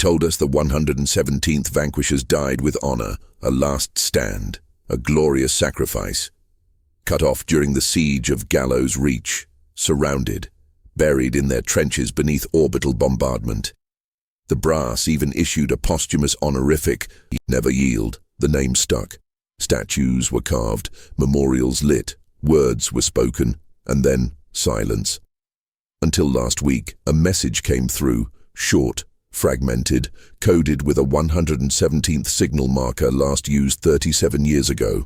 told us the 117th Vanquishers died with honor, a last stand, a glorious sacrifice. Cut off during the siege of Gallow's Reach, surrounded, buried in their trenches beneath orbital bombardment. The brass even issued a posthumous honorific, "Never yield." The name stuck. Statues were carved, memorials lit, words were spoken, and then silence. Until last week, a message came through, short, fragmented, coded with a 117th signal marker last used 37 years ago.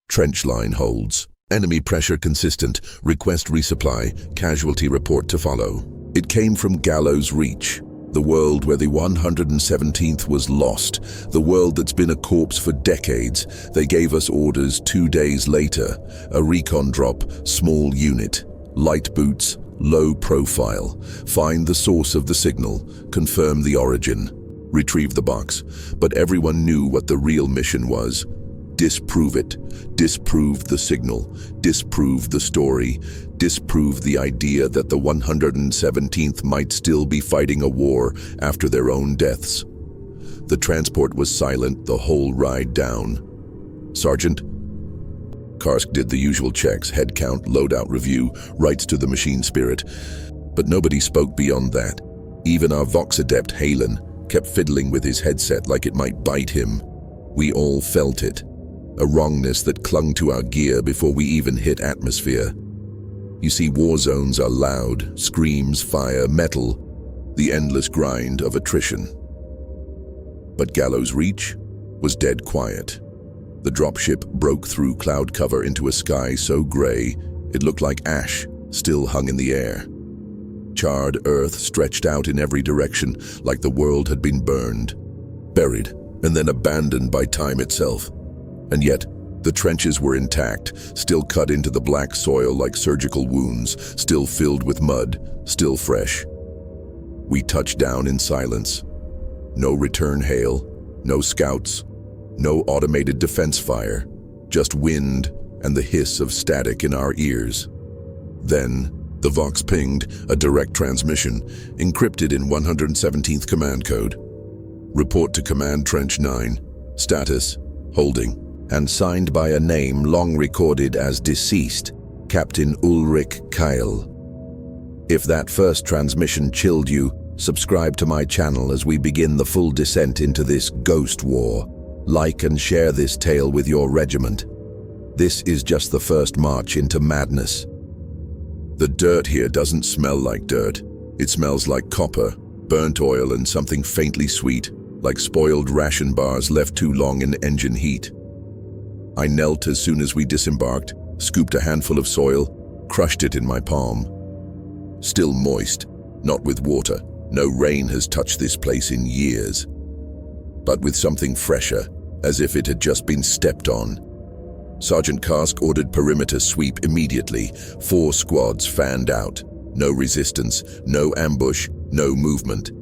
Trench line holds. Enemy pressure consistent. Request resupply. Casualty report to follow. It came from Gallow's Reach, the world where the 117th was lost, the world that's been a corpse for decades. They gave us orders 2 days later. A recon drop, small unit, light boots, low profile. Find the source of the signal, confirm the origin, retrieve the box. But everyone knew what the real mission was. Disprove it. Disprove the signal. Disprove the story. Disprove the idea that the 117th might still be fighting a war after their own deaths. The transport was silent the whole ride down. "Sergeant?" Karsk did the usual checks, head count, loadout review, rights to the machine spirit. But nobody spoke beyond that. Even our Vox adept, Halen, kept fiddling with his headset like it might bite him. We all felt it. A wrongness that clung to our gear before we even hit atmosphere. You see, war zones are loud, screams, fire, metal, the endless grind of attrition. But Gallow's Reach was dead quiet. The dropship broke through cloud cover into a sky so gray it looked like ash still hung in the air. Charred earth stretched out in every direction like the world had been burned, buried, and then abandoned by time itself. And yet, the trenches were intact, still cut into the black soil like surgical wounds, still filled with mud, still fresh. We touched down in silence. No return hail, no scouts, no automated defense fire, just wind and the hiss of static in our ears. Then, the Vox pinged a direct transmission, encrypted in 117th command code. Report to Command Trench 9. Status, holding. And signed by a name long recorded as deceased, Captain Ulrich Keil. If that first transmission chilled you, subscribe to my channel as we begin the full descent into this ghost war. Like and share this tale with your regiment. This is just the first march into madness. The dirt here doesn't smell like dirt. It smells like copper, burnt oil, and something faintly sweet, like spoiled ration bars left too long in engine heat. I knelt as soon as we disembarked, scooped a handful of soil, crushed it in my palm. Still moist, not with water. No rain has touched this place in years. But with something fresher, as if it had just been stepped on. Sergeant Karsk ordered perimeter sweep immediately. 4 squads fanned out. No resistance, no ambush, no movement.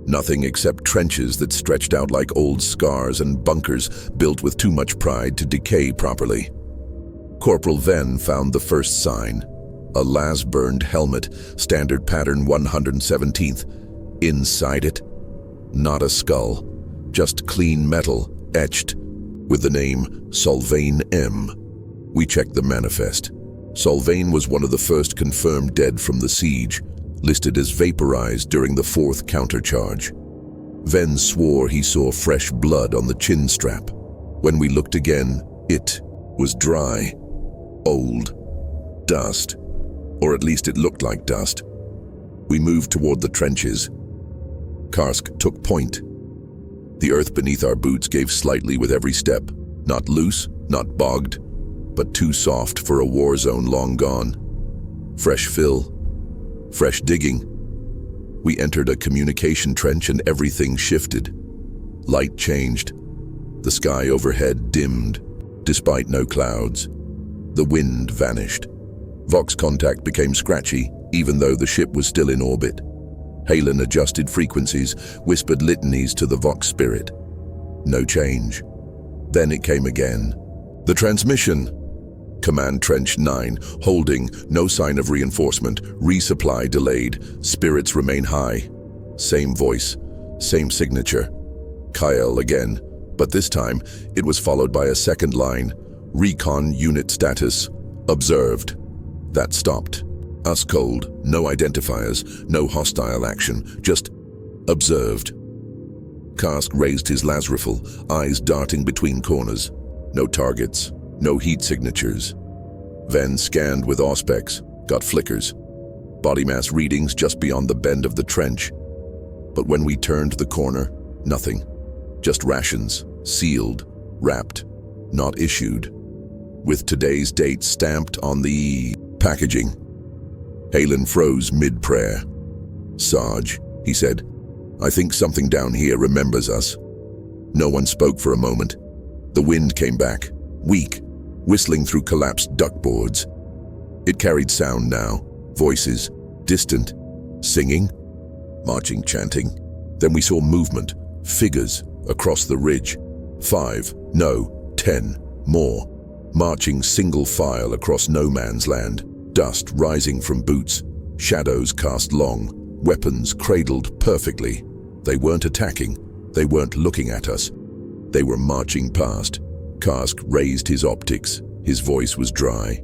Nothing except trenches that stretched out like old scars and bunkers built with too much pride to decay properly. Corporal Venn found the first sign. A las-burned helmet, standard pattern 117th. Inside it, not a skull, just clean metal, etched, with the name Solvain M. We checked the manifest. Solvain was one of the first confirmed dead from the siege, listed as vaporized during the 4th countercharge. Venn swore he saw fresh blood on the chin strap. When we looked again, it was dry, old, dust, or at least it looked like dust. We moved toward the trenches. Karsk took point. The earth beneath our boots gave slightly with every step, not loose, not bogged, but too soft for a war zone long gone. Fresh fill, fresh digging. We entered a communication trench and everything shifted. Light changed. The sky overhead dimmed, despite no clouds. The wind vanished. Vox contact became scratchy, even though the ship was still in orbit. Halen adjusted frequencies, whispered litanies to the Vox spirit. No change. Then it came again. The transmission. Command Trench 9, holding, no sign of reinforcement, resupply delayed, spirits remain high. Same voice, Same signature. Kyle again, but this time it was followed by a second line. Recon unit status. Observed. That stopped. Us cold, no identifiers, no hostile action, just observed. Karsk raised his las rifle, eyes darting between corners. No targets, no heat signatures. Ven scanned with auspex, got flickers. Body mass readings just beyond the bend of the trench. But when we turned the corner, nothing. Just rations, sealed, wrapped, not issued. With today's date stamped on the packaging. Halen froze mid-prayer. "Sarge," he said, "I think something down here remembers us." No one spoke for a moment. The wind came back, weak, whistling through collapsed duckboards. It carried sound now, voices, distant, singing, marching, chanting. Then we saw movement, figures, across the ridge. 5, no, 10, more. Marching single file across no man's land. Dust rising from boots, shadows cast long, weapons cradled perfectly. They weren't attacking, they weren't looking at us. They were marching past. Karsk raised his optics, his voice was dry.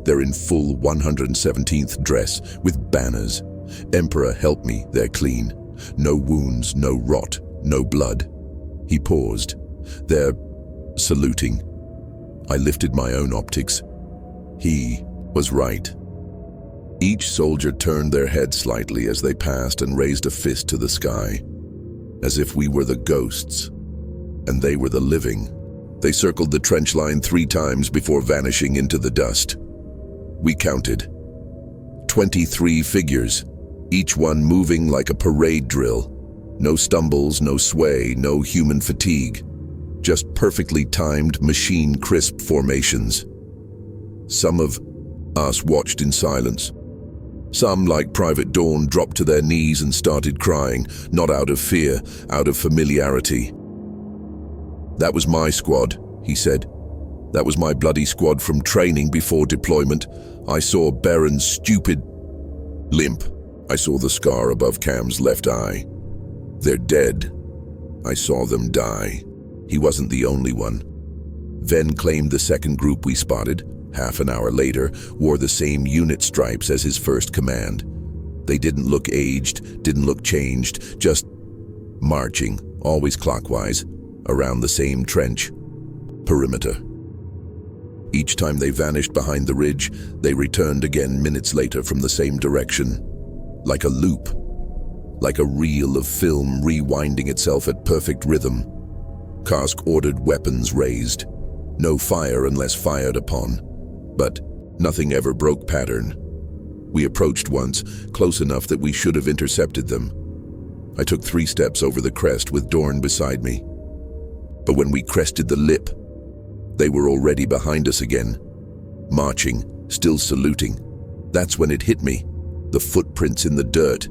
They're in full 117th dress, with banners. Emperor help me, they're clean. No wounds, no rot, no blood. He paused. They're saluting. I lifted my own optics. He was right. Each soldier turned their head slightly as they passed and raised a fist to the sky, as if we were the ghosts, and they were the living. They circled the trench line 3 times before vanishing into the dust. We counted. 23 figures, each one moving like a parade drill. No stumbles, no sway, no human fatigue. Just perfectly timed, machine-crisp formations. Some of us watched in silence. Some, like Private Dawn, dropped to their knees and started crying, not out of fear, out of familiarity. "That was my squad," he said. "That was my bloody squad from training before deployment. I saw Baron's stupid limp. I saw the scar above Cam's left eye. They're dead. I saw them die." He wasn't the only one. Ven claimed the second group we spotted, half an hour later, wore the same unit stripes as his first command. They didn't look aged, didn't look changed, just marching, always clockwise, around the same trench. Perimeter. Each time they vanished behind the ridge, they returned again minutes later from the same direction. Like a loop. Like a reel of film rewinding itself at perfect rhythm. Karsk ordered weapons raised. No fire unless fired upon. But nothing ever broke pattern. We approached once, close enough that we should have intercepted them. I took 3 steps over the crest with Dorn beside me. But when we crested the lip, they were already behind us again. Marching, still saluting. That's when it hit me. The footprints in the dirt.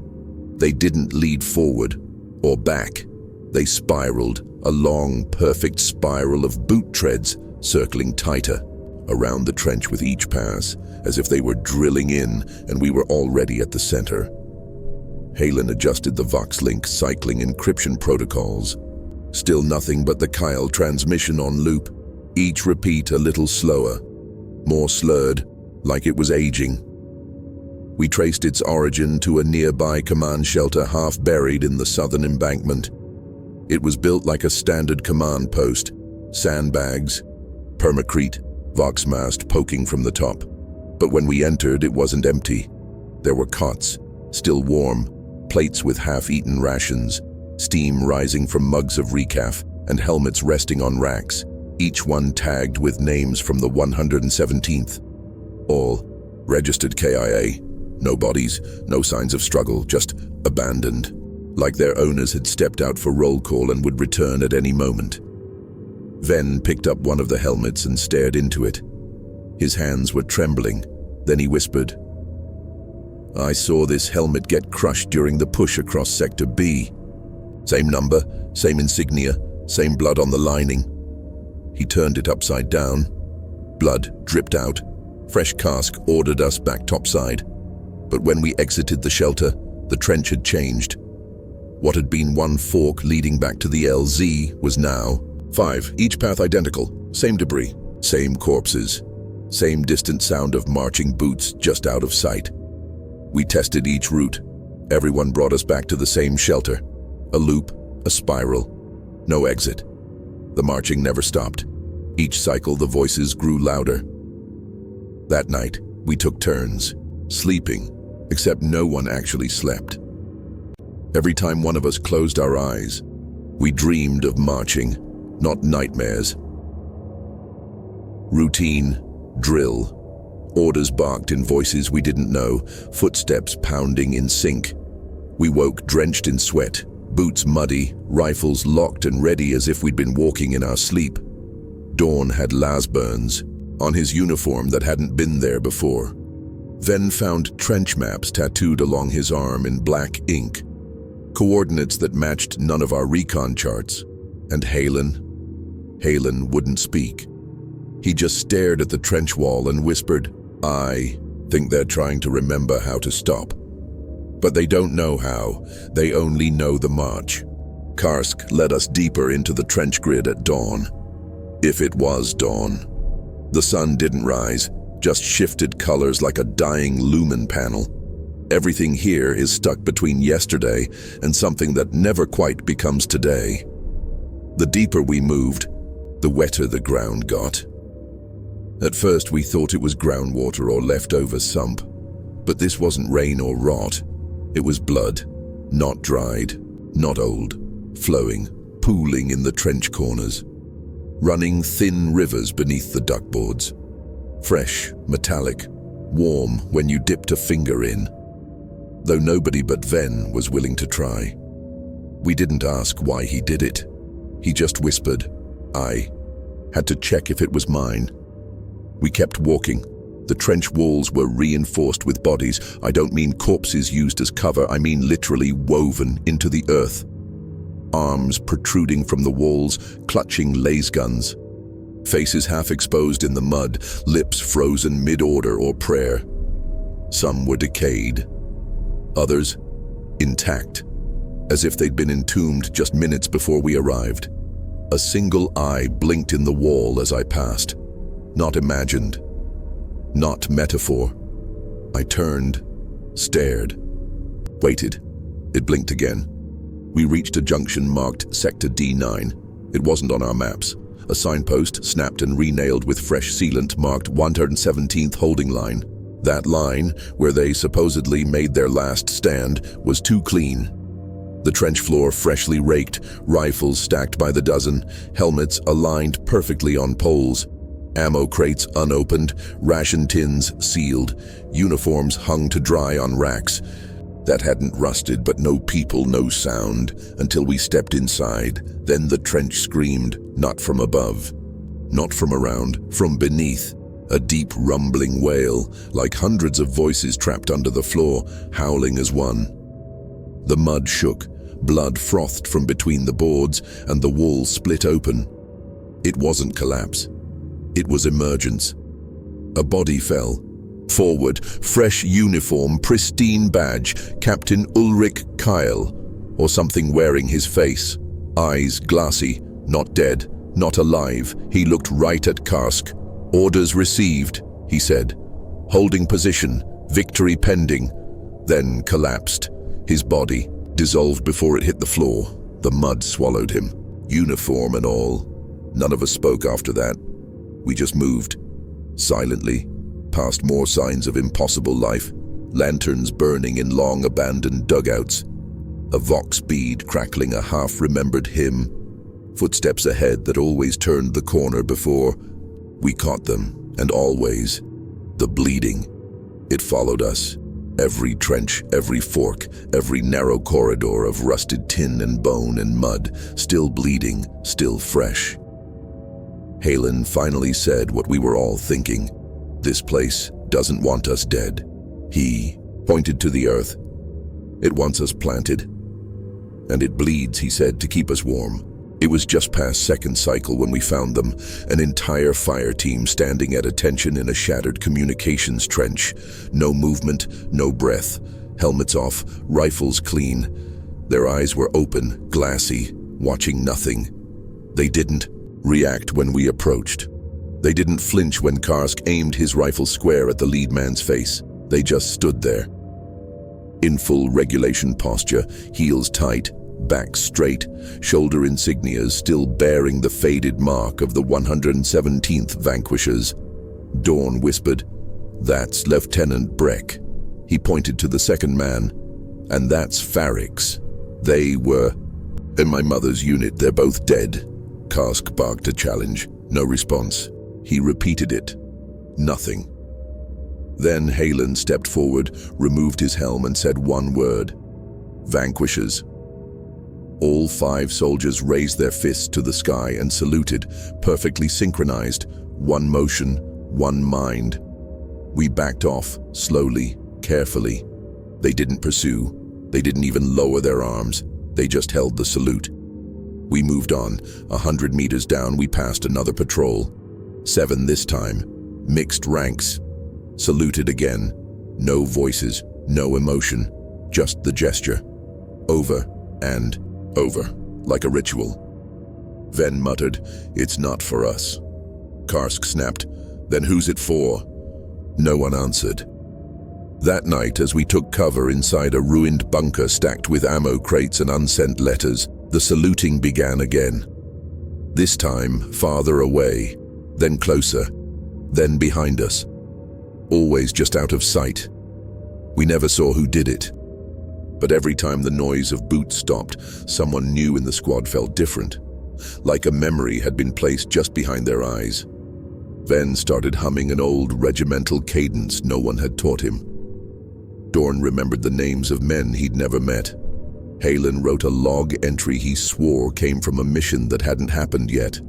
They didn't lead forward or back. They spiraled, a long, perfect spiral of boot treads, circling tighter, around the trench with each pass, as if they were drilling in and we were already at the center. Halen adjusted the vox-link cycling encryption protocols. Still nothing but the Kyle transmission on loop, each repeat a little slower, more slurred, like it was aging. We traced its origin to a nearby command shelter half buried in the southern embankment. It was built like a standard command post, sandbags, permacrete, vox mast poking from the top. But when we entered, it wasn't empty. There were cots, still warm, plates with half-eaten rations, steam rising from mugs of recaf, and helmets resting on racks, each one tagged with names from the 117th. All registered KIA. No bodies, no signs of struggle, just abandoned, like their owners had stepped out for roll call and would return at any moment. Ven picked up one of the helmets and stared into it. His hands were trembling. Then he whispered, "I saw this helmet get crushed during the push across Sector B. Same number, same insignia, same blood on the lining." He turned it upside down. Blood dripped out. Fresh Karsk ordered us back topside. But when we exited the shelter, the trench had changed. What had been one fork leading back to the LZ was now 5, each path identical, same debris, same corpses, same distant sound of marching boots just out of sight. We tested each route. Everyone brought us back to the same shelter. A loop, a spiral, no exit. The marching never stopped. Each cycle the voices grew louder. That night, we took turns, sleeping, except no one actually slept. Every time one of us closed our eyes, we dreamed of marching, not nightmares. Routine, drill, orders barked in voices we didn't know, footsteps pounding in sync. We woke drenched in sweat, boots muddy, rifles locked and ready as if we'd been walking in our sleep. Dawn had las burns on his uniform that hadn't been there before. Ven found trench maps tattooed along his arm in black ink, coordinates that matched none of our recon charts. And Halen wouldn't speak. He just stared at the trench wall and whispered, "I think they're trying to remember how to stop. But they don't know how, they only know the march." Karsk led us deeper into the trench grid at dawn. If it was dawn. The sun didn't rise, just shifted colors like a dying lumen panel. Everything here is stuck between yesterday and something that never quite becomes today. The deeper we moved, the wetter the ground got. At first we thought it was groundwater or leftover sump, but this wasn't rain or rot. It was blood, not dried, not old, flowing, pooling in the trench corners, running thin rivers beneath the duckboards. Fresh, metallic, warm when you dipped a finger in. Though nobody but Ven was willing to try. We didn't ask why he did it. He just whispered. I had to check if it was mine. We kept walking. The trench walls were reinforced with bodies. I don't mean corpses used as cover, I mean literally woven into the earth. Arms protruding from the walls, clutching laser guns. Faces half exposed in the mud, lips frozen mid-order or prayer. Some were decayed. Others, intact, as if they'd been entombed just minutes before we arrived. A single eye blinked in the wall as I passed. Not imagined. Not metaphor. I turned, stared, waited. It blinked again. We reached a junction marked Sector D9. It wasn't on our maps. A signpost, snapped and renailed with fresh sealant, marked 117th holding line. That line, where they supposedly made their last stand, was too clean. The trench floor freshly raked, rifles stacked by the dozen, helmets aligned perfectly on poles, ammo crates unopened, ration tins sealed, uniforms hung to dry on racks. That hadn't rusted, but no people, no sound, until we stepped inside. Then the trench screamed, not from above, not from around, from beneath. A deep rumbling wail, like hundreds of voices trapped under the floor, howling as one. The mud shook, blood frothed from between the boards, and the wall split open. It wasn't collapse. It was emergence. A body fell. Forward, fresh uniform, pristine badge, Captain Ulrich Kyle, or something wearing his face. Eyes glassy, not dead, not alive. He looked right at Karsk. "Orders received," he said. "Holding position, victory pending." Then collapsed. His body dissolved before it hit the floor. The mud swallowed him, uniform and all. None of us spoke after that. We just moved, silently, past more signs of impossible life. Lanterns burning in long abandoned dugouts. A vox bead crackling a half-remembered hymn. Footsteps ahead that always turned the corner before. We caught them, and always. The bleeding. It followed us. Every trench, every fork, every narrow corridor of rusted tin and bone and mud, still bleeding, still fresh. Halen finally said what we were all thinking. This place doesn't want us dead. He pointed to the earth. It wants us planted. And it bleeds, he said, to keep us warm. It was just past second cycle when we found them, an entire fire team standing at attention in a shattered communications trench. No movement, no breath, helmets off, rifles clean. Their eyes were open, glassy, watching nothing. They didn't react when we approached. They didn't flinch when Karsk aimed his rifle square at the lead man's face. They just stood there. In full regulation posture, heels tight, back straight, shoulder insignias still bearing the faded mark of the 117th Vanquishers. Dawn whispered, "That's Lieutenant Breck." He pointed to the second man. "And that's Farrick's. They were in my mother's unit. They're both dead." Karsk barked a challenge. No response. He repeated it. Nothing. Then Halen stepped forward, removed his helm and said one word. "Vanquishers." All 5 soldiers raised their fists to the sky and saluted, perfectly synchronized. One motion, one mind. We backed off, slowly, carefully. They didn't pursue. They didn't even lower their arms. They just held the salute. We moved on. 100 meters down, we passed another patrol. 7 this time. Mixed ranks. Saluted again. No voices, no emotion. Just the gesture. Over and over, like a ritual. Ven muttered, "It's not for us." Karsk snapped, "Then who's it for?" No one answered. That night, as we took cover inside a ruined bunker stacked with ammo crates and unsent letters, the saluting began again. This time, farther away, then closer, then behind us. Always just out of sight. We never saw who did it. But every time the noise of boots stopped, someone new in the squad felt different. Like a memory had been placed just behind their eyes. Ven started humming an old regimental cadence no one had taught him. Dorn remembered the names of men he'd never met. Halen wrote a log entry he swore came from a mission that hadn't happened yet.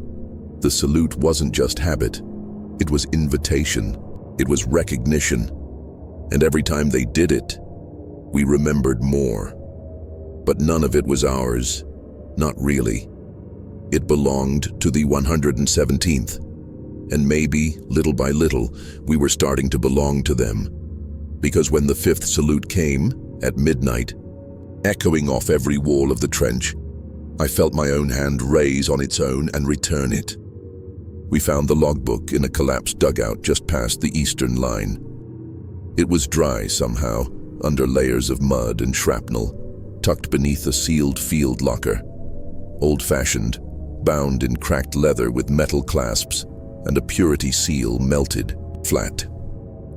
The salute wasn't just habit. It was invitation. It was recognition. And every time they did it, we remembered more. But none of it was ours. Not really. It belonged to the 117th. And maybe, little by little, we were starting to belong to them. Because when the 5th salute came, at midnight, echoing off every wall of the trench, I felt my own hand raise on its own and return it. We found the logbook in a collapsed dugout just past the eastern line. It was dry somehow, under layers of mud and shrapnel, tucked beneath a sealed field locker. Old-fashioned, bound in cracked leather with metal clasps, and a purity seal melted, flat.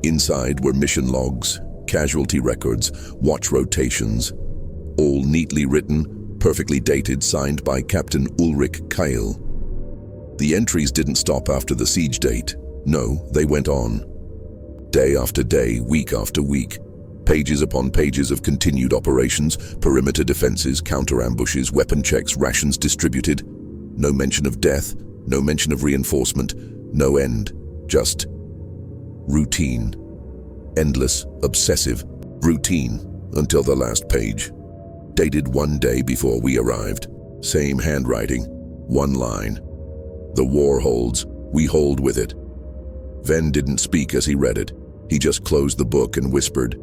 Inside were mission logs, casualty records, watch rotations, all neatly written, perfectly dated, signed by Captain Ulrich Keil. The entries didn't stop after the siege date. No, they went on. Day after day, week after week. Pages upon pages of continued operations, perimeter defenses, counter-ambushes, weapon checks, rations distributed. No mention of death, no mention of reinforcement, no end. Just routine. Endless, obsessive routine until the last page. Dated one day before we arrived. Same handwriting, one line. The war holds, we hold with it. Ven didn't speak as he read it. He just closed the book and whispered.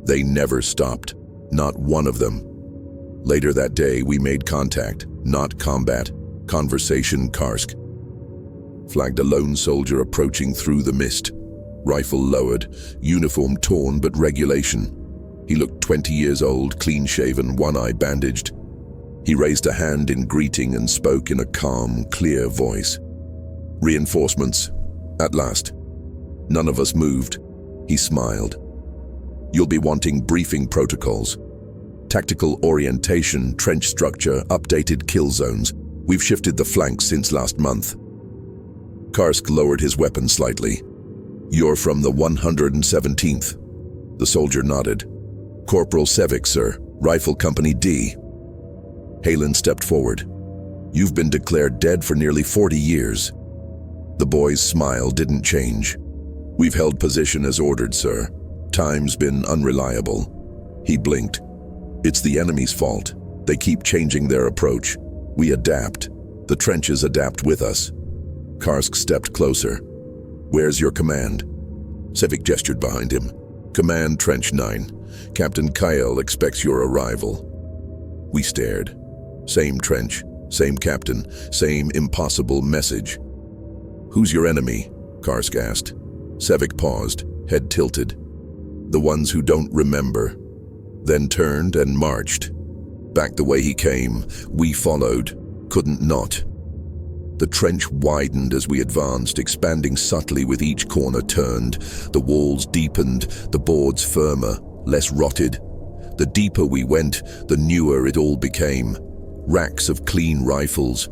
They never stopped, not one of them. Later that day, we made contact, not combat, conversation. Karsk flagged a lone soldier approaching through the mist. Rifle lowered, uniform torn but regulation. He looked 20 years old, clean-shaven, one eye bandaged. He raised a hand in greeting and spoke in a calm, clear voice. Reinforcements, at last. None of us moved. He smiled. You'll be wanting briefing protocols. Tactical orientation, trench structure, updated kill zones. We've shifted the flanks since last month. Karsk lowered his weapon slightly. You're from the 117th. The soldier nodded. Corporal Sevik, sir. Rifle Company D. Halen stepped forward. You've been declared dead for nearly 40 years. The boy's smile didn't change. We've held position as ordered, sir. Time's been unreliable. He blinked. It's the enemy's fault. They keep changing their approach. We adapt. The trenches adapt with us. Karsk stepped closer. Where's your command? Sevik gestured behind him. Command Trench 9. Captain Kyle expects your arrival. We stared. Same trench, same captain, same impossible message. "Who's your enemy?" Karsk asked. Sevik paused, head tilted. "The ones who don't remember." Then turned and marched. Back the way he came, we followed, couldn't not. The trench widened as we advanced, expanding subtly with each corner turned. The walls deepened, the boards firmer, less rotted. The deeper we went, the newer it all became. Racks of clean rifles,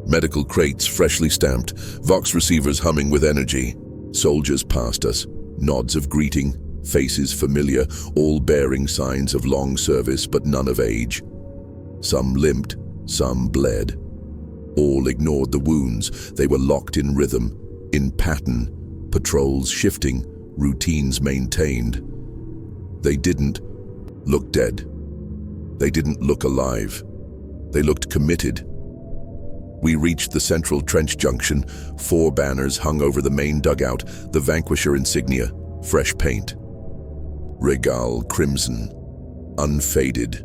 medical crates freshly stamped, vox receivers humming with energy. Soldiers passed us, nods of greeting, faces familiar, all bearing signs of long service but none of age. Some limped, some bled. All ignored the wounds. They were locked in rhythm, in pattern, patrols shifting, routines maintained. They didn't look dead. They didn't look alive. They looked committed. We reached the central trench junction. 4 banners hung over the main dugout, the Vanquisher insignia, fresh paint. Regal crimson, unfaded.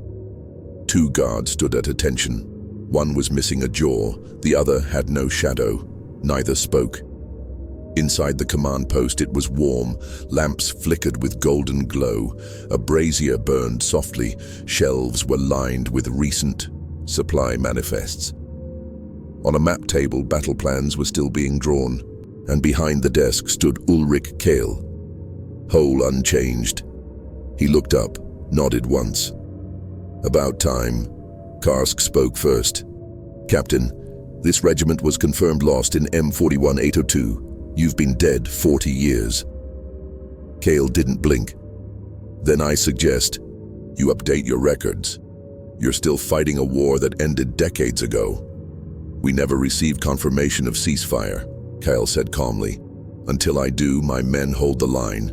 2 guards stood at attention. One was missing a jaw, the other had no shadow. Neither spoke. Inside the command post it was warm, lamps flickered with golden glow. A brazier burned softly, shelves were lined with recent supply manifests. On a map table, battle plans were still being drawn, and behind the desk stood Ulrich Kale, whole unchanged. He looked up, nodded once. "About time." Karsk spoke first. "Captain, this regiment was confirmed lost in M41802. You've been dead 40 years. Kale didn't blink. "Then I suggest you update your records. You're still fighting a war that ended decades ago." "We never received confirmation of ceasefire," Kale said calmly. "Until I do, my men hold the line."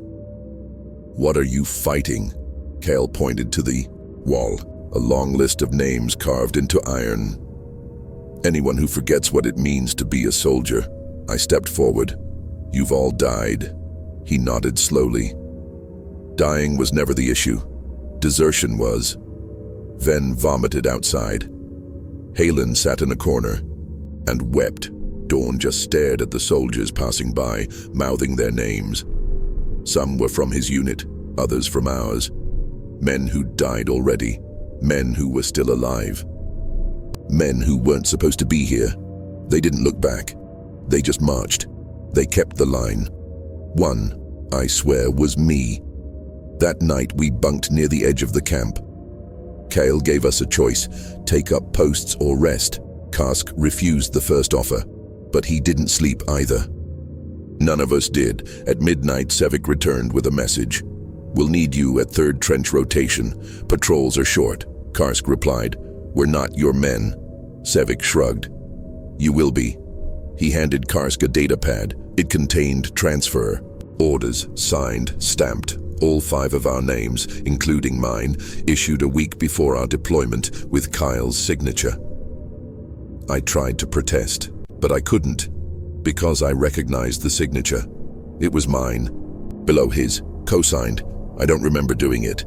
"What are you fighting?" Kale pointed to the wall, a long list of names carved into iron. "Anyone who forgets what it means to be a soldier." I stepped forward. "You've all died." He nodded slowly. "Dying was never the issue. Desertion was." Ven vomited outside. Halen sat in a corner and wept. Dawn just stared at the soldiers passing by, mouthing their names. Some were from his unit, others from ours. Men who'd died already. Men who were still alive. Men who weren't supposed to be here. They didn't look back. They just marched. They kept the line. One, I swear, was me. That night we bunked near the edge of the camp. Kale gave us a choice, take up posts or rest. Karsk refused the first offer, but he didn't sleep either. None of us did. At midnight, Sevik returned with a message. "We'll need you at 3rd Trench rotation. Patrols are short." Karsk replied, "We're not your men." Sevik shrugged. "You will be." He handed Karsk a data pad. It contained transfer, orders, signed, stamped, all 5 of our names, including mine, issued a week before our deployment with Kyle's signature. I tried to protest, but I couldn't, because I recognized the signature. It was mine. Below his, co-signed. I don't remember doing it,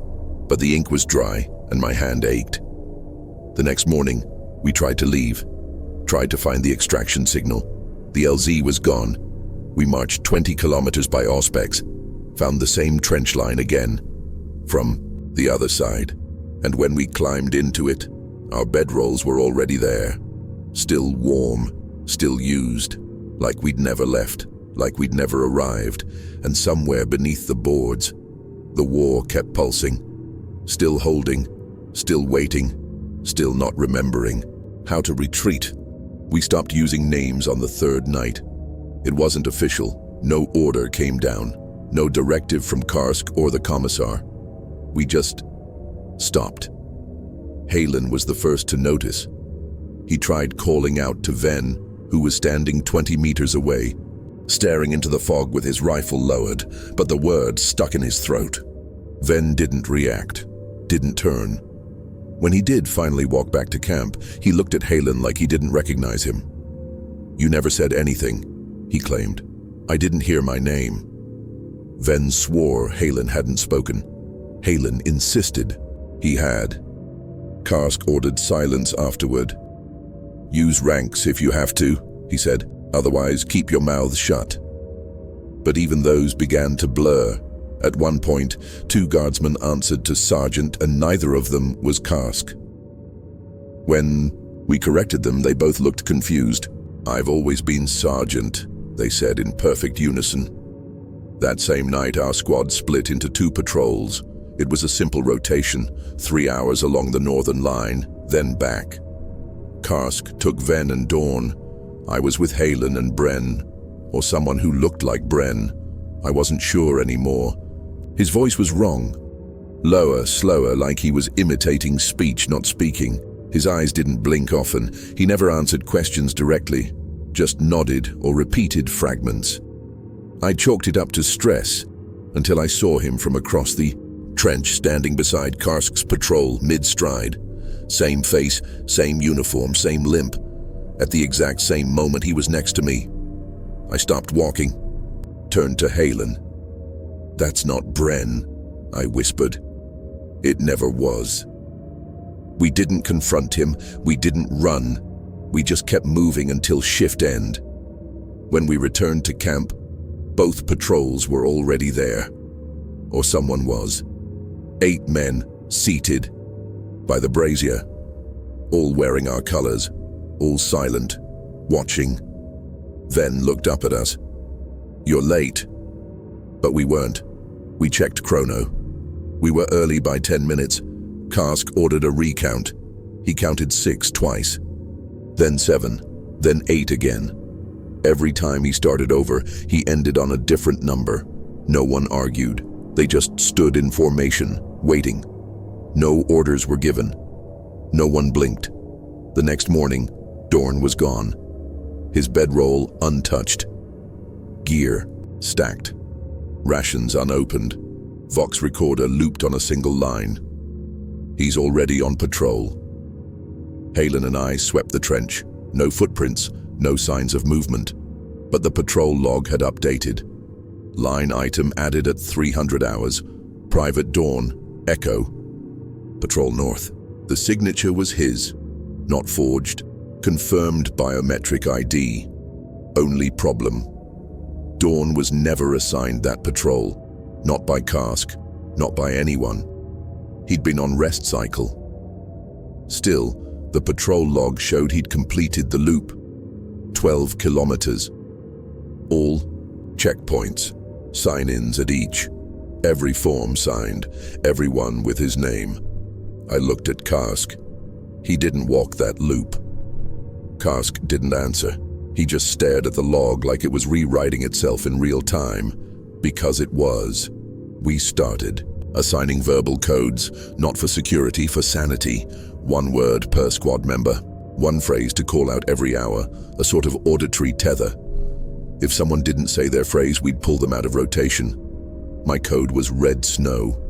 but the ink was dry and my hand ached. The next morning, we tried to leave, tried to find the extraction signal. The LZ was gone. We marched 20 kilometers by Auspex, found the same trench line again, from the other side. And when we climbed into it, our bedrolls were already there. Still warm, still used, like we'd never left, like we'd never arrived. And somewhere beneath the boards, the war kept pulsing, still holding, still waiting, still not remembering how to retreat. We stopped using names on the 3rd night. It wasn't official. No order came down. No directive from Karsk or the commissar. We just stopped. Halen was the first to notice. He tried calling out to Ven, who was standing 20 meters away, staring into the fog with his rifle lowered, but the words stuck in his throat. Ven didn't react, didn't turn. When he did finally walk back to camp, he looked at Halen like he didn't recognize him. "You never said anything," he claimed. "I didn't hear my name." Ven swore Halen hadn't spoken. Halen insisted he had. Karsk ordered silence afterward. "Use ranks if you have to," he said. "Otherwise, keep your mouths shut." But even those began to blur. At one point, 2 guardsmen answered to sergeant, and neither of them was Karsk. When we corrected them, they both looked confused. "I've always been sergeant," they said in perfect unison. That same night, our squad split into 2 patrols. It was a simple rotation, 3 hours along the northern line, then back. Karsk took Ven and Dawn. I was with Halen and Bren, or someone who looked like Bren. I wasn't sure anymore. His voice was wrong. Lower, slower, like he was imitating speech, not speaking. His eyes didn't blink often. He never answered questions directly, just nodded or repeated fragments. I chalked it up to stress until I saw him from across the trench standing beside Karsk's patrol mid-stride. Same face, same uniform, same limp. At the exact same moment, he was next to me. I stopped walking, turned to Halen. "That's not Bren," I whispered. It never was. We didn't confront him, we didn't run. We just kept moving until shift end. When we returned to camp, both patrols were already there. Or someone was. 8 men, seated by the brazier, all wearing our colors, all silent, watching. Ven looked up at us. "You're late." But we weren't. We checked chrono. We were early by 10 minutes. Karsk ordered a recount. He counted 6 twice, then 7, then 8 again. Every time he started over, he ended on a different number. No one argued. They just stood in formation, waiting. No orders were given. No one blinked. The next morning, Dorn was gone. His bedroll untouched. Gear stacked. Rations unopened. Vox recorder looped on a single line. He's already on patrol. Halen and I swept the trench. No footprints, no signs of movement. But the patrol log had updated. Line item added at 300 hours. Private Dawn, Echo. Patrol North. The signature was his. Not forged. Confirmed biometric ID. Only problem. Dawn was never assigned that patrol. Not by Karsk. Not by anyone. He'd been on rest cycle. Still, the patrol log showed he'd completed the loop. 12 kilometers. All checkpoints. Sign-ins at each. Every form signed. Everyone with his name. I looked at Karsk. He didn't walk that loop. Karsk didn't answer. He just stared at the log like it was rewriting itself in real time. Because it was. We started. Assigning verbal codes, not for security, for sanity. 1 word per squad member. 1 phrase to call out every hour. A sort of auditory tether. If someone didn't say their phrase, we'd pull them out of rotation. My code was red snow.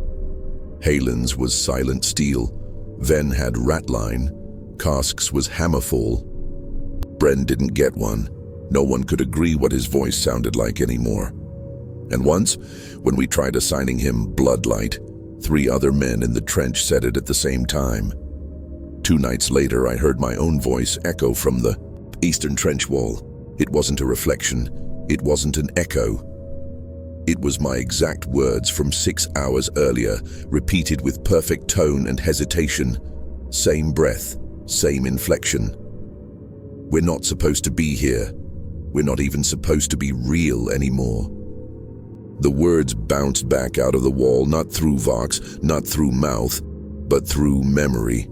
Halen's was silent steel. Ven had ratline. Karsk's was hammerfall. Bren didn't get one. No one could agree what his voice sounded like anymore. And once, when we tried assigning him Bloodlight, 3 other men in the trench said it at the same time. 2 nights later, I heard my own voice echo from the eastern trench wall. It wasn't a reflection. It wasn't an echo. It was my exact words from 6 hours earlier, repeated with perfect tone and hesitation. Same breath, same inflection. We're not supposed to be here. We're not even supposed to be real anymore. The words bounced back out of the wall, not through Vox, not through mouth, but through memory.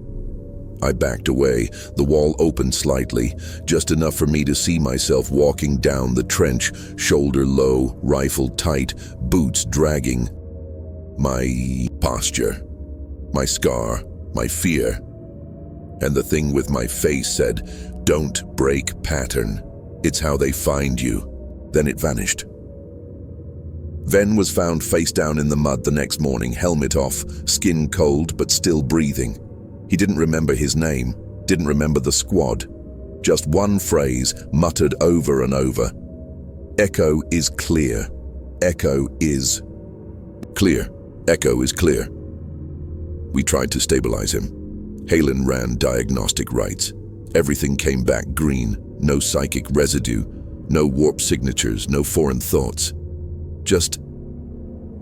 I backed away. The wall opened slightly, just enough for me to see myself walking down the trench, shoulder low, rifle tight, boots dragging. My posture, my scar, my fear. And the thing with my face said, "Don't break pattern. It's how they find you." Then it vanished. Ven was found face down in the mud the next morning, helmet off, skin cold but still breathing. He didn't remember his name, didn't remember the squad. Just one phrase, muttered over and over. Echo is clear. Echo is clear. Echo is clear. We tried to stabilize him. Halen ran diagnostic rites. Everything came back green. No psychic residue, no warp signatures, no foreign thoughts. Just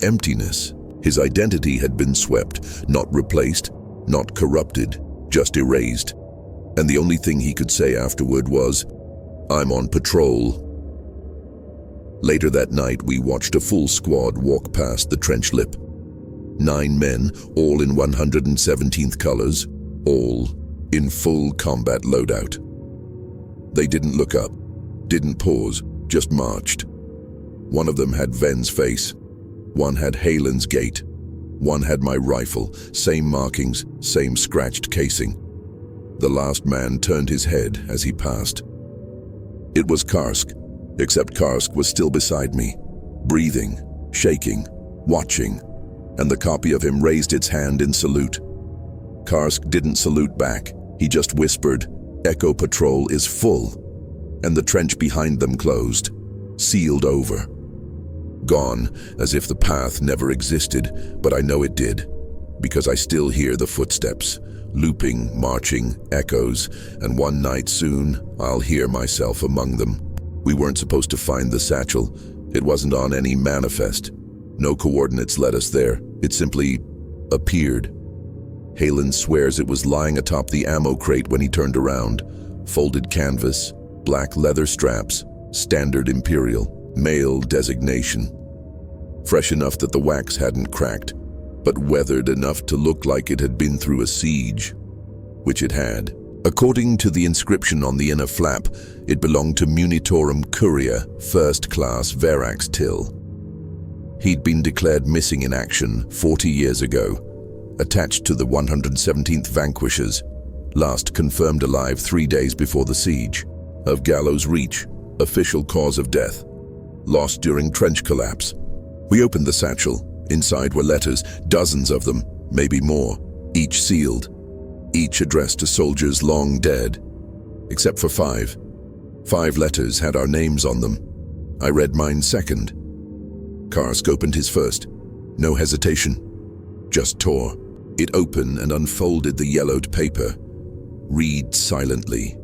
emptiness. His identity had been swept, not replaced, not corrupted, just erased. And the only thing he could say afterward was, "I'm on patrol." Later that night, we watched a full squad walk past the trench lip. 9 men, all in 117th colors, all in full combat loadout. They didn't look up, didn't pause, just marched. One of them had Ven's face. One had Halen's gait. One had my rifle, same markings, same scratched casing. The last man turned his head as he passed. It was Karsk, except Karsk was still beside me, breathing, shaking, watching, and the copy of him raised its hand in salute. Karsk didn't salute back, he just whispered, "Echo Patrol is full," and the trench behind them closed, sealed over. Gone, as if the path never existed, but I know it did, because I still hear the footsteps, looping, marching, echoes, and one night soon, I'll hear myself among them. We weren't supposed to find the satchel. It wasn't on any manifest. No coordinates led us there. It simply appeared. Halen swears it was lying atop the ammo crate when he turned around. Folded canvas, black leather straps, standard Imperial, male designation. Fresh enough that the wax hadn't cracked, but weathered enough to look like it had been through a siege, which it had. According to the inscription on the inner flap, it belonged to Munitorum Courier, First Class Verax Till. He'd been declared missing in action 40 years ago, attached to the 117th Vanquishers, last confirmed alive 3 days before the siege. Of Gallow's Reach, official cause of death. Lost during trench collapse. We opened the satchel. Inside were letters, dozens of them, maybe more, each sealed. Each addressed to soldiers long dead, except for 5. 5 letters had our names on them. I read mine second. Karsk opened his first. No hesitation. Just tore. It opened and unfolded the yellowed paper. Read silently.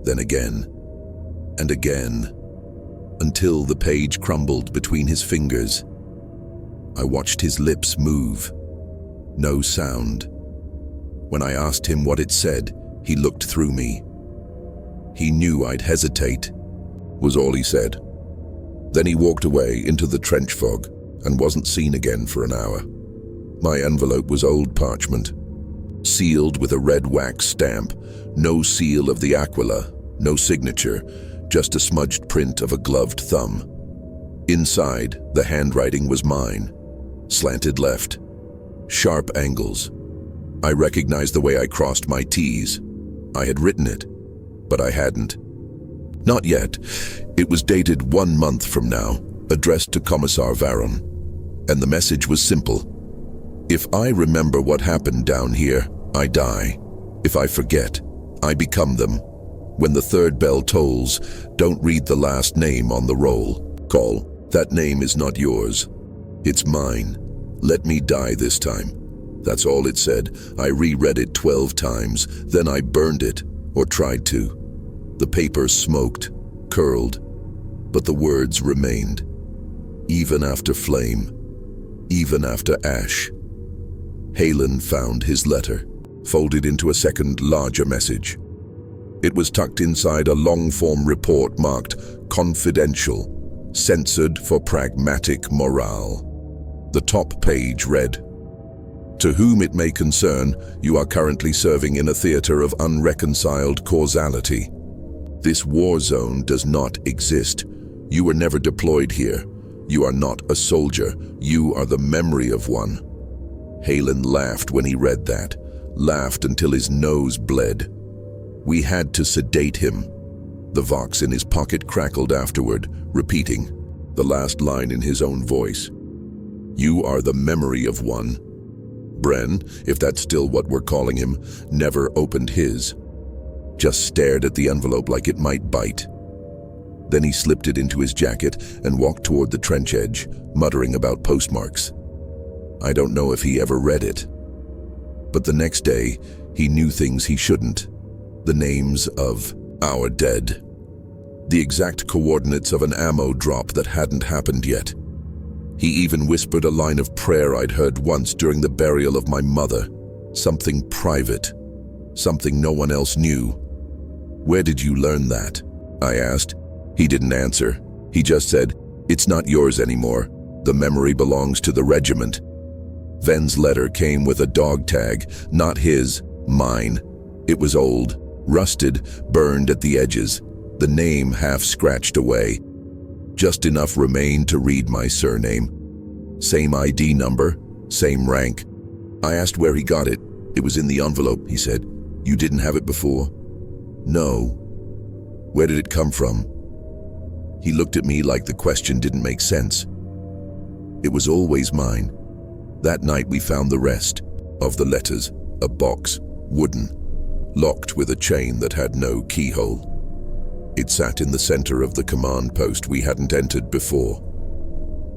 Then again. And again. Until the page crumbled between his fingers. I watched his lips move. No sound. When I asked him what it said, he looked through me. He knew I'd hesitate, was all he said. Then he walked away into the trench fog and wasn't seen again for an hour. My envelope was old parchment, sealed with a red wax stamp, no seal of the Aquila, no signature, just a smudged print of a gloved thumb. Inside, the handwriting was mine, slanted left, sharp angles. I recognized the way I crossed my T's. I had written it, but I hadn't. Not yet. It was dated 1 month from now, addressed to Commissar Varon. And the message was simple. If I remember what happened down here, I die. If I forget, I become them. When the 3rd bell tolls, don't read the last name on the roll. Call. That name is not yours. It's mine. Let me die this time. That's all it said. I reread it 12 times, then I burned it, or tried to. The paper smoked, curled, but the words remained. Even after flame, even after ash. Halen found his letter, folded into a second, larger message. It was tucked inside a long-form report marked confidential, censored for pragmatic morale. The top page read, "To whom it may concern, you are currently serving in a theater of unreconciled causality. This war zone does not exist. You were never deployed here. You are not a soldier. You are the memory of one." Halen laughed when he read that, laughed until his nose bled. We had to sedate him. The vox in his pocket crackled afterward, repeating the last line in his own voice. "You are the memory of one." Bren, if that's still what we're calling him, never opened his. Just stared at the envelope like it might bite. Then he slipped it into his jacket and walked toward the trench edge, muttering about postmarks. I don't know if he ever read it. But the next day, he knew things he shouldn't. The names of our dead. The exact coordinates of an ammo drop that hadn't happened yet. He even whispered a line of prayer I'd heard once during the burial of my mother. Something private. Something no one else knew. "Where did you learn that?" I asked. He didn't answer. He just said, "It's not yours anymore. The memory belongs to the regiment." Ven's letter came with a dog tag, not his, mine. It was old, rusted, burned at the edges, the name half scratched away. Just enough remained to read my surname. Same ID number, same rank. I asked where he got it. "It was in the envelope," he said. "You didn't have it before?" "No." "Where did it come from?" He looked at me like the question didn't make sense. "It was always mine." That night we found the rest of the letters, a box, wooden, locked with a chain that had no keyhole. It sat in the center of the command post we hadn't entered before.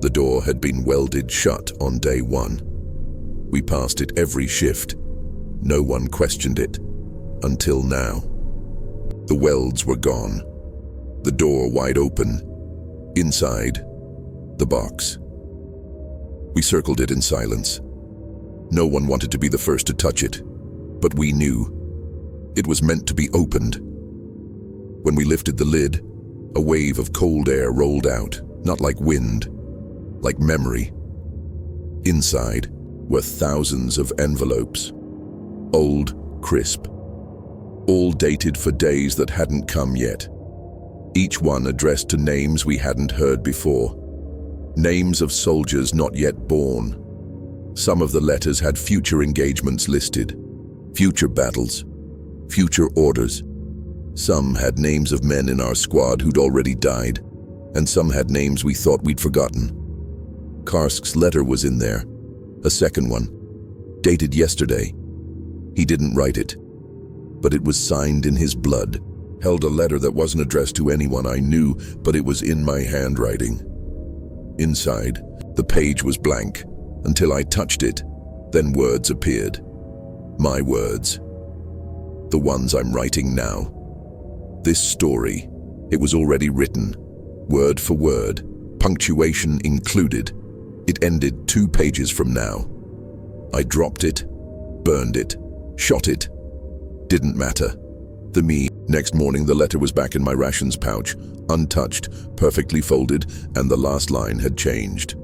The door had been welded shut on day one. We passed it every shift. No one questioned it, until now. The welds were gone. The door wide open. Inside, the box. We circled it in silence. No one wanted to be the first to touch it, but we knew. It was meant to be opened. When we lifted the lid, a wave of cold air rolled out, not like wind, like memory. Inside were thousands of envelopes, old, crisp, all dated for days that hadn't come yet. Each one addressed to names we hadn't heard before. Names of soldiers not yet born. Some of the letters had future engagements listed, future battles, future orders. Some had names of men in our squad who'd already died, and some had names we thought we'd forgotten. Karsk's letter was in there, a second one, dated yesterday. He didn't write it, but it was signed in his blood. Held a letter that wasn't addressed to anyone I knew, but it was in my handwriting. Inside, the page was blank, until I touched it, then words appeared. My words. The ones I'm writing now. This story, it was already written, word for word, punctuation included. It ended 2 pages from now. I dropped it, burned it, shot it. Didn't matter. The me. Next morning, the letter was back in my rations pouch, untouched, perfectly folded, and the last line had changed.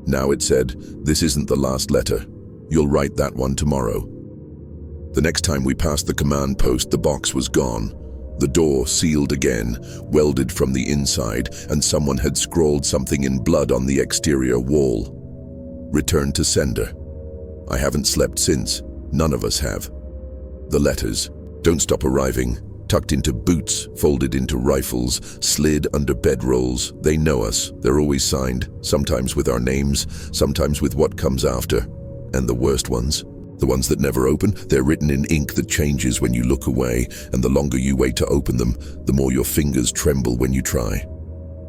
Now it said, "This isn't the last letter. You'll write that one tomorrow." The next time we passed the command post, the box was gone. The door sealed again, welded from the inside, and someone had scrawled something in blood on the exterior wall. Return to sender. I haven't slept since. None of us have. The letters, don't stop arriving, tucked into boots, folded into rifles, slid under bedrolls. They know us. They're always signed, sometimes with our names, sometimes with what comes after. And the worst ones, the ones that never open, they're written in ink that changes when you look away, and the longer you wait to open them, the more your fingers tremble when you try.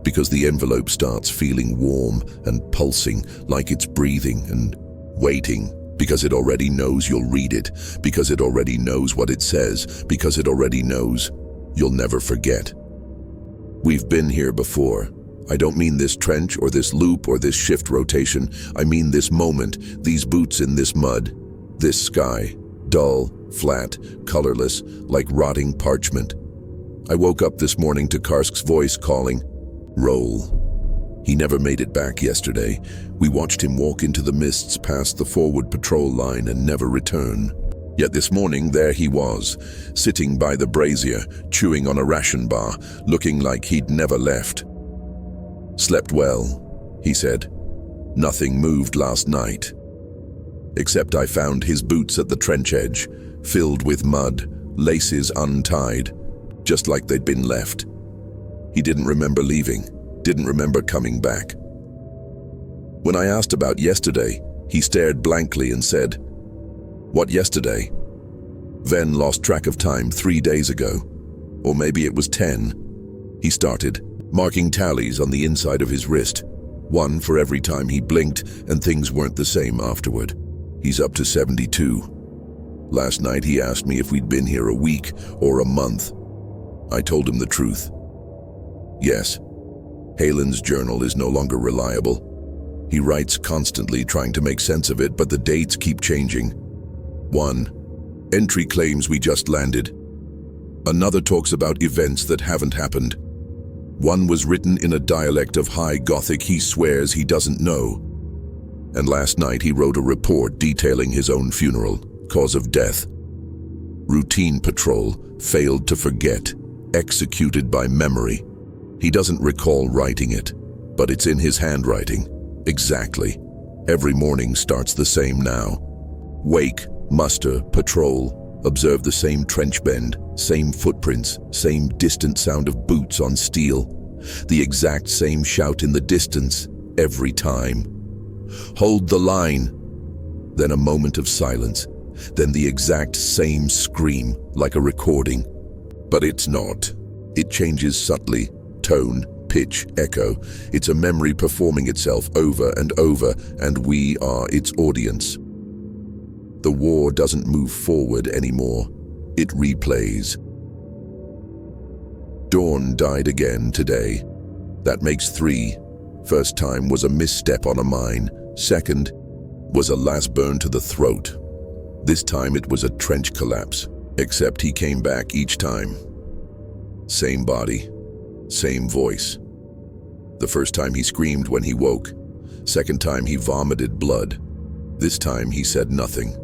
Because the envelope starts feeling warm and pulsing, like it's breathing and waiting. Because it already knows you'll read it, because it already knows what it says, because it already knows you'll never forget. We've been here before. I don't mean this trench or this loop or this shift rotation. I mean this moment, these boots in this mud, this sky, dull, flat, colorless, like rotting parchment. I woke up this morning to Karsk's voice calling, "Roll." He never made it back yesterday. We watched him walk into the mists past the forward patrol line and never return. Yet this morning, there he was, sitting by the brazier, chewing on a ration bar, looking like he'd never left. "Slept well," he said. "Nothing moved last night. Except I found his boots at the trench edge, filled with mud, laces untied, just like they'd been left. He didn't remember leaving. Didn't remember coming back. When I asked about yesterday, he stared blankly and said, "What yesterday?" Ven lost track of time 3 days ago. Or maybe it was 10. He started, marking tallies on the inside of his wrist, one for every time he blinked and things weren't the same afterward. He's up to 72. Last night he asked me if we'd been here a week or a month. I told him the truth. Yes, Halen's journal is no longer reliable. He writes constantly trying to make sense of it, but the dates keep changing. One entry claims we just landed. Another talks about events that haven't happened. One was written in a dialect of High Gothic he swears he doesn't know. And last night he wrote a report detailing his own funeral, cause of death. Routine patrol, failed to forget, executed by memory. He doesn't recall writing it, but it's in his handwriting. Exactly. Every morning starts the same now. Wake, muster, patrol, observe the same trench bend, same footprints, same distant sound of boots on steel, the exact same shout in the distance, every time. Hold the line. Then a moment of silence, then the exact same scream, like a recording. But it's not. It changes subtly, tone, pitch, echo. It's a memory performing itself over and over, and we are its audience. The war doesn't move forward anymore. It replays. Dawn died again today. That makes 3. First time was a misstep on a mine. Second was a last burn to the throat. This time it was a trench collapse, except he came back each time. Same body, same voice. The first time he screamed when he woke. Second time he vomited blood. This time he said nothing.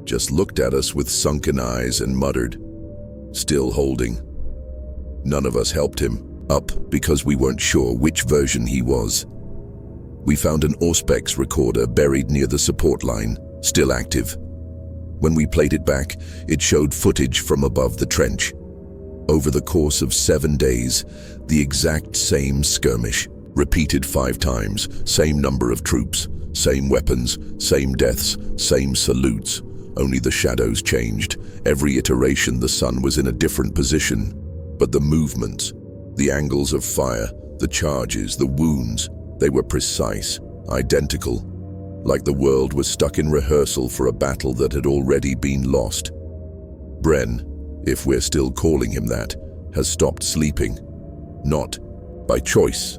Just looked at us with sunken eyes and muttered, still holding. None of us helped him up because we weren't sure which version he was. We found an Auspex recorder buried near the support line, still active. When we played it back, it showed footage from above the trench. Over the course of 7 days, the exact same skirmish, repeated 5 times, same number of troops, same weapons, same deaths, same salutes. Only the shadows changed. Every iteration the sun was in a different position. But the movements, the angles of fire, the charges, the wounds, they were precise, identical. Like the world was stuck in rehearsal for a battle that had already been lost. Bren, if we're still calling him that, has stopped sleeping. Not by choice.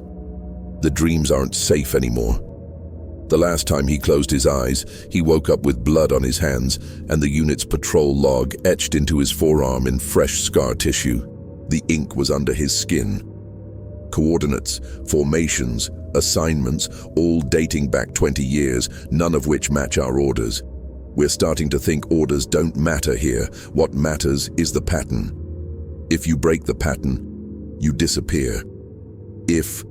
The dreams aren't safe anymore. The last time he closed his eyes, he woke up with blood on his hands and the unit's patrol log etched into his forearm in fresh scar tissue. The ink was under his skin. Coordinates, formations, assignments, all dating back 20 years, none of which match our orders. We're starting to think orders don't matter here. What matters is the pattern. If you break the pattern, you disappear. If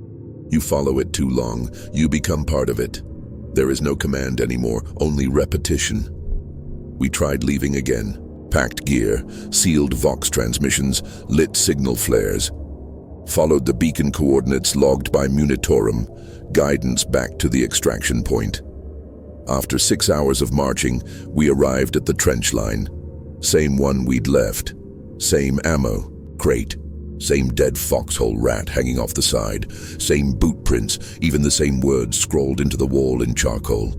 you follow it too long, you become part of it. There is no command anymore, only repetition. We tried leaving again. Packed gear, sealed vox transmissions, lit signal flares. Followed the beacon coordinates logged by Munitorum, guidance back to the extraction point. After 6 hours of marching, we arrived at the trench line. Same one we'd left. Same ammo, crate. Same dead foxhole rat hanging off the side. Same boot prints, even the same words scrawled into the wall in charcoal.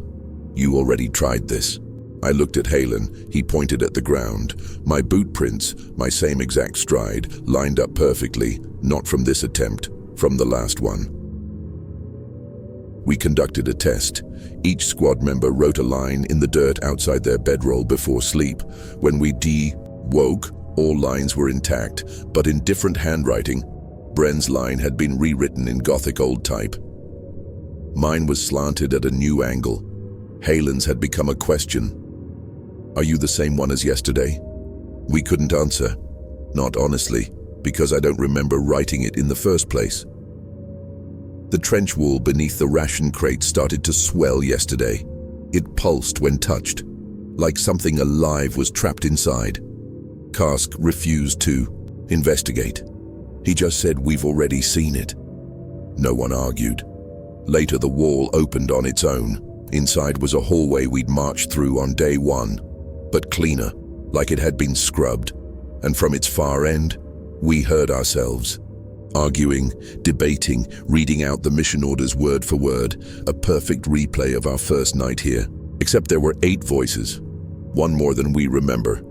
You already tried this. I looked at Halen. He pointed at the ground. My boot prints, my same exact stride, lined up perfectly, not from this attempt, from the last one. We conducted a test. Each squad member wrote a line in the dirt outside their bedroll before sleep. When we woke, all lines were intact, but in different handwriting. Bren's line had been rewritten in Gothic old type. Mine was slanted at a new angle. Halen's had become a question. Are you the same one as yesterday? We couldn't answer. Not honestly, because I don't remember writing it in the first place. The trench wall beneath the ration crate started to swell yesterday. It pulsed when touched, like something alive was trapped inside. Karsk refused to investigate. He just said we've already seen it. No one argued. Later the wall opened on its own. Inside was a hallway we'd marched through on day 1, but cleaner, like it had been scrubbed. And from its far end, we heard ourselves. Arguing, debating, reading out the mission orders word for word, a perfect replay of our first night here. Except there were 8 voices. one more than we remember,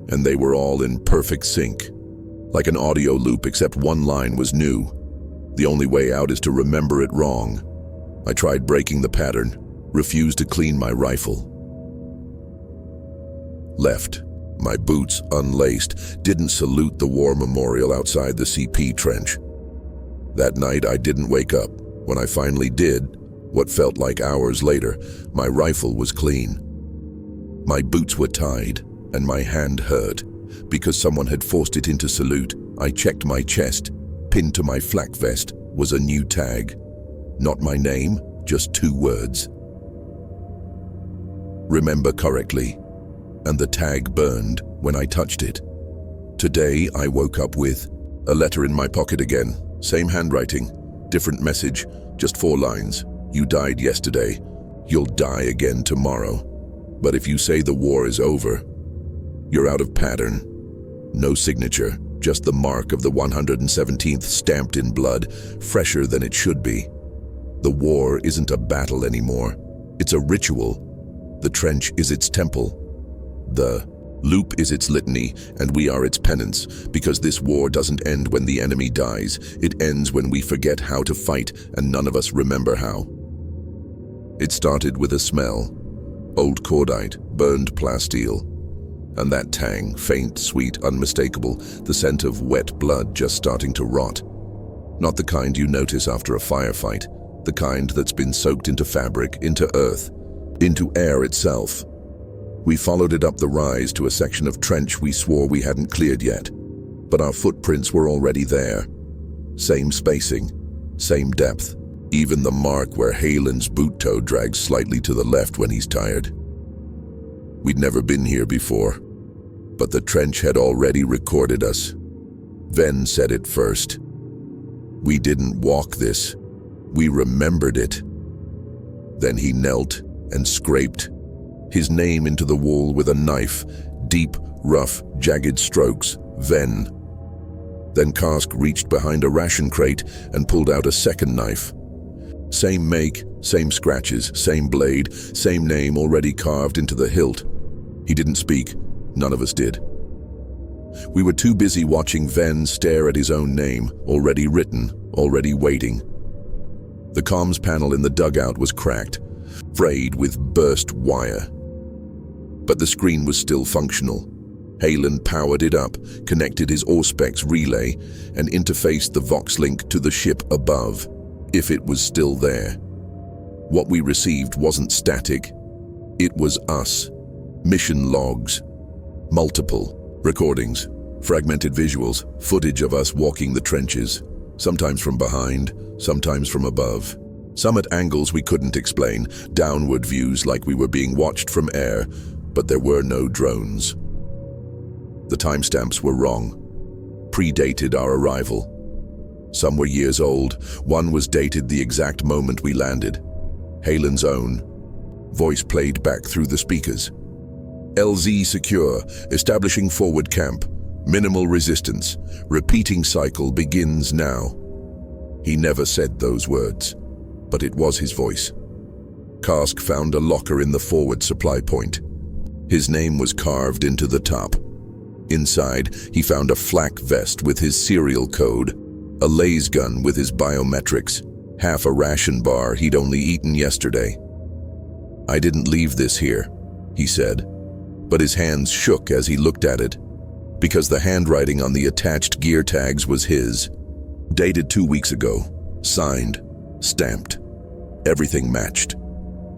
and they were all in perfect sync. Like an audio loop, except one line was new. The only way out is to remember it wrong. I tried breaking the pattern, refused to clean my rifle. Left, my boots unlaced, didn't salute the war memorial outside the CP trench. That night I didn't wake up. When I finally did, what felt like hours later, my rifle was clean. My boots were tied, and my hand hurt. Because someone had forced it into salute, I checked my chest. Pinned to my flak vest was a new tag. Not my name, just 2 words. Remember correctly. And the tag burned when I touched it. Today I woke up with a letter in my pocket again. Same handwriting, different message, just 4 lines. You died yesterday. You'll die again tomorrow. But if you say the war is over, you're out of pattern. No signature, just the mark of the 117th stamped in blood, fresher than it should be. The war isn't a battle anymore. It's a ritual. The trench is its temple. The loop is its litany, and we are its penance, because this war doesn't end when the enemy dies. It ends when we forget how to fight, and none of us remember how. It started with a smell. Old cordite, burned plasteel. And that tang, faint, sweet, unmistakable, the scent of wet blood just starting to rot. Not the kind you notice after a firefight, the kind that's been soaked into fabric, into earth, into air itself. We followed it up the rise to a section of trench we swore we hadn't cleared yet, but our footprints were already there. Same spacing, same depth, even the mark where Halen's boot toe drags slightly to the left when he's tired. We'd never been here before, but the trench had already recorded us. Ven said it first. We didn't walk this, we remembered it. Then he knelt and scraped his name into the wall with a knife, deep, rough, jagged strokes, Ven. Then Karsk reached behind a ration crate and pulled out a second knife. Same make, same scratches, same blade, same name already carved into the hilt. He didn't speak, none of us did. We were too busy watching Ven stare at his own name, already written, already waiting. The comms panel in the dugout was cracked, frayed with burst wire. But the screen was still functional. Halen powered it up, connected his Auspex relay, and interfaced the Vox link to the ship above, if it was still there. What we received wasn't static. It was us. Mission logs. Multiple recordings, fragmented visuals, footage of us walking the trenches, sometimes from behind, sometimes from above. Some at angles we couldn't explain, downward views like we were being watched from air, but there were no drones. The timestamps were wrong, predated our arrival. Some were years old, one was dated the exact moment we landed. Halen's own. Voice played back through the speakers. LZ secure, establishing forward camp. Minimal resistance. Repeating cycle begins now. He never said those words, but it was his voice. Karsk found a locker in the forward supply point. His name was carved into the top. Inside, he found a flak vest with his serial code, a laser gun with his biometrics, half a ration bar he'd only eaten yesterday. I didn't leave this here, he said, but his hands shook as he looked at it, because the handwriting on the attached gear tags was his. Dated 2 weeks ago, signed, stamped. Everything matched.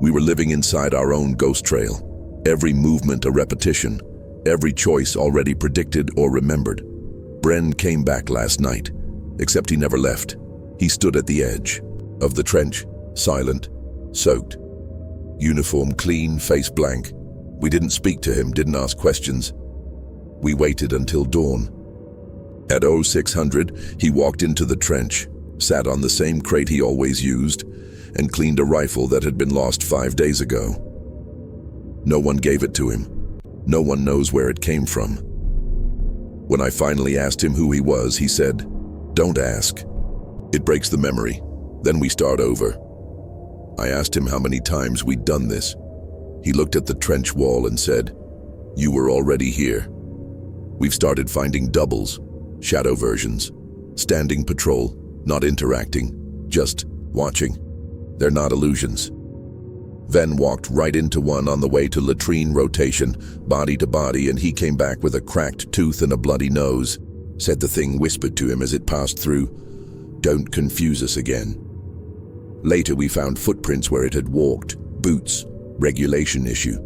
We were living inside our own ghost trail. Every movement a repetition, every choice already predicted or remembered. Bren came back last night, except he never left. He stood at the edge of the trench, silent, soaked. Uniform clean, face blank. We didn't speak to him, didn't ask questions. We waited until dawn. At 0600, he walked into the trench, sat on the same crate he always used, and cleaned a rifle that had been lost 5 days ago. No one gave it to him. No one knows where it came from. When I finally asked him who he was, he said, "Don't ask. It breaks the memory. Then we start over." I asked him how many times we'd done this. He looked at the trench wall and said, You were already here. We've started finding doubles, shadow versions, standing patrol, not interacting, just watching. They're not illusions. Ven walked right into one on the way to latrine rotation, body to body, and he came back with a cracked tooth and a bloody nose. Said the thing whispered to him as it passed through, "Don't confuse us again." Later we found footprints where it had walked, boots, regulation issue.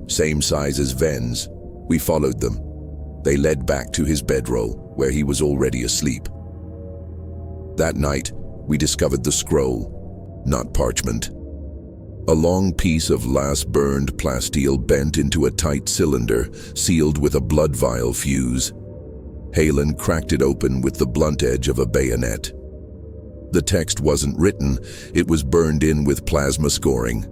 Same size as Ven's. We followed them. They led back to his bedroll, where he was already asleep. That night, we discovered the scroll, not parchment. A long piece of last-burned plasteel bent into a tight cylinder, sealed with a blood vial fuse. Halen cracked it open with the blunt edge of a bayonet. The text wasn't written, it was burned in with plasma scoring.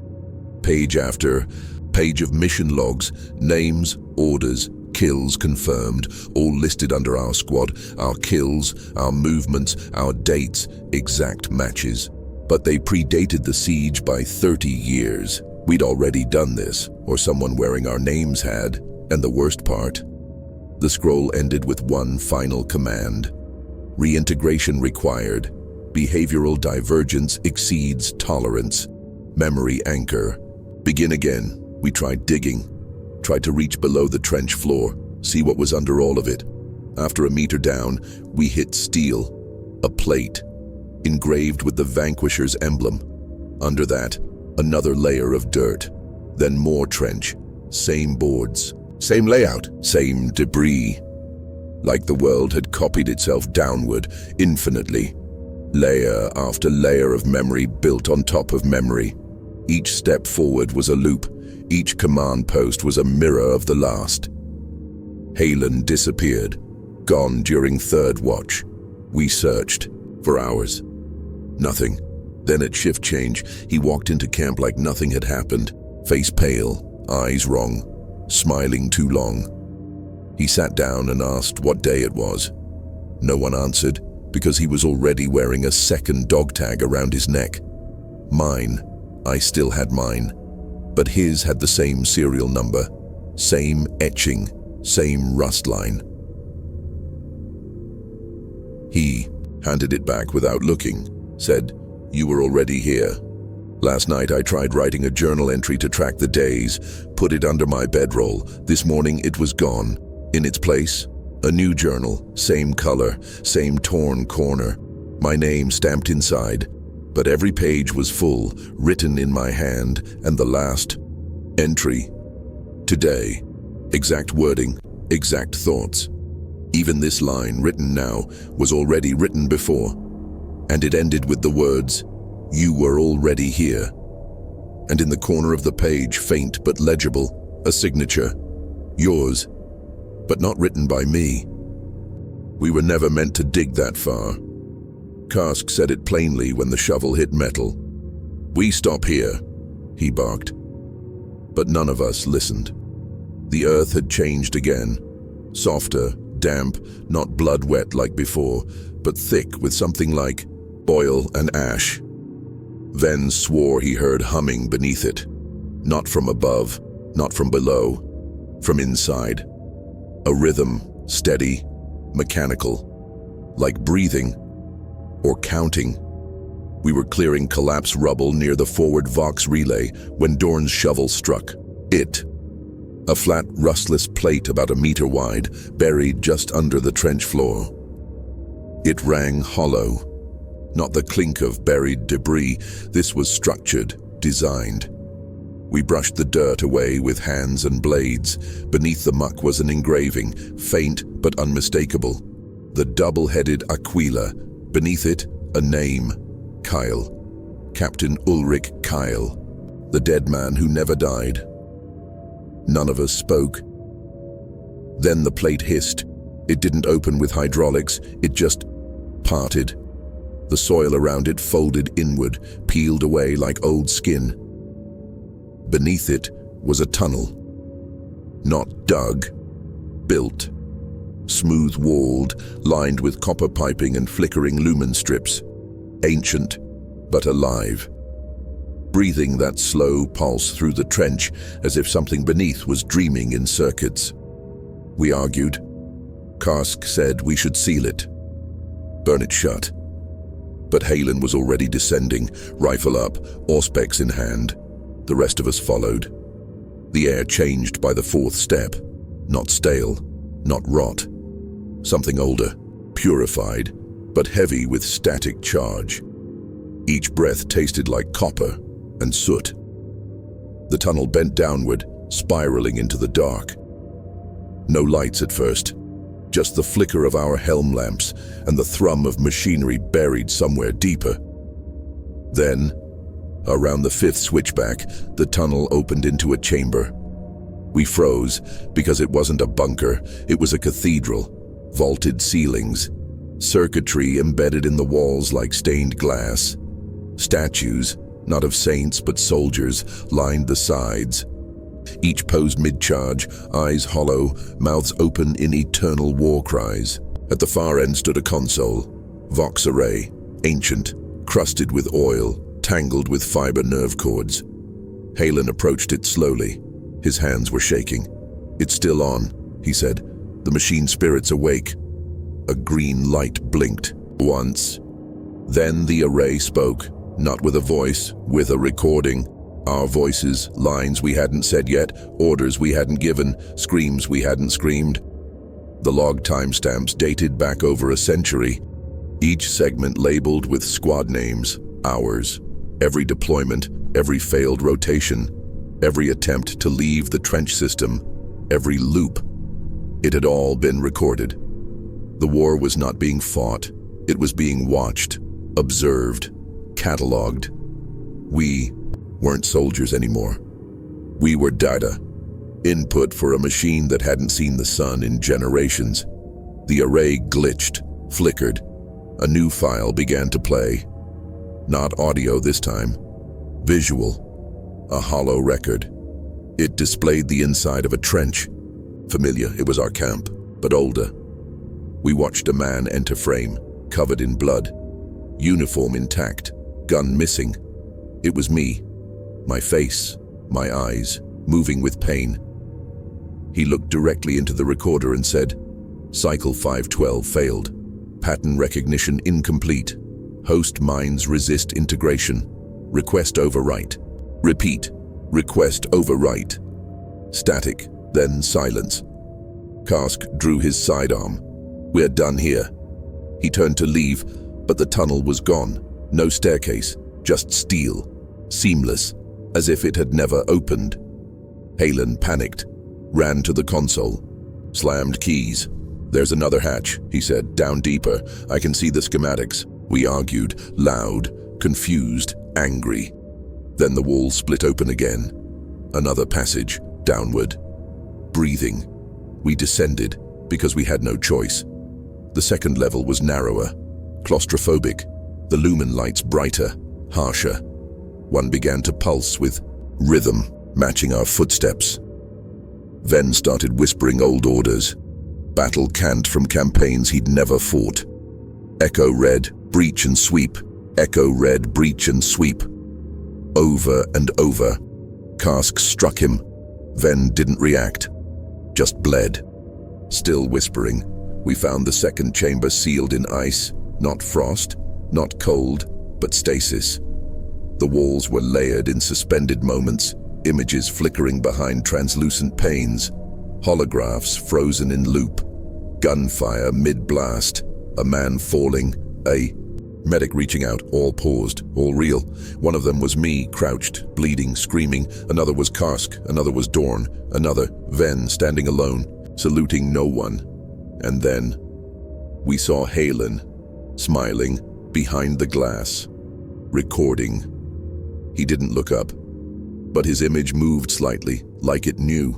Page after page of mission logs, names, orders, kills confirmed, all listed under our squad, our kills, our movements, our dates, exact matches. But they predated the siege by 30 years. We'd already done this, or someone wearing our names had, and the worst part, the scroll ended with one final command. Reintegration required. Behavioral divergence exceeds tolerance. Memory anchor. Begin again. We tried digging. Tried to reach below the trench floor, see what was under all of it. After a meter down, we hit steel. A plate, engraved with the Vanquishers emblem. Under that, another layer of dirt. Then more trench. Same boards. Same layout, same debris. Like the world had copied itself downward, infinitely. Layer after layer of memory built on top of memory. Each step forward was a loop. Each command post was a mirror of the last. Halen disappeared, gone during third watch. We searched, for hours. Nothing. Then at shift change, he walked into camp like nothing had happened. Face pale, eyes wrong. Smiling too long. He sat down and asked what day it was. No one answered, because he was already wearing a second dog tag around his neck. Mine. I still had mine. But his had the same serial number, same etching, same rust line. He handed it back without looking, said, "You were already here. Last night I tried writing a journal entry to track the days, put it under my bedroll. This morning it was gone. In its place, a new journal, same color, same torn corner. My name stamped inside, but every page was full, written in my hand, and the last entry. Today. Exact wording, exact thoughts. Even this line, written now, was already written before. And it ended with the words, 'You were already here.' And in the corner of the page, faint but legible, a signature. Yours, but not written by me. We were never meant to dig that far. Karsk said it plainly when the shovel hit metal. "We stop here," he barked. But none of us listened. The earth had changed again. Softer, damp, not blood-wet like before, but thick with something like oil and ash. Ven swore he heard humming beneath it. Not from above, not from below, from inside. A rhythm, steady, mechanical, like breathing or counting. We were clearing collapsed rubble near the forward Vox relay when Dorn's shovel struck. It. A flat, rustless plate about a meter wide, buried just under the trench floor. It rang hollow. Not the clink of buried debris. This was structured, designed. We brushed the dirt away with hands and blades. Beneath the muck was an engraving, faint but unmistakable. The double-headed Aquila. Beneath it, a name. Kyle. Captain Ulrich Kyle. The dead man who never died. None of us spoke. Then the plate hissed. It didn't open with hydraulics, it just parted. The soil around it folded inward, peeled away like old skin. Beneath it was a tunnel. Not dug, built. Smooth-walled, lined with copper piping and flickering lumen strips. Ancient, but alive. breathing that slow pulse through the trench as if something beneath was dreaming in circuits. We argued. Karsk said we should seal it. Burn it shut. But Halen was already descending, rifle up, auspex in hand. The rest of us followed. The air changed by the fourth step. Not stale, not rot. Something older, purified, but heavy with static charge. Each breath tasted like copper and soot. The tunnel bent downward, spiraling into the dark. No lights at first, just the flicker of our helm lamps and the thrum of machinery buried somewhere deeper. Then, around the fifth switchback, the tunnel opened into a chamber. We froze because it wasn't a bunker, it was a cathedral. Vaulted ceilings, circuitry embedded in the walls like stained glass. Statues, not of saints but soldiers, lined the sides. Each posed mid-charge, eyes hollow, mouths open in eternal war cries. At the far end stood a console, vox array, ancient, crusted with oil, tangled with fiber nerve cords. Halen approached it slowly. His hands were shaking. "It's still on," he said. "The machine spirit's awake." A green light blinked once. Then the array spoke, not with a voice, with a recording. Our voices, lines we hadn't said yet, orders we hadn't given, screams we hadn't screamed. The log timestamps dated back over a century, each segment labeled with squad names, ours. Every deployment, every failed rotation, every attempt to leave the trench system, every loop. It had all been recorded. The war was not being fought. It was being watched, observed, catalogued. We weren't soldiers anymore. We were data, input for a machine that hadn't seen the sun in generations. The array glitched, flickered. A new file began to play. Not audio this time. Visual. A hollow record. It displayed the inside of a trench. Familiar, it was our camp, but older. We watched a man enter frame, covered in blood. Uniform intact, gun missing. It was me. My face, my eyes, moving with pain. He looked directly into the recorder and said, "Cycle 512 failed. Pattern recognition incomplete. Host minds resist integration. Request overwrite. Repeat. Request overwrite." Static, then silence. Karsk drew his sidearm. "We're done here." He turned to leave, but the tunnel was gone. No staircase, just steel. Seamless, as if it had never opened. Halen panicked, ran to the console, slammed keys. "There's another hatch," he said, "down deeper. I can see the schematics." We argued, loud, confused, angry. Then the wall split open again. Another passage, downward. Breathing. We descended, because we had no choice. The second level was narrower, claustrophobic, the lumen lights brighter, harsher. One began to pulse with rhythm, matching our footsteps. Ven started whispering old orders, battle cant from campaigns he'd never fought. Echo red, breach and sweep. Echo red, breach and sweep. Over and over. Karsk struck him. Ven didn't react, just bled. Still whispering, we found the second chamber sealed in ice, not frost, not cold, but stasis. The walls were layered in suspended moments, images flickering behind translucent panes, holographs frozen in loop, gunfire mid-blast, a man falling, a medic reaching out, all paused, all real. One of them was me, crouched, bleeding, screaming. Another was Karsk, another was Dorn, another, Ven, standing alone, saluting no one. And then, we saw Halen, smiling, behind the glass, recording. He didn't look up, but his image moved slightly, like it knew.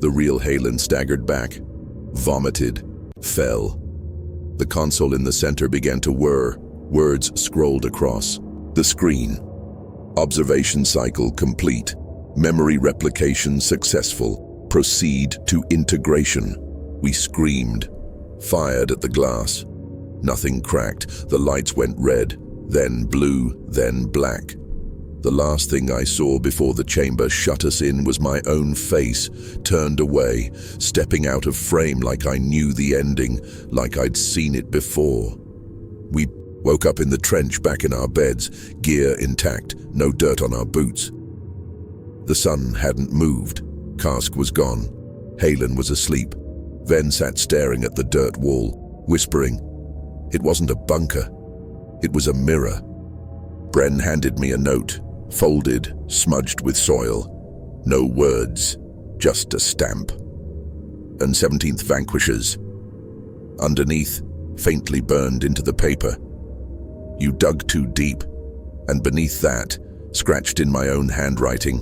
The real Halen staggered back, vomited, fell. The console in the center began to whir, words scrolled across. The screen. Observation cycle complete. Memory replication successful. Proceed to integration. We screamed, fired at the glass. Nothing cracked. The lights went red, then blue, then black. The last thing I saw before the chamber shut us in was my own face, turned away, stepping out of frame like I knew the ending, like I'd seen it before. We woke up in the trench back in our beds, gear intact, no dirt on our boots. The sun hadn't moved. Karsk was gone. Halen was asleep. Ven sat staring at the dirt wall, whispering. It wasn't a bunker. It was a mirror. Bren handed me a note, folded, smudged with soil. No words, just a stamp. And 17th Vanquishers. Underneath, faintly burned into the paper. You dug too deep, and beneath that, scratched in my own handwriting,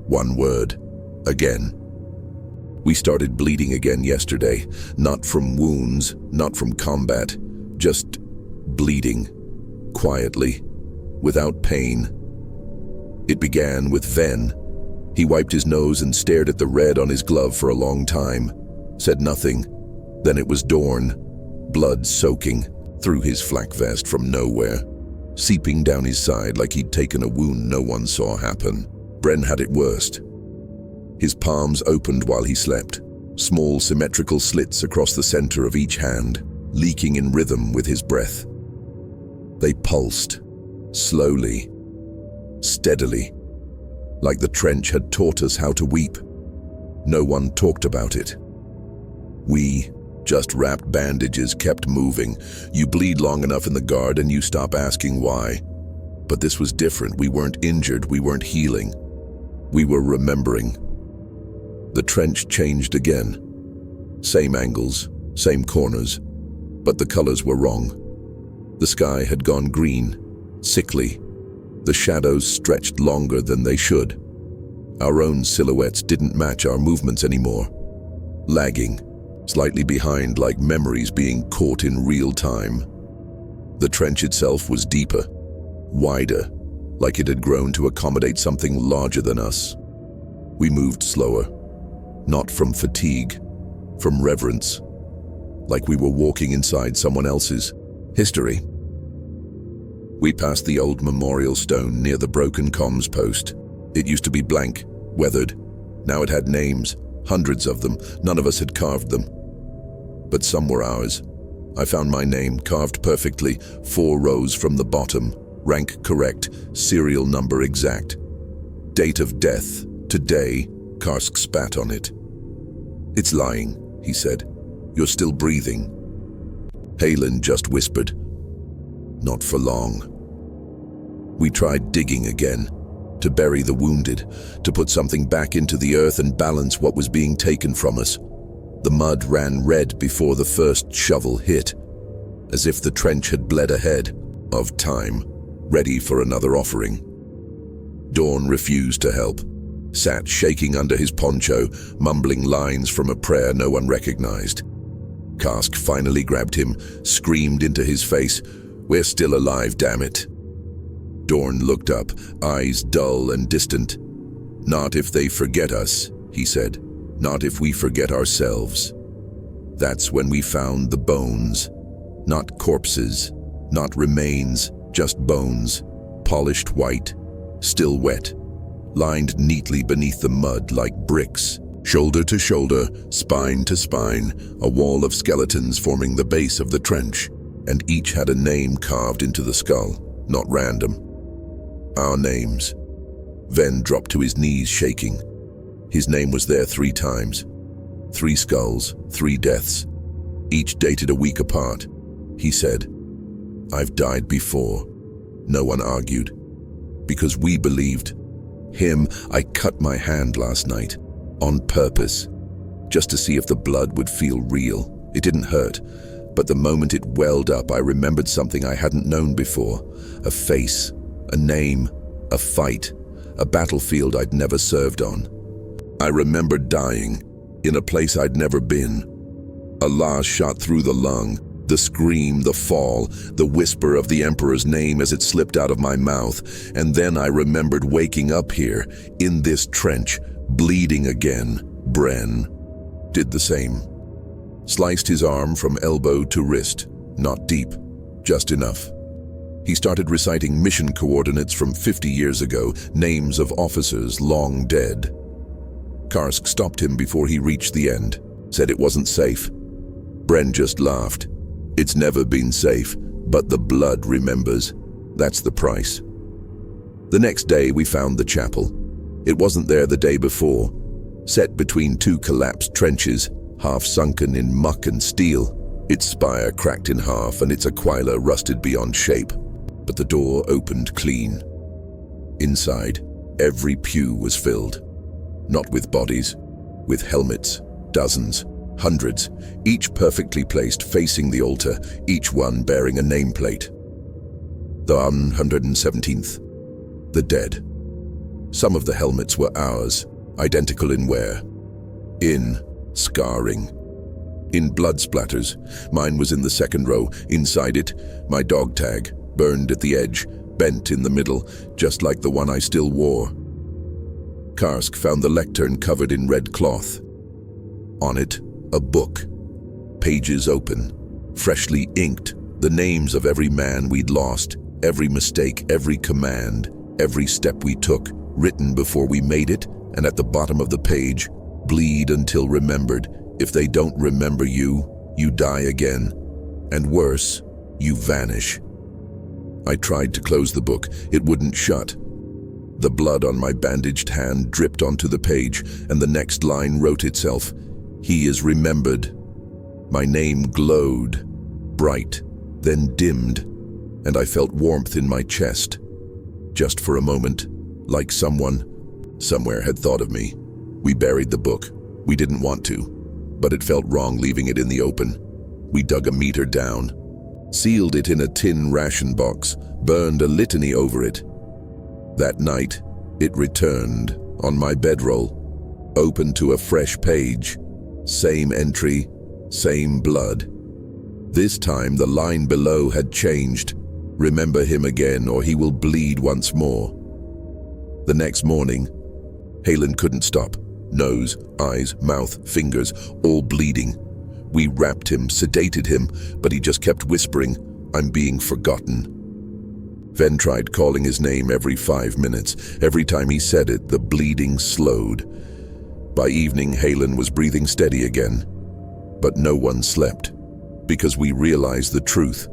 one word, again. We started bleeding again yesterday, not from wounds, not from combat, just bleeding, quietly, without pain. It began with Ven. He wiped his nose and stared at the red on his glove for a long time, said nothing. Then it was Dorn, blood soaking through his flak vest from nowhere, seeping down his side like he'd taken a wound no one saw happen. Bren had it worst. His palms opened while he slept, small symmetrical slits across the center of each hand, leaking in rhythm with his breath. They pulsed, slowly, steadily, like the trench had taught us how to weep. No one talked about it. We, just wrapped bandages, kept moving. You bleed long enough in the guard and you stop asking why. But this was different. We weren't injured, we weren't healing. We were remembering. The trench changed again. Same angles, same corners, but the colors were wrong. The sky had gone green, sickly. The shadows stretched longer than they should. Our own silhouettes didn't match our movements anymore. Lagging, slightly behind like memories being caught in real time. The trench itself was deeper, wider, like it had grown to accommodate something larger than us. We moved slower, not from fatigue, from reverence, like we were walking inside someone else's history. We passed the old memorial stone near the broken comms post. It used to be blank, weathered. Now it had names, hundreds of them. None of us had carved them. But some were ours. I found my name carved perfectly, 4 rows from the bottom, rank correct, serial number exact. Date of death, today. Karsk spat on it. It's lying, he said. You're still breathing. Halen just whispered. Not for long. We tried digging again, to bury the wounded, to put something back into the earth and balance what was being taken from us. The mud ran red before the first shovel hit, as if the trench had bled ahead of time, ready for another offering. Dorn refused to help, sat shaking under his poncho, mumbling lines from a prayer no one recognized. Karsk finally grabbed him, screamed into his face, "We're still alive, damn it." Dorn looked up, eyes dull and distant. "Not if they forget us," he said. "Not if we forget ourselves." That's when we found the bones. Not corpses, not remains, just bones, polished white, still wet, lined neatly beneath the mud like bricks. Shoulder to shoulder, spine to spine, a wall of skeletons forming the base of the trench, and each had a name carved into the skull, not random. Our names. Ven dropped to his knees, shaking. His name was there 3 times. 3 skulls, 3 deaths, each dated a week apart. He said, "I've died before." No one argued, because we believed. Him, I cut my hand last night, on purpose, just to see if the blood would feel real. It didn't hurt, but the moment it welled up, I remembered something I hadn't known before. A face, a name, a fight, a battlefield I'd never served on. I remembered dying, in a place I'd never been. A last shot through the lung, the scream, the fall, the whisper of the Emperor's name as it slipped out of my mouth, and then I remembered waking up here, in this trench, bleeding again. Bren did the same. Sliced his arm from elbow to wrist, not deep, just enough. He started reciting mission coordinates from 50 years ago, names of officers long dead. Karsk stopped him before he reached the end, said it wasn't safe. Bren just laughed. It's never been safe, but the blood remembers. That's the price. The next day we found the chapel. It wasn't there the day before, set between two collapsed trenches, half sunken in muck and steel. Its spire cracked in half and its aquila rusted beyond shape, but the door opened clean. Inside, every pew was filled. Not with bodies, with helmets, dozens, hundreds, each perfectly placed facing the altar, each one bearing a nameplate. The 117th, the dead. Some of the helmets were ours, identical in wear, in scarring, in blood splatters. Mine was in the second row. Inside it, my dog tag, burned at the edge, bent in the middle, just like the one I still wore. Karsk found the lectern covered in red cloth. On it, a book, pages open, freshly inked, the names of every man we'd lost, every mistake, every command, every step we took, written before we made it, and at the bottom of the page, bleed until remembered. If they don't remember you, you die again. And worse, you vanish. I tried to close the book. It wouldn't shut. The blood on my bandaged hand dripped onto the page, and the next line wrote itself. He is remembered. My name glowed, bright, then dimmed, and I felt warmth in my chest. Just for a moment, like someone, somewhere had thought of me. We buried the book. We didn't want to, but it felt wrong leaving it in the open. We dug a meter down, sealed it in a tin ration box, burned a litany over it. That night, it returned on my bedroll, open to a fresh page. Same entry, same blood. This time the line below had changed. Remember him again or he will bleed once more. The next morning, Halen couldn't stop. Nose, eyes, mouth, fingers, all bleeding. We wrapped him, sedated him, but he just kept whispering, I'm being forgotten. Ven tried calling his name every 5 minutes. Every time he said it, the bleeding slowed. By evening, Halen was breathing steady again. But no one slept, because we realized the truth.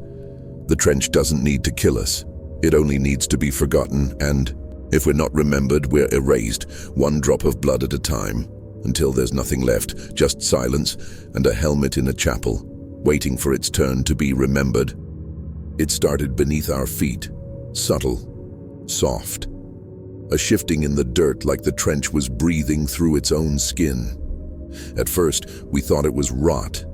The trench doesn't need to kill us. It only needs to be forgotten, and if we're not remembered, we're erased, one drop of blood at a time, until there's nothing left, just silence and a helmet in a chapel, waiting for its turn to be remembered. It started beneath our feet, subtle, soft, a shifting in the dirt like the trench was breathing through its own skin. At first, we thought it was rot.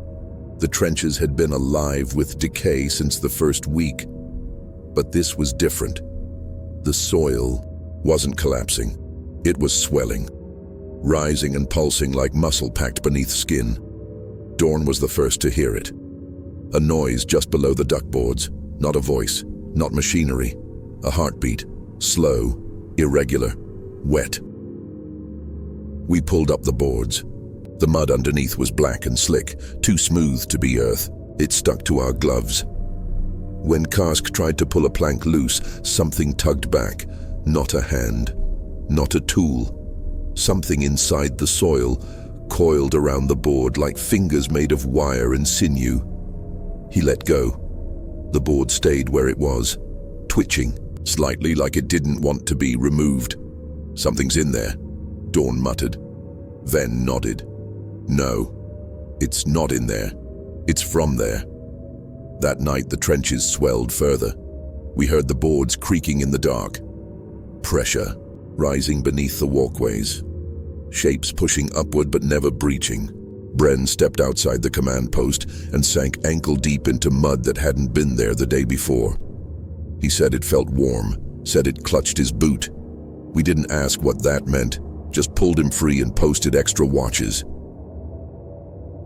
The trenches had been alive with decay since the first week. But this was different. The soil wasn't collapsing. It was swelling, rising and pulsing like muscle packed beneath skin. Dorn was the first to hear it. A noise just below the duckboards, not a voice, not machinery. A heartbeat, slow, irregular, wet. We pulled up the boards. The mud underneath was black and slick, too smooth to be earth. It stuck to our gloves. When Karsk tried to pull a plank loose, something tugged back. Not a hand, not a tool. Something inside the soil coiled around the board like fingers made of wire and sinew. He let go. The board stayed where it was, twitching, slightly like it didn't want to be removed. Something's in there, Dorn muttered. Ven nodded. No, it's not in there. It's from there. That night the trenches swelled further. We heard the boards creaking in the dark. Pressure rising beneath the walkways. Shapes pushing upward but never breaching. Bren stepped outside the command post and sank ankle-deep into mud that hadn't been there the day before. He said it felt warm, said it clutched his boot. We didn't ask what that meant, just pulled him free and posted extra watches.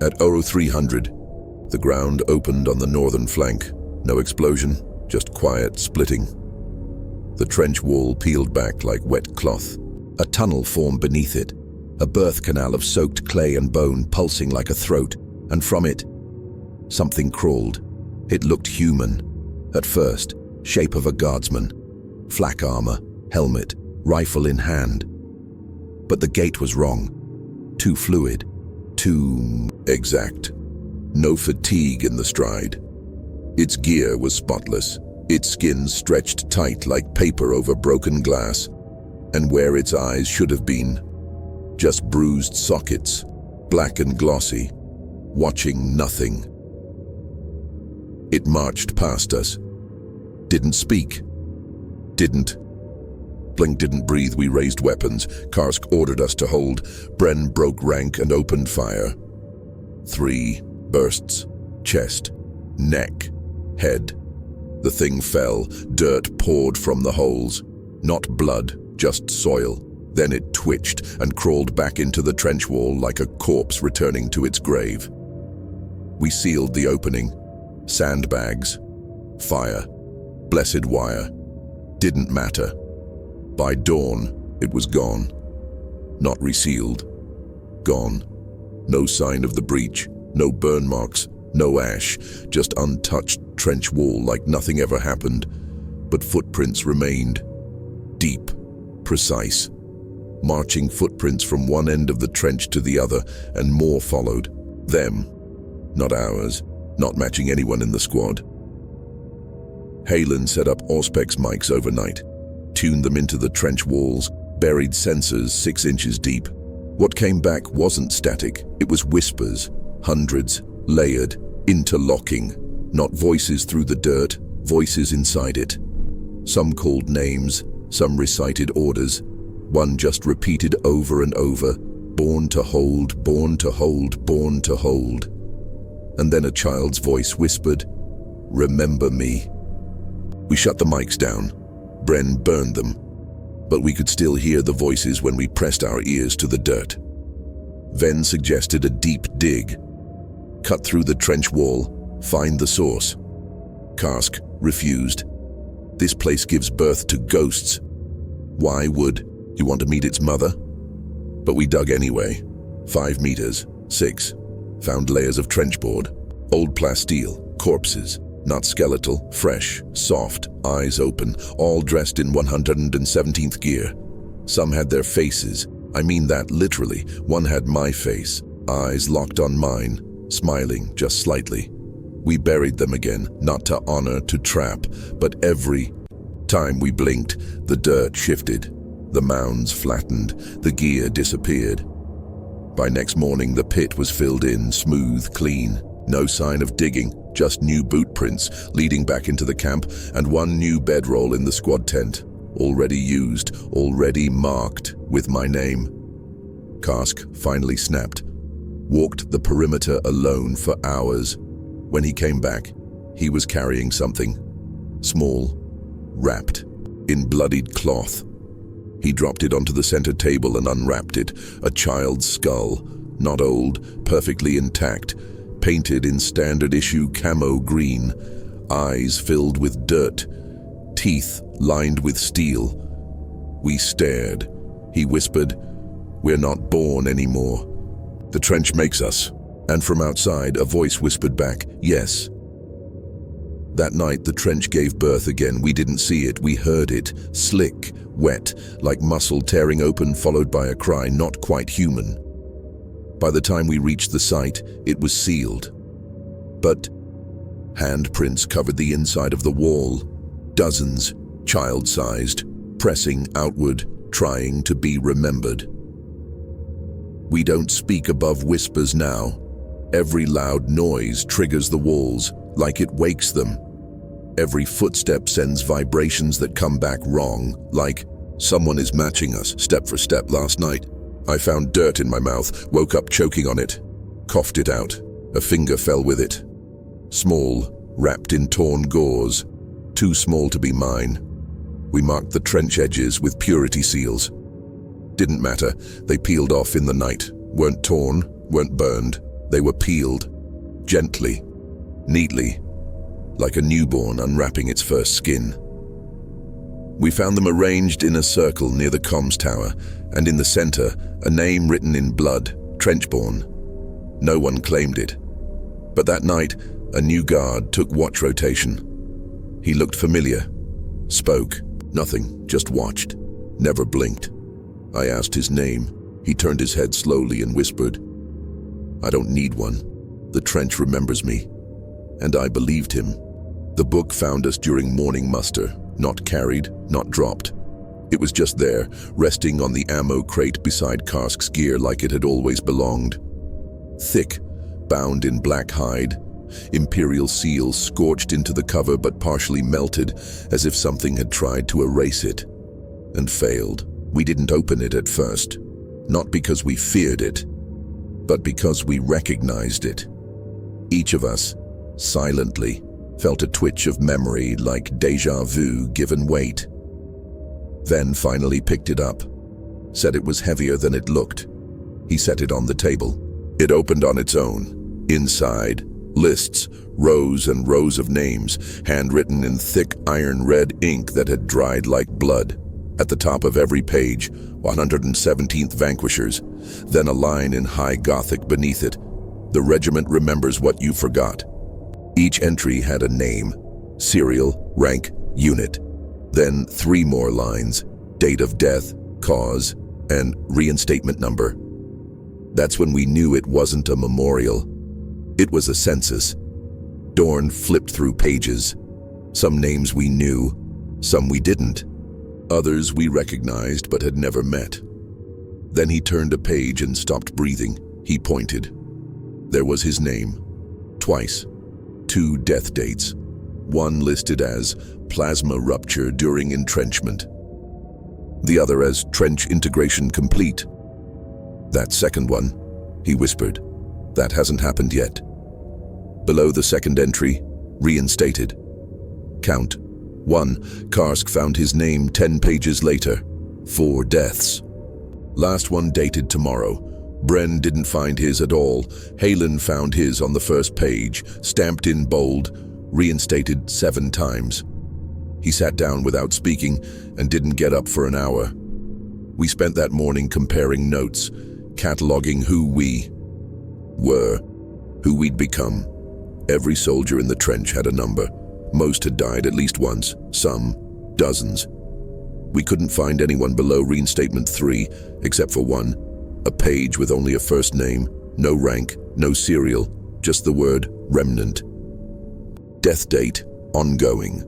At 0300, the ground opened on the northern flank. No explosion, just quiet splitting. The trench wall peeled back like wet cloth. A tunnel formed beneath it, a birth canal of soaked clay and bone pulsing like a throat, and from it, something crawled. It looked human. At first, shape of a guardsman, flak armor, helmet, rifle in hand. But the gait was wrong. Too fluid, too exact. No fatigue in the stride. Its gear was spotless, its skin stretched tight like paper over broken glass, and where its eyes should have been, just bruised sockets, black and glossy, watching nothing. It marched past us. Didn't speak. Didn't. Blink didn't breathe. We raised weapons. Karsk ordered us to hold. Bren broke rank and opened fire. 3 bursts. Chest. Neck. Head. The thing fell. Dirt poured from the holes. Not blood, just soil. Then it twitched and crawled back into the trench wall like a corpse returning to its grave. We sealed the opening. Sandbags. Fire. Blessed wire. Didn't matter. By dawn, it was gone. Not resealed. Gone. No sign of the breach, no burn marks, no ash, just untouched trench wall like nothing ever happened. But footprints remained. Deep. Precise. Marching footprints from one end of the trench to the other, and more followed. Them. Not ours. Not matching anyone in the squad. Halen set up Auspex mics overnight, tuned them into the trench walls, buried sensors 6 inches deep. What came back wasn't static, it was whispers, hundreds, layered, interlocking, not voices through the dirt, voices inside it. Some called names, some recited orders, one just repeated over and over, born to hold, born to hold, born to hold. And then a child's voice whispered, "Remember me." We shut the mics down. Bren burned them. But we could still hear the voices when we pressed our ears to the dirt. Ven suggested a deep dig. Cut through the trench wall, find the source. Karsk refused. This place gives birth to ghosts. Why would you want to meet its mother? But we dug anyway. 5 meters, 6. Found layers of trench board, old plasteel, corpses. Not skeletal, fresh, soft, eyes open, all dressed in 117th gear. Some had their faces. I mean that literally. One had my face, eyes locked on mine, smiling just slightly. We buried them again, not to honor, to trap, but every time we blinked, the dirt shifted. The mounds flattened, the gear disappeared. By next morning, the pit was filled in, smooth, clean. No sign of digging, just new boot prints leading back into the camp and one new bedroll in the squad tent, already used, already marked with my name. Karsk finally snapped, walked the perimeter alone for hours. When he came back, he was carrying something, small, wrapped in bloodied cloth. He dropped it onto the center table and unwrapped it, a child's skull, not old, perfectly intact, painted in standard issue camo green, eyes filled with dirt, teeth lined with steel. We stared. He whispered, "We're not born anymore. The trench makes us." And from outside, a voice whispered back, "Yes." That night, the trench gave birth again. We didn't see it, we heard it, slick, wet, like muscle tearing open, followed by a cry not quite human. By the time we reached the site, it was sealed. But handprints covered the inside of the wall, dozens, child-sized, pressing outward, trying to be remembered. We don't speak above whispers now. Every loud noise triggers the walls, like it wakes them. Every footstep sends vibrations that come back wrong, like someone is matching us step for step. Last night, I found dirt in my mouth, woke up choking on it, coughed it out. A finger fell with it. Small, wrapped in torn gauze, too small to be mine. We marked the trench edges with purity seals. Didn't matter, they peeled off in the night. Weren't torn, weren't burned. They were peeled, gently, neatly, like a newborn unwrapping its first skin. We found them arranged in a circle near the comms tower, and in the center, a name written in blood, Trenchborn. No one claimed it. But that night, a new guard took watch rotation. He looked familiar, Spoke. Nothing, just watched. Never blinked. I asked his name. He turned his head slowly and whispered, "I don't need one. The trench remembers me." And I believed him. The book found us during morning muster, not carried, not dropped. It was just there, resting on the ammo crate beside Karsk's gear like it had always belonged. Thick, bound in black hide, Imperial seal scorched into the cover but partially melted, as if something had tried to erase it. And failed. We didn't open it at first. Not because we feared it, but because we recognized it. Each of us, silently, felt a twitch of memory like déjà vu given weight. Then finally picked it up, said it was heavier than it looked. He set it on the table. It opened on its own. Inside, lists, rows and rows of names, handwritten in thick iron red ink that had dried like blood. At the top of every page, 117th Vanquishers, then a line in high Gothic beneath it. The regiment remembers what you forgot. Each entry had a name, serial, rank, unit. Then 3 more lines, date of death, cause, and reinstatement number. That's when we knew it wasn't a memorial. It was a census. Dorn flipped through pages. Some names we knew, some we didn't. Others we recognized but had never met. Then he turned a page and stopped breathing. He pointed. There was his name. Twice. 2 death dates. One listed as plasma rupture during entrenchment. The other as trench integration complete. That second one, he whispered, that hasn't happened yet. Below the second entry, reinstated. Count. 1. Karsk found his name 10 pages later. 4 deaths. Last one dated tomorrow. Bren didn't find his at all. Halen found his on the first page, stamped in bold, reinstated 7 times. He sat down without speaking and didn't get up for an hour. We spent that morning comparing notes, cataloging who we were, who we'd become. Every soldier in the trench had a number. Most had died at least once, some dozens. We couldn't find anyone below reinstatement 3, except for one. A page with only a first name, no rank, no serial, just the word remnant. Death date, ongoing.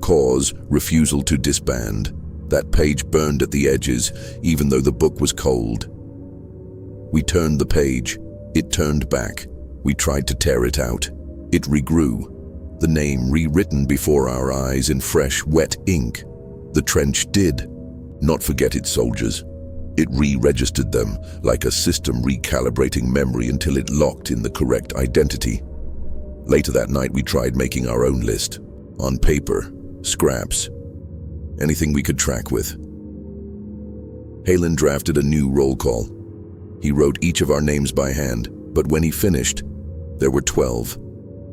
Cause, refusal to disband. That page burned at the edges, even though the book was cold. We turned the page. It turned back. We tried to tear it out. It regrew. The name rewritten before our eyes in fresh, wet ink. The trench did not forget its soldiers. It re-registered them, like a system recalibrating memory until it locked in the correct identity. Later that night we tried making our own list. On paper, scraps, anything we could track with. Halen drafted a new roll call. He wrote each of our names by hand, but when he finished, there were 12.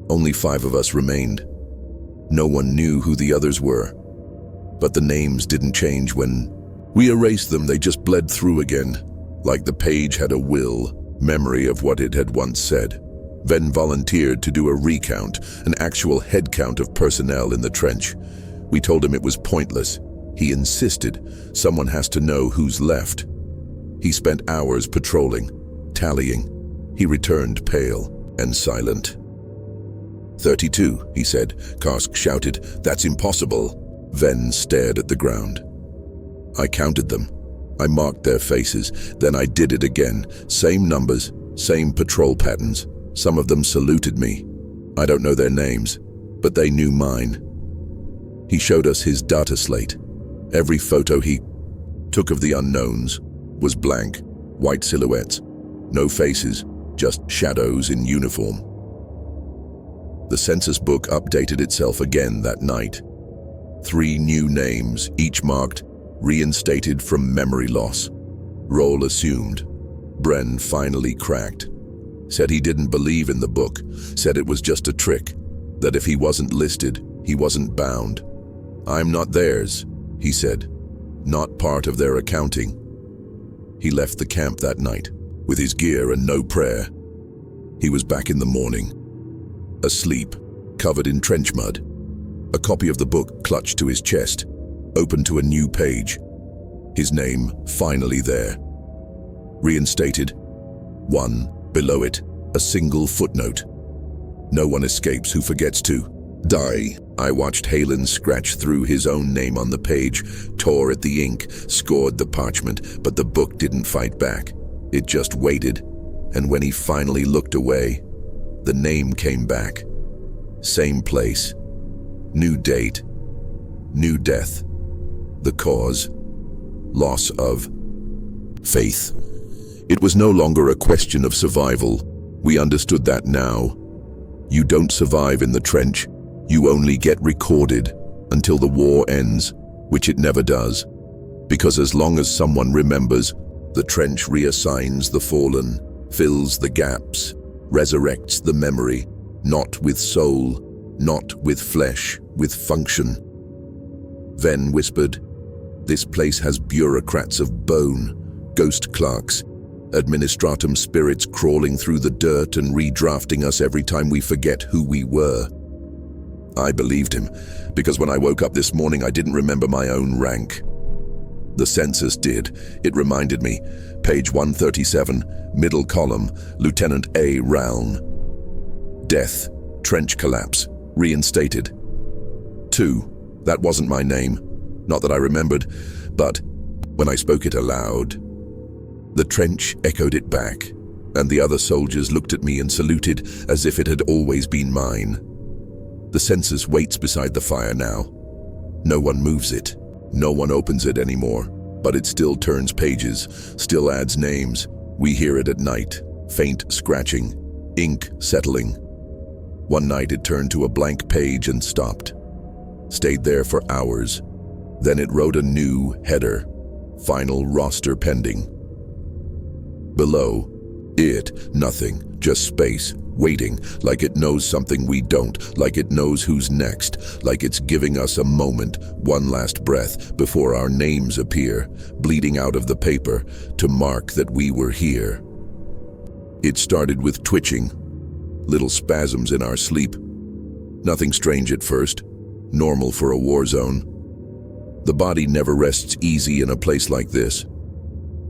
Only 5 of us remained. No one knew who the others were. But the names didn't change when we erased them. They just bled through again, like the page had a will, memory of what it had once said. Ven volunteered to do a recount, an actual head count of personnel in the trench. We told him it was pointless. He insisted someone has to know who's left. He spent hours patrolling, tallying. He returned pale and silent. 32, he said. Karsk shouted, "That's impossible." Ven stared at the ground. I counted them. I marked their faces. Then I did it again. Same numbers, same patrol patterns. Some of them saluted me. I don't know their names, but they knew mine. He showed us his data slate. Every photo he took of the unknowns was blank, white silhouettes, no faces, just shadows in uniform. The census book updated itself again that night. 3 new names, each marked reinstated from memory loss. Roll assumed. Bren finally cracked. Said he didn't believe in the book, said it was just a trick, that if he wasn't listed, he wasn't bound. "I'm not theirs," he said. "Not part of their accounting." He left the camp that night, with his gear and no prayer. He was back in the morning, asleep, covered in trench mud. A copy of the book clutched to his chest, open to a new page. His name finally there. Reinstated. 1. Below it, a single footnote. No one escapes who forgets to die. I watched Halen scratch through his own name on the page, tore at the ink, scored the parchment, but the book didn't fight back. It just waited, and when he finally looked away, the name came back. Same place. New date. New death. The cause. Loss of faith. It was no longer a question of survival. We understood that now. You don't survive in the trench. You only get recorded until the war ends, which it never does. Because as long as someone remembers, the trench reassigns the fallen, fills the gaps, resurrects the memory, not with soul, not with flesh, with function. Ven whispered, "This place has bureaucrats of bone, ghost clerks, administratum spirits crawling through the dirt and redrafting us every time we forget who we were." I believed him, because when I woke up this morning I didn't remember my own rank. The census did. It reminded me. Page 137, middle column, Lieutenant A. Raln. Death, trench collapse, reinstated. 2. That wasn't my name. Not that I remembered, but when I spoke it aloud, the trench echoed it back, and the other soldiers looked at me and saluted as if it had always been mine. The census waits beside the fire now. No one moves it. No one opens it anymore, but it still turns pages, still adds names. We hear it at night, faint scratching, ink settling. One night it turned to a blank page and stopped. Stayed there for hours. Then it wrote a new header, final roster pending. Below it, nothing, just space, waiting, like it knows something we don't, like it knows who's next, like it's giving us a moment, one last breath, before our names appear, bleeding out of the paper, to mark that we were here. It started with twitching, little spasms in our sleep. Nothing strange at first, normal for a war zone. The body never rests easy in a place like this.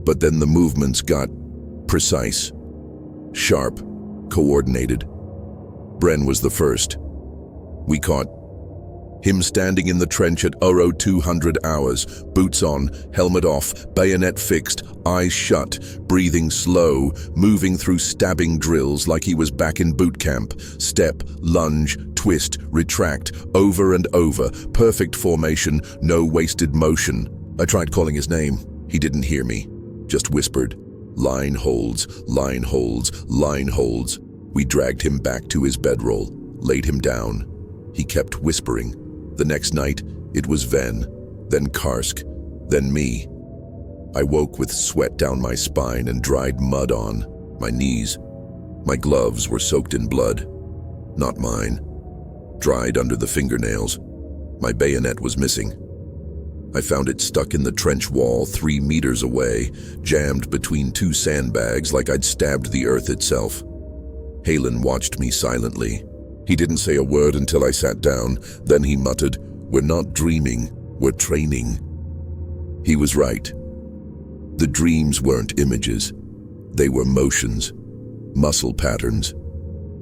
But then the movements got precise, sharp, coordinated. Bren was the first. We caught him standing in the trench at 0200 hours, boots on, helmet off, bayonet fixed, eyes shut, breathing slow, moving through stabbing drills like he was back in boot camp. Step, lunge, twist, retract, over and over, perfect formation, no wasted motion. I tried calling his name. He didn't hear me, just whispered. Line holds, line holds, line holds. We dragged him back to his bedroll, laid him down. He kept whispering. The next night, it was Ven, then Karsk, then me. I woke with sweat down my spine and dried mud on my knees. My gloves were soaked in blood. Not mine. Dried under the fingernails. My bayonet was missing. I found it stuck in the trench wall 3 meters away, jammed between 2 sandbags like I'd stabbed the earth itself. Halen watched me silently. He didn't say a word until I sat down. Then he muttered, "We're not dreaming, we're training." He was right. The dreams weren't images. They were motions, muscle patterns.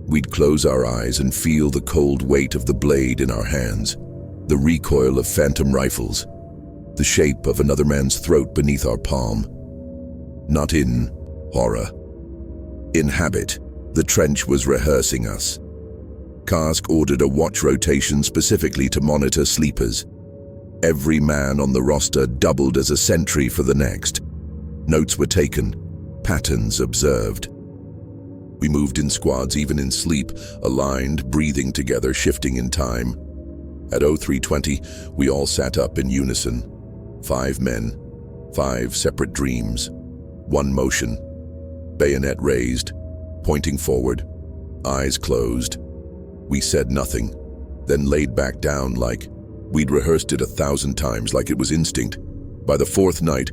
We'd close our eyes and feel the cold weight of the blade in our hands, the recoil of phantom rifles, the shape of another man's throat beneath our palm. Not in horror. In habit, the trench was rehearsing us. Karsk ordered a watch rotation specifically to monitor sleepers. Every man on the roster doubled as a sentry for the next. Notes were taken, patterns observed. We moved in squads even in sleep, aligned, breathing together, shifting in time. At 0320, we all sat up in unison. 5 men, 5 separate dreams, 1 motion. Bayonet raised, pointing forward, eyes closed. We said nothing, then laid back down like we'd rehearsed it 1,000 times, like it was instinct. By the 4th night,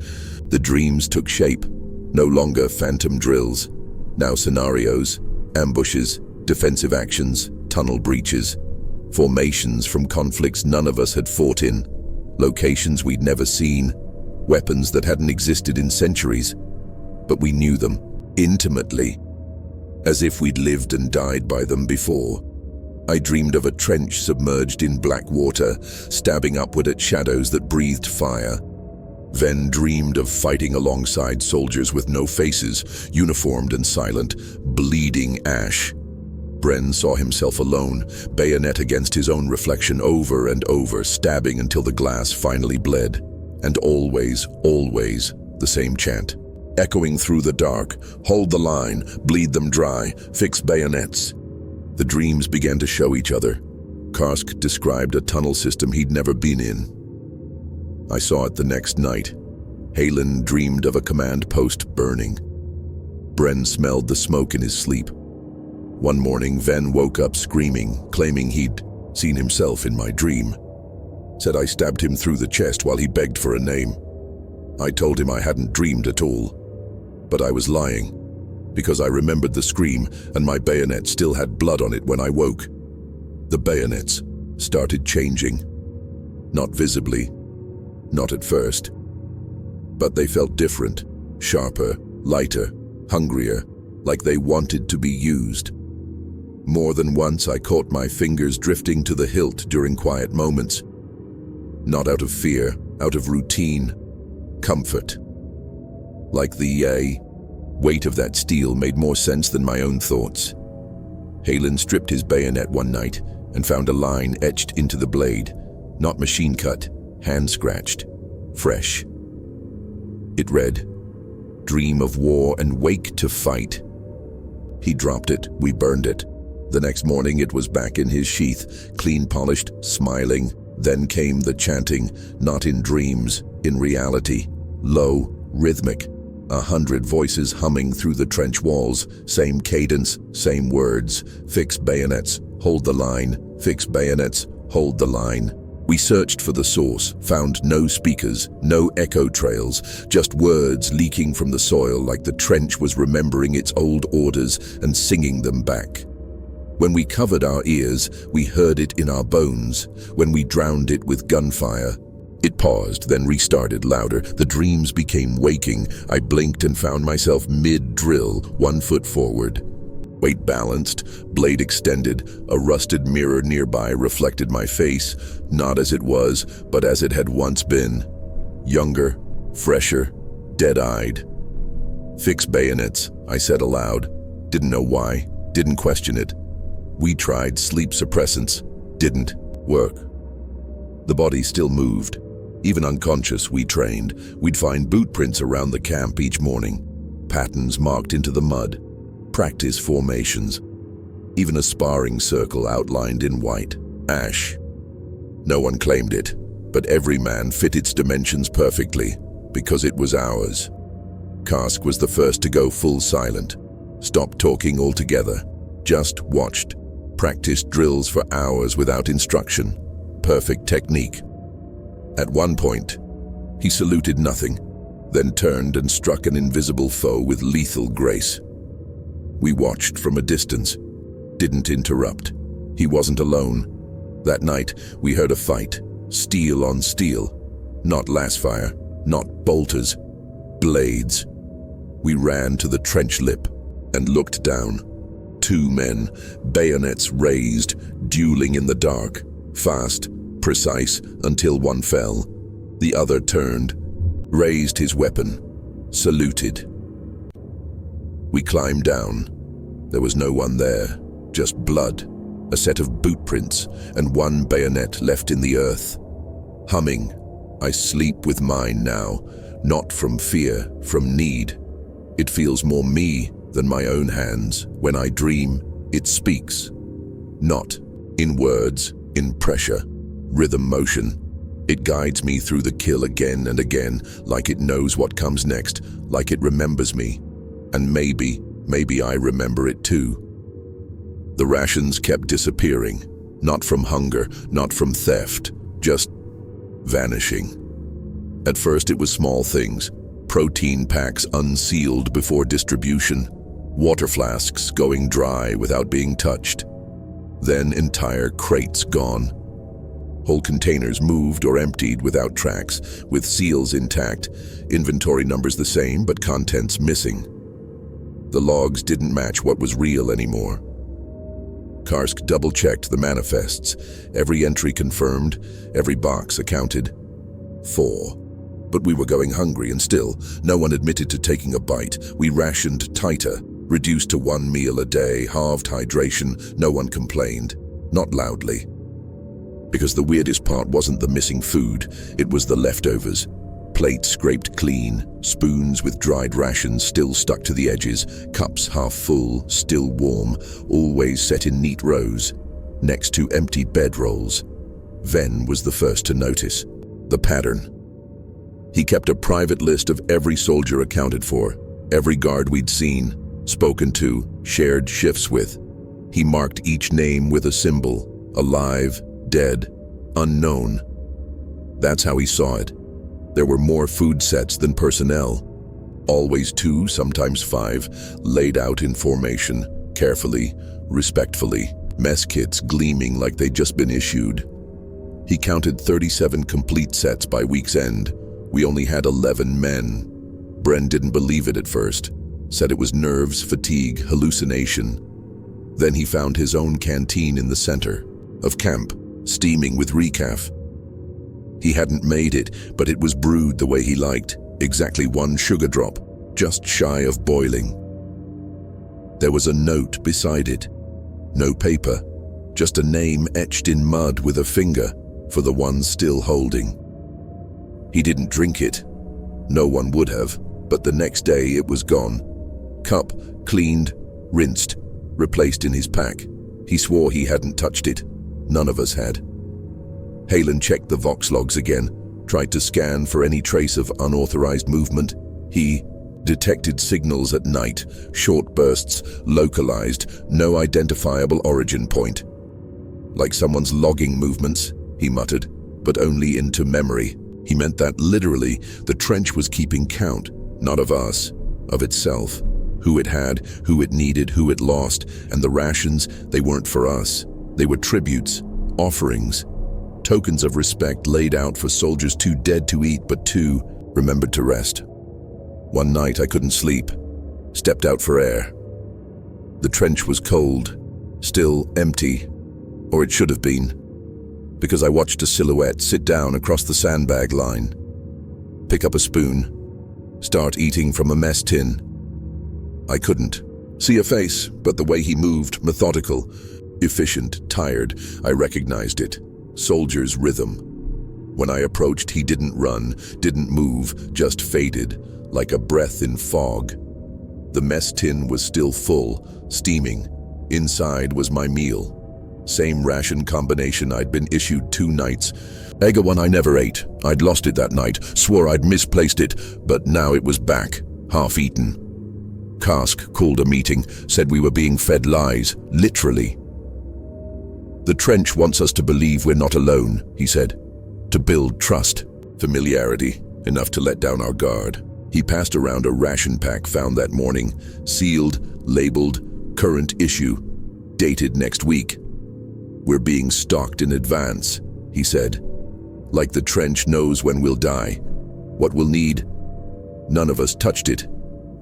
the dreams took shape. No longer phantom drills, now scenarios, ambushes, defensive actions, tunnel breaches. Formations from conflicts none of us had fought in, locations we'd never seen, weapons that hadn't existed in centuries, but we knew them intimately, as if we'd lived and died by them before. I dreamed of a trench submerged in black water, stabbing upward at shadows that breathed fire. Ven dreamed of fighting alongside soldiers with no faces, uniformed and silent, bleeding ash. Bren saw himself alone, bayonet against his own reflection over and over, stabbing until the glass finally bled. And always, always, the same chant, echoing through the dark: hold the line, bleed them dry, fix bayonets. The dreams began to show each other. Karsk described a tunnel system he'd never been in. I saw it the next night. Halen dreamed of a command post burning. Bren smelled the smoke in his sleep. One morning, Ven woke up screaming, claiming he'd seen himself in my dream. Said I stabbed him through the chest while he begged for a name. I told him I hadn't dreamed at all. But I was lying, because I remembered the scream and my bayonet still had blood on it when I woke. The bayonets started changing. Not visibly, not at first. But they felt different, sharper, lighter, hungrier, like they wanted to be used. More than once I caught my fingers drifting to the hilt during quiet moments. Not out of fear, out of routine, comfort. Like the weight of that steel made more sense than my own thoughts. Halen stripped his bayonet one night and found a line etched into the blade, not machine cut, hand scratched, fresh. It read, "Dream of war and wake to fight." He dropped it, we burned it. The next morning it was back in his sheath, clean polished, smiling. Then came the chanting, not in dreams, in reality. Low, rhythmic, 100 voices humming through the trench walls, same cadence, same words. Fix bayonets, hold the line, fix bayonets, hold the line. We searched for the source, found no speakers, no echo trails, just words leaking from the soil like the trench was remembering its old orders and singing them back. When we covered our ears, we heard it in our bones. When we drowned it with gunfire, it paused, then restarted louder. The dreams became waking. I blinked and found myself mid-drill, 1 foot forward. Weight balanced, blade extended, a rusted mirror nearby reflected my face, not as it was, but as it had once been. Younger, fresher, dead-eyed. Fix bayonets, I said aloud. Didn't know why, didn't question it. We tried sleep suppressants, didn't work. The body still moved. Even unconscious, we trained. We'd find boot prints around the camp each morning, patterns marked into the mud, practice formations, even a sparring circle outlined in white ash. No one claimed it, but every man fit its dimensions perfectly, because it was ours. Karsk was the first to go full silent, stopped talking altogether, just watched, practiced drills for hours without instruction, perfect technique. At one point, he saluted nothing, then turned and struck an invisible foe with lethal grace. We watched from a distance, didn't interrupt. He wasn't alone. That night, we heard a fight, steel on steel, not lasfire, not bolters, blades. We ran to the trench lip and looked down. 2 men, bayonets raised, dueling in the dark, fast, precise, until one fell. The other turned, raised his weapon, saluted. We climbed down. There was no one there, just blood, a set of boot prints, and 1 bayonet left in the earth. Humming, I sleep with mine now, not from fear, from need. It feels more me than my own hands. When I dream, it speaks. Not in words, in pressure, rhythm motion. It guides me through the kill again and again, like it knows what comes next, like it remembers me. And maybe I remember it too. The rations kept disappearing, not from hunger, not from theft, just vanishing. At first it was small things, protein packs unsealed before distribution, water flasks going dry without being touched. Then entire crates gone. Whole containers moved or emptied without tracks, with seals intact, inventory numbers the same but contents missing. The logs didn't match what was real anymore. Karsk double-checked the manifests, every entry confirmed, every box accounted. 4. But we were going hungry and still, no one admitted to taking a bite. We rationed tighter, reduced to 1 meal a day, halved hydration, no one complained. Not loudly. Because the weirdest part wasn't the missing food, it was the leftovers. Plates scraped clean, spoons with dried rations still stuck to the edges, cups half full, still warm, always set in neat rows, next to empty bedrolls. Ven was the first to notice the pattern. He kept a private list of every soldier accounted for, every guard we'd seen, spoken to, shared shifts with. He marked each name with a symbol, alive, dead, unknown. That's how he saw it. There were more food sets than personnel. Always 2, sometimes 5, laid out in formation, carefully, respectfully, mess kits gleaming like they'd just been issued. He counted 37 complete sets by week's end. We only had 11 men. Bren didn't believe it at first, said it was nerves, fatigue, hallucination. Then he found his own canteen in the center of camp, steaming with recaf. He hadn't made it, but it was brewed the way he liked, exactly 1 sugar drop, just shy of boiling. There was a note beside it. No paper, just a name etched in mud with a finger for the one still holding. He didn't drink it. No one would have, but the next day it was gone. Cup, cleaned, rinsed, replaced in his pack. He swore he hadn't touched it. None of us had. Halen checked the Vox logs again, tried to scan for any trace of unauthorized movement. He detected signals at night, short bursts, localized, no identifiable origin point. Like someone's logging movements, he muttered, but only into memory. He meant that literally, the trench was keeping count, not of us, of itself. Who it had, who it needed, who it lost, and the rations, they weren't for us. They were tributes, offerings, tokens of respect laid out for soldiers too dead to eat but too remembered to rest. One night I couldn't sleep, stepped out for air. The trench was cold, still empty, or it should have been, because I watched a silhouette sit down across the sandbag line, pick up a spoon, start eating from a mess tin. I couldn't see a face, but the way he moved, methodical, efficient, tired, I recognized it. Soldier's rhythm. When I approached, he didn't run, didn't move, just faded, like a breath in fog. The mess tin was still full, steaming. Inside was my meal. Same ration combination I'd been issued 2 nights. Egg one I never ate. I'd lost it that night, swore I'd misplaced it, but now it was back, half-eaten. Karsk called a meeting, said we were being fed lies, literally. The trench wants us to believe we're not alone, he said. To build trust, familiarity, enough to let down our guard. He passed around a ration pack found that morning, sealed, labeled, current issue, dated next week. We're being stalked in advance, he said. Like the trench knows when we'll die, what we'll need. None of us touched it,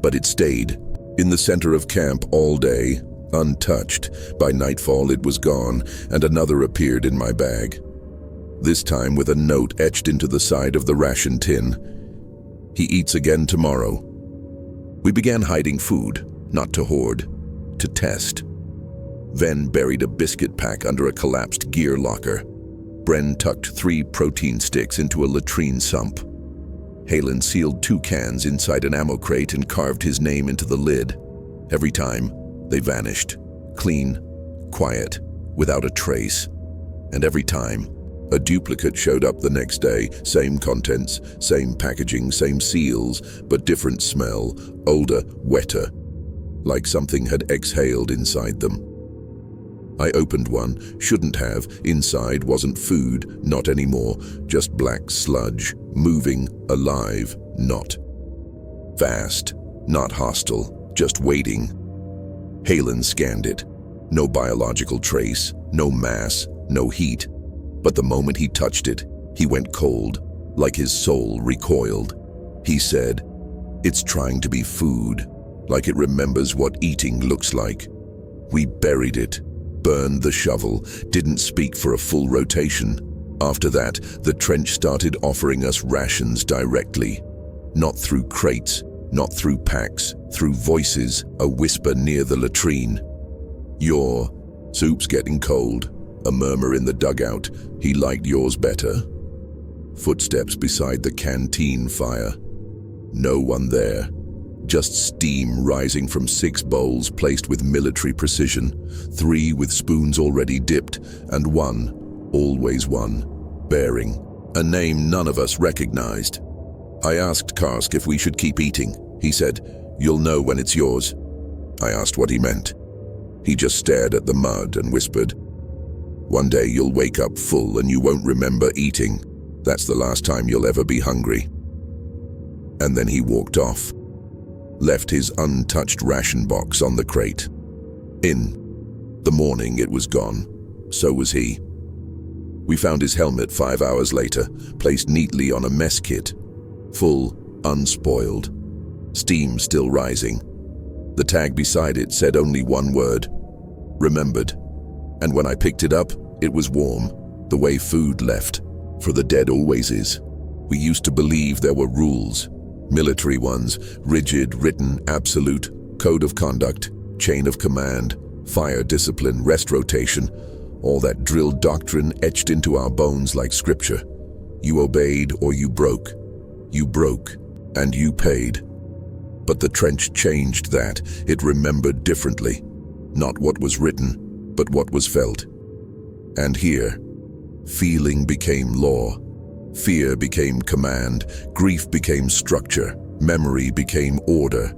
but it stayed in the center of camp all day, untouched. By nightfall it was gone, and another appeared in my bag. This time with a note etched into the side of the ration tin. He eats again tomorrow. We began hiding food, not to hoard, to test. Ven buried a biscuit pack under a collapsed gear locker. Bren tucked 3 protein sticks into a latrine sump. Halen sealed 2 cans inside an ammo crate and carved his name into the lid. Every time, they vanished, clean, quiet, without a trace. And every time, a duplicate showed up the next day, same contents, same packaging, same seals, but different smell, older, wetter, like something had exhaled inside them. I opened one, shouldn't have. Inside wasn't food, not anymore, just black sludge, moving, alive, not. Fast, not hostile, just waiting. Halen scanned it. No biological trace, no mass, no heat. But the moment he touched it, he went cold, like his soul recoiled. He said, "It's trying to be food, like it remembers what eating looks like." We buried it, burned the shovel, didn't speak for a full rotation. After that, the trench started offering us rations directly. Not through crates, not through packs, through voices, a whisper near the latrine. "Your soup's getting cold," a murmur in the dugout. "He liked yours better." Footsteps beside the canteen fire. No one there. Just steam rising from 6 bowls placed with military precision, 3 with spoons already dipped, and 1, always 1, bearing a name none of us recognized. I asked Karsk if we should keep eating. He said, "You'll know when it's yours." I asked what he meant. He just stared at the mud and whispered, "One day you'll wake up full and you won't remember eating. That's the last time you'll ever be hungry." And then he walked off, left his untouched ration box on the crate. In the morning it was gone. So was he. We found his helmet 5 hours later, placed neatly on a mess kit. Full, unspoiled. Steam still rising. The tag beside it said only one word: remembered. And when I picked it up, it was warm, the way food left. For the dead always is. We used to believe there were rules. Military ones, rigid, written, absolute, code of conduct, chain of command, fire discipline, rest rotation, all that drilled doctrine etched into our bones like scripture. You obeyed or you broke. You broke, and you paid. But the trench changed that. It remembered differently. Not what was written, but what was felt. And here, feeling became law. Fear became command, grief became structure, memory became order,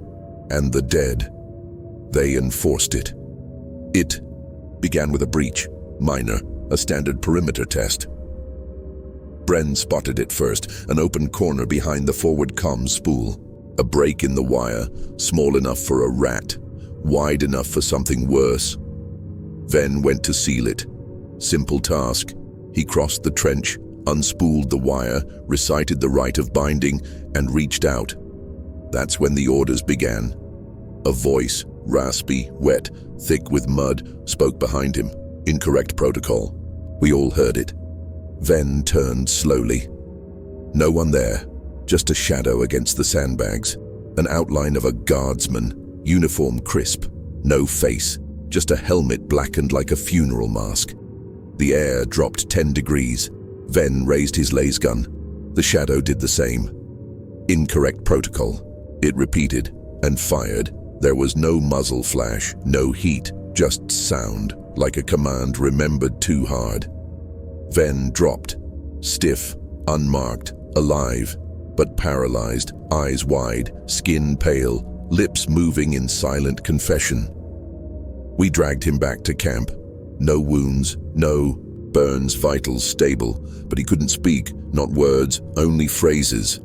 and the dead, they enforced it. It began with a breach, minor, a standard perimeter test. Bren spotted it first, an open corner behind the forward comms spool. A break in the wire, small enough for a rat, wide enough for something worse. Ven went to seal it. Simple task. He crossed the trench, unspooled the wire, recited the rite of binding, and reached out. That's when the orders began. A voice, raspy, wet, thick with mud, spoke behind him. Incorrect protocol. We all heard it. Ven turned slowly. No one there, just a shadow against the sandbags. An outline of a guardsman, uniform crisp. No face, just a helmet blackened like a funeral mask. The air dropped 10 degrees. Ven raised his laser gun. The shadow did the same. Incorrect protocol. It repeated and fired. There was no muzzle flash, no heat, just sound, like a command remembered too hard. Ven dropped, stiff, unmarked, alive, but paralyzed, eyes wide, skin pale, lips moving in silent confession. We dragged him back to camp. No wounds, no burns, vitals stable, but he couldn't speak, not words, only phrases.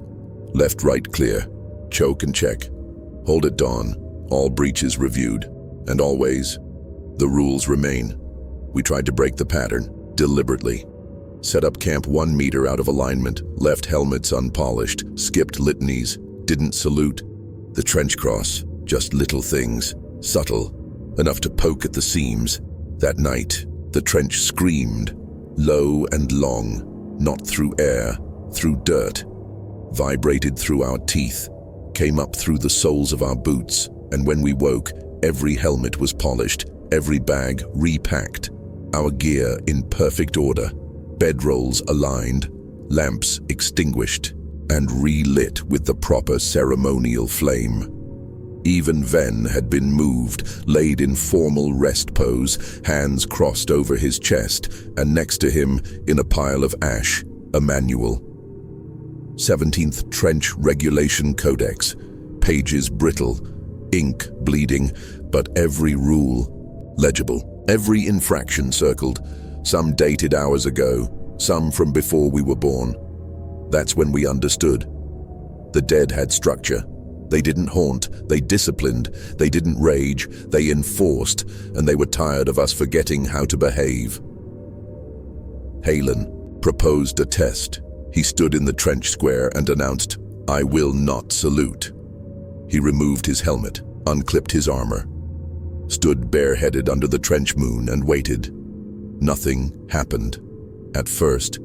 Left, right, clear. Choke and check. Hold at dawn. All breaches reviewed. And always, the rules remain. We tried to break the pattern, deliberately. Set up camp 1 meter out of alignment, left helmets unpolished, skipped litanies, didn't salute. The trench cross, just little things, subtle, enough to poke at the seams. That night, the trench screamed, low and long, not through air, through dirt. Vibrated through our teeth, came up through the soles of our boots, and when we woke, every helmet was polished, every bag repacked, our gear in perfect order, bedrolls aligned, lamps extinguished, and relit with the proper ceremonial flame. Even Ven had been moved, laid in formal rest pose, hands crossed over his chest, and next to him, in a pile of ash, a manual. 17th Trench Regulation Codex, pages brittle, ink bleeding, but every rule legible, every infraction circled, some dated hours ago, some from before we were born. That's when we understood. The dead had structure. They didn't haunt, they disciplined, they didn't rage, they enforced, and they were tired of us forgetting how to behave. Halen proposed a test. He stood in the trench square and announced, "I will not salute." He removed his helmet, unclipped his armor, stood bareheaded under the trench moon and waited. Nothing happened. At first.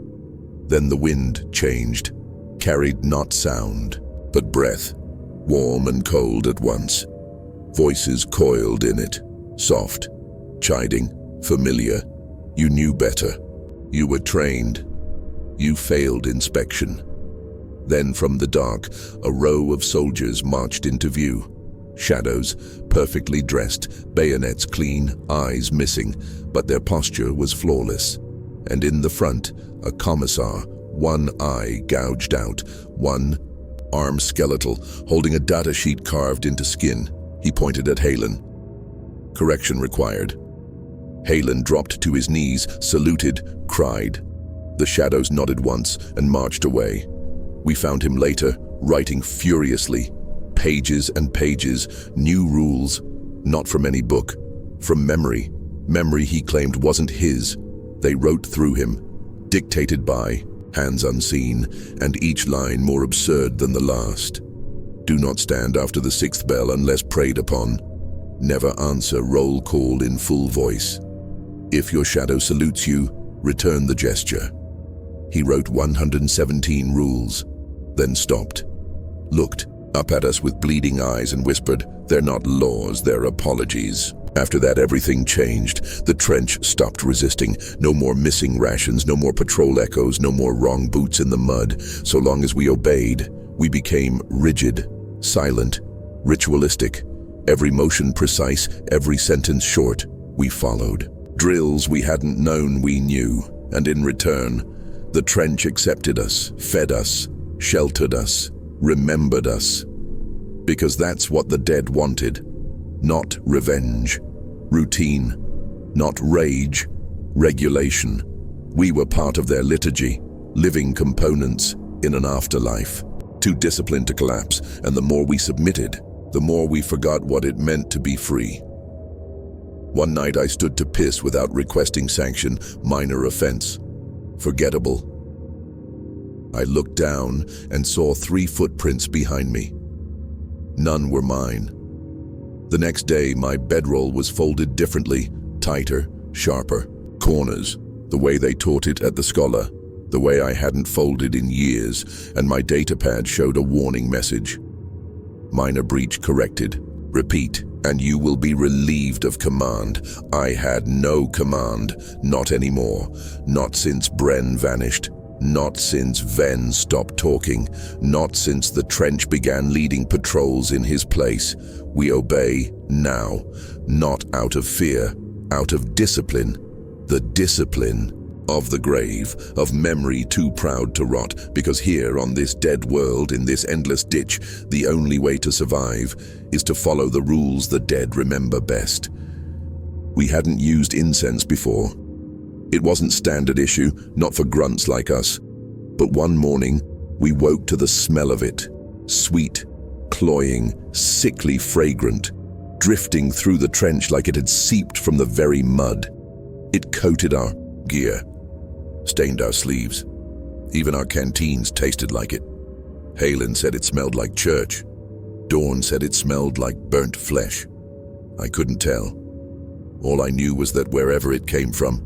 Then the wind changed, carried not sound, but breath, warm and cold at once. Voices coiled in it, soft, chiding, familiar. You knew better. You were trained. You failed inspection. Then from the dark, a row of soldiers marched into view. Shadows, perfectly dressed, bayonets clean, eyes missing, but their posture was flawless. And in the front, a commissar, one eye gouged out, one arm skeletal, holding a data sheet carved into skin. He pointed at Halen. Correction required. Halen dropped to his knees, saluted, cried. The shadows nodded once and marched away. We found him later, writing furiously. Pages and pages, new rules, not from any book, from memory. Memory he claimed wasn't his. They wrote through him, dictated by, hands unseen, and each line more absurd than the last. Do not stand after the sixth bell unless prayed upon. Never answer roll call in full voice. If your shadow salutes you, return the gesture. He wrote 117 rules, then stopped, looked up at us with bleeding eyes and whispered, "They're not laws, they're apologies." After that, everything changed. The trench stopped resisting. No more missing rations, no more patrol echoes, no more wrong boots in the mud. So long as we obeyed, we became rigid, silent, ritualistic. Every motion precise, every sentence short. We followed. Drills we hadn't known we knew. And in return, the trench accepted us, fed us, sheltered us, remembered us. Because that's what the dead wanted. Not revenge. Routine. Not rage. Regulation. We were part of their liturgy, living components in an afterlife. Too disciplined to collapse, and the more we submitted, the more we forgot what it meant to be free. One night I stood to piss without requesting sanction, minor offense. Forgettable. I looked down and saw 3 footprints behind me. None were mine. The next day, my bedroll was folded differently, tighter, sharper. Corners, the way they taught it at the Scholar, the way I hadn't folded in years, and my datapad showed a warning message. Minor breach corrected. Repeat, and you will be relieved of command. I had no command, not anymore. Not since Bren vanished. Not since Ven stopped talking. Not since the trench began leading patrols in his place. We obey now, not out of fear, out of discipline. The discipline of the grave, of memory too proud to rot, because here on this dead world, in this endless ditch, the only way to survive is to follow the rules the dead remember best. We hadn't used incense before. It wasn't standard issue, not for grunts like us. But one morning, we woke to the smell of it. Sweet, cloying, sickly fragrant, drifting through the trench like it had seeped from the very mud. It coated our gear, stained our sleeves. Even our canteens tasted like it. Halen said it smelled like church. Dawn said it smelled like burnt flesh. I couldn't tell. All I knew was that wherever it came from,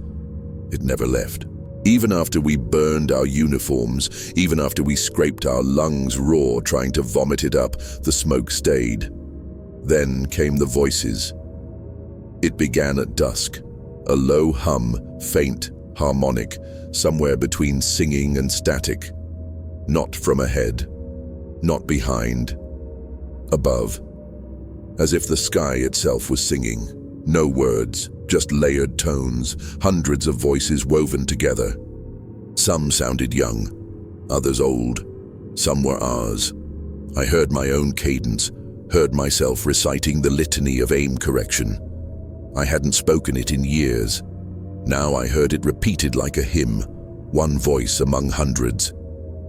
it never left. Even after we burned our uniforms, even after we scraped our lungs raw trying to vomit it up, the smoke stayed. Then came the voices. It began at dusk. A low hum, faint, harmonic, somewhere between singing and static. Not from ahead, not behind, above. As if the sky itself was singing. No words, just layered tones, hundreds of voices woven together. Some sounded young, others old. Some were ours. I heard my own cadence, heard myself reciting the litany of aim correction. I hadn't spoken it in years. Now I heard it repeated like a hymn, one voice among hundreds.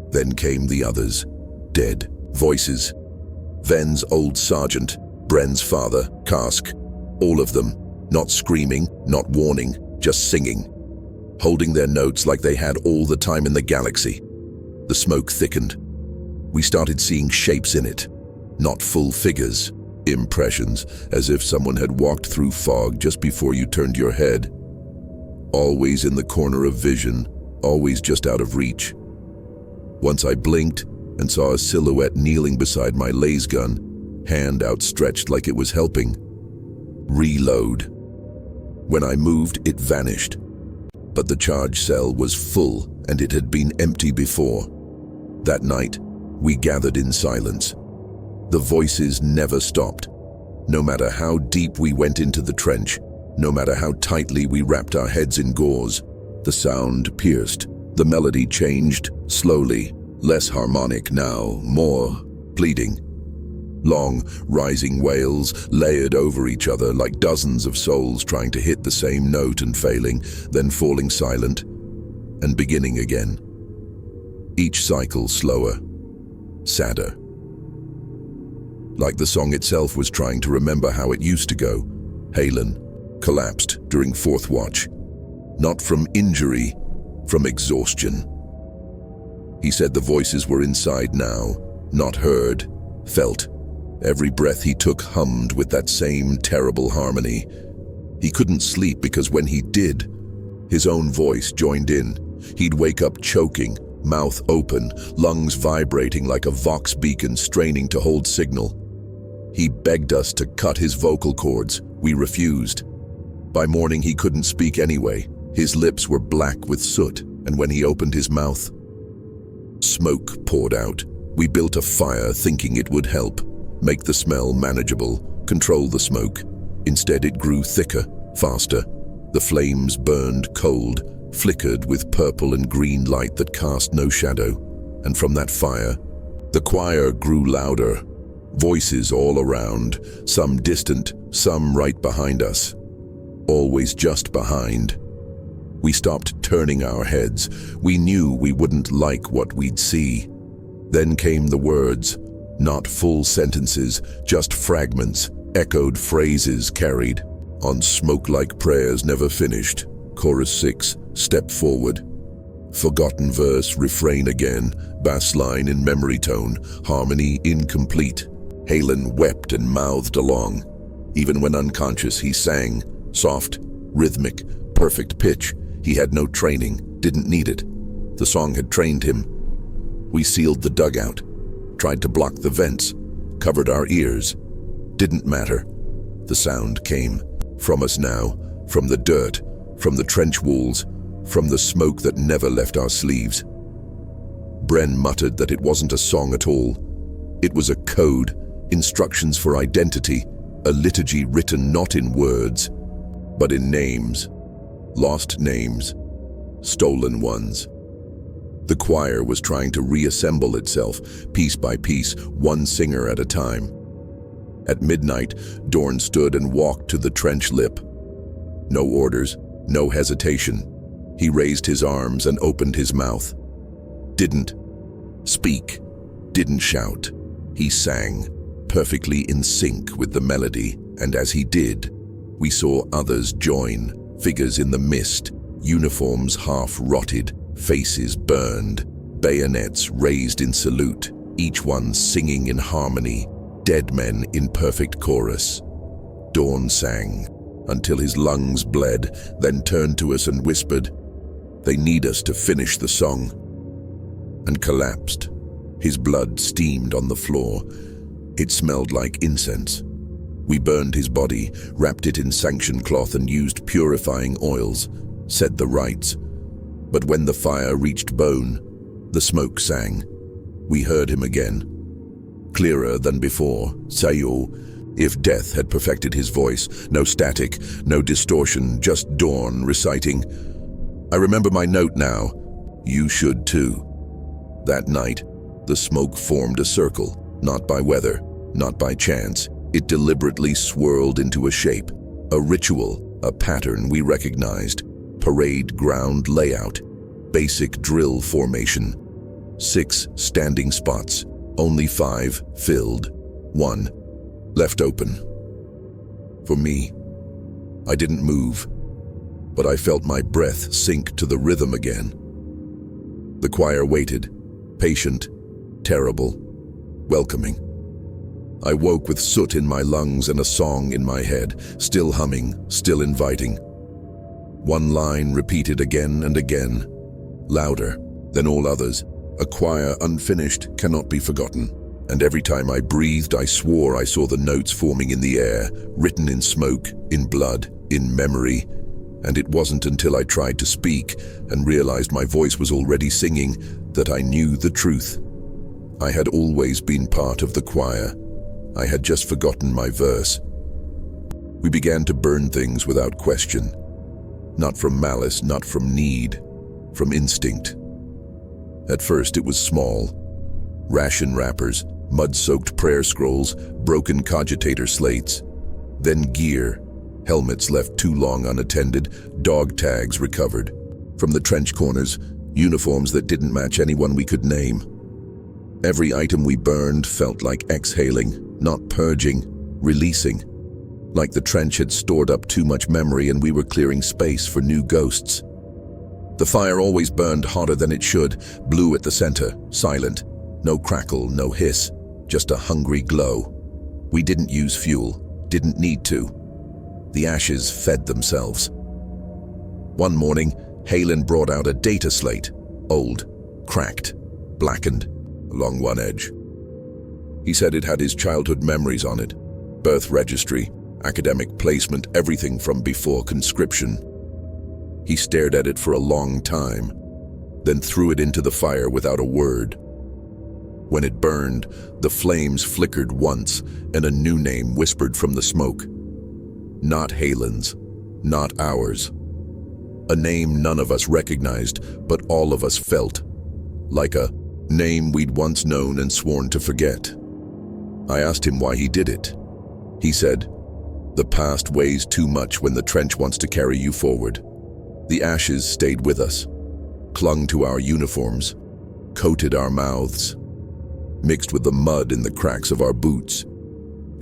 Then came the others, dead voices. Ven's old sergeant, Bren's father, Cask. All of them, not screaming, not warning, just singing. Holding their notes like they had all the time in the galaxy. The smoke thickened. We started seeing shapes in it, not full figures, impressions, as if someone had walked through fog just before you turned your head. Always in the corner of vision, always just out of reach. Once I blinked and saw a silhouette kneeling beside my laser gun, hand outstretched like it was helping. Reload. When I moved, it vanished. But the charge cell was full, and it had been empty before. That night, we gathered in silence. The voices never stopped. No matter how deep we went into the trench, no matter how tightly we wrapped our heads in gauze, the sound pierced. The melody changed, slowly, less harmonic now, more pleading. Long, rising wails layered over each other like dozens of souls trying to hit the same note and failing, then falling silent and beginning again. Each cycle slower, sadder. Like the song itself was trying to remember how it used to go. Halen collapsed during fourth watch. Not from injury, from exhaustion. He said the voices were inside now, not heard, felt. Every breath he took hummed with that same terrible harmony. He couldn't sleep because when he did, his own voice joined in. He'd wake up choking, mouth open, lungs vibrating like a vox beacon straining to hold signal. He begged us to cut his vocal cords. We refused. By morning he couldn't speak anyway. His lips were black with soot, and when he opened his mouth, smoke poured out. We built a fire thinking it would help, make the smell manageable, control the smoke. Instead it grew thicker, faster. The flames burned cold, flickered with purple and green light that cast no shadow. And from that fire, the choir grew louder. Voices all around, some distant, some right behind us. Always just behind. We stopped turning our heads. We knew we wouldn't like what we'd see. Then came the words, not full sentences, just fragments, echoed phrases carried on smoke like prayers never finished. Chorus 6, step forward. Forgotten verse, refrain again, bass line in memory tone, harmony incomplete. Halen wept and mouthed along. Even when unconscious, he sang, soft, rhythmic, perfect pitch. He had no training, didn't need it. The song had trained him. We sealed the dugout, tried to block the vents, covered our ears. Didn't matter. The sound came from us now, from the dirt, from the trench walls, from the smoke that never left our sleeves. Bren muttered that it wasn't a song at all. It was a code, instructions for identity, a liturgy written not in words, but in names. Lost names, stolen ones. The choir was trying to reassemble itself, piece by piece, one singer at a time. At midnight, Dorn stood and walked to the trench lip. No orders, no hesitation. He raised his arms and opened his mouth. Didn't speak, didn't shout. He sang, perfectly in sync with the melody, and as he did, we saw others join, figures in the mist, uniforms half-rotted, faces burned, bayonets raised in salute, each one singing in harmony, dead men in perfect chorus. Dorn sang, until his lungs bled, then turned to us and whispered, "They need us to finish the song," and collapsed. His blood steamed on the floor. It smelled like incense. We burned his body, wrapped it in sanction cloth and used purifying oils, said the rites. But when the fire reached bone, the smoke sang. We heard him again, clearer than before, Sayul. If death had perfected his voice, no static, no distortion, just Dorn reciting, "I remember my note now. You should too." That night, the smoke formed a circle, not by weather, not by chance. It deliberately swirled into a shape, a ritual, a pattern we recognized. Parade ground layout, basic drill formation. 6 standing spots, only 5 filled. One, left open. For me, I didn't move, but I felt my breath sink to the rhythm again. The choir waited, patient, terrible, welcoming. I woke with soot in my lungs and a song in my head, still humming, still inviting. One line repeated again and again, louder than all others. A choir unfinished cannot be forgotten. And every time I breathed, I swore I saw the notes forming in the air, written in smoke, in blood, in memory. And it wasn't until I tried to speak and realized my voice was already singing that I knew the truth. I had always been part of the choir. I had just forgotten my verse. We began to burn things without question. Not from malice, not from need, from instinct. At first it was small. Ration wrappers, mud-soaked prayer scrolls, broken cogitator slates. Then gear, helmets left too long unattended, dog tags recovered. From the trench corners, uniforms that didn't match anyone we could name. Every item we burned felt like exhaling, not purging, releasing. Like the trench had stored up too much memory and we were clearing space for new ghosts. The fire always burned hotter than it should, blue at the center, silent. No crackle, no hiss, just a hungry glow. We didn't use fuel, didn't need to. The ashes fed themselves. One morning, Halen brought out a data slate, old, cracked, blackened, along one edge. He said it had his childhood memories on it, birth registry, academic placement, everything from before conscription. He stared at it for a long time, then threw it into the fire without a word. When it burned, the flames flickered once, and a new name whispered from the smoke. Not Halen's, not ours. A name none of us recognized, but all of us felt. Like a name we'd once known and sworn to forget. I asked him why he did it. He said, "The past weighs too much when the trench wants to carry you forward." The ashes stayed with us, clung to our uniforms, coated our mouths, mixed with the mud in the cracks of our boots.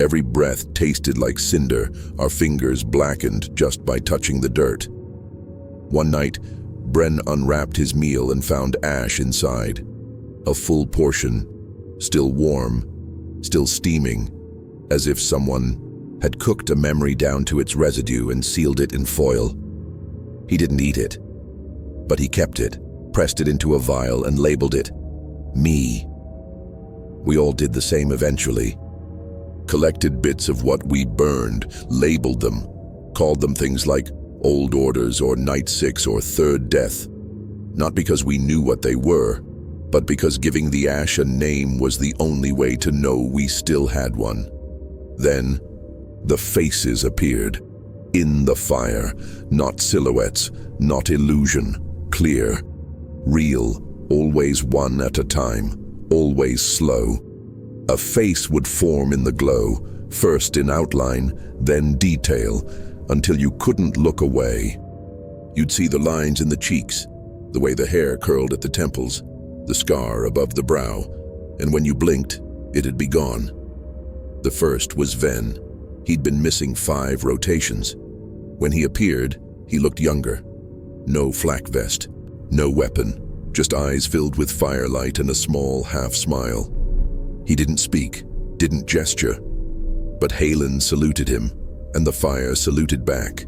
Every breath tasted like cinder, our fingers blackened just by touching the dirt. One night, Bren unwrapped his meal and found ash inside. A full portion, still warm, still steaming, as if someone had cooked a memory down to its residue and sealed it in foil. He didn't eat it, but he kept it, pressed it into a vial and labeled it, me. We all did the same eventually. Collected bits of what we burned, labeled them, called them things like Old Orders or Night Six or Third Death. Not because we knew what they were, but because giving the ash a name was the only way to know we still had one. Then, the faces appeared. In the fire, not silhouettes, not illusion, clear, real, always one at a time, always slow. A face would form in the glow, first in outline, then detail, until you couldn't look away. You'd see the lines in the cheeks, the way the hair curled at the temples, the scar above the brow, and when you blinked, it'd be gone. The first was Ven. He'd been missing 5 rotations. When he appeared, he looked younger. No flak vest, no weapon, just eyes filled with firelight and a small half-smile. He didn't speak, didn't gesture, but Halen saluted him, and the fire saluted back.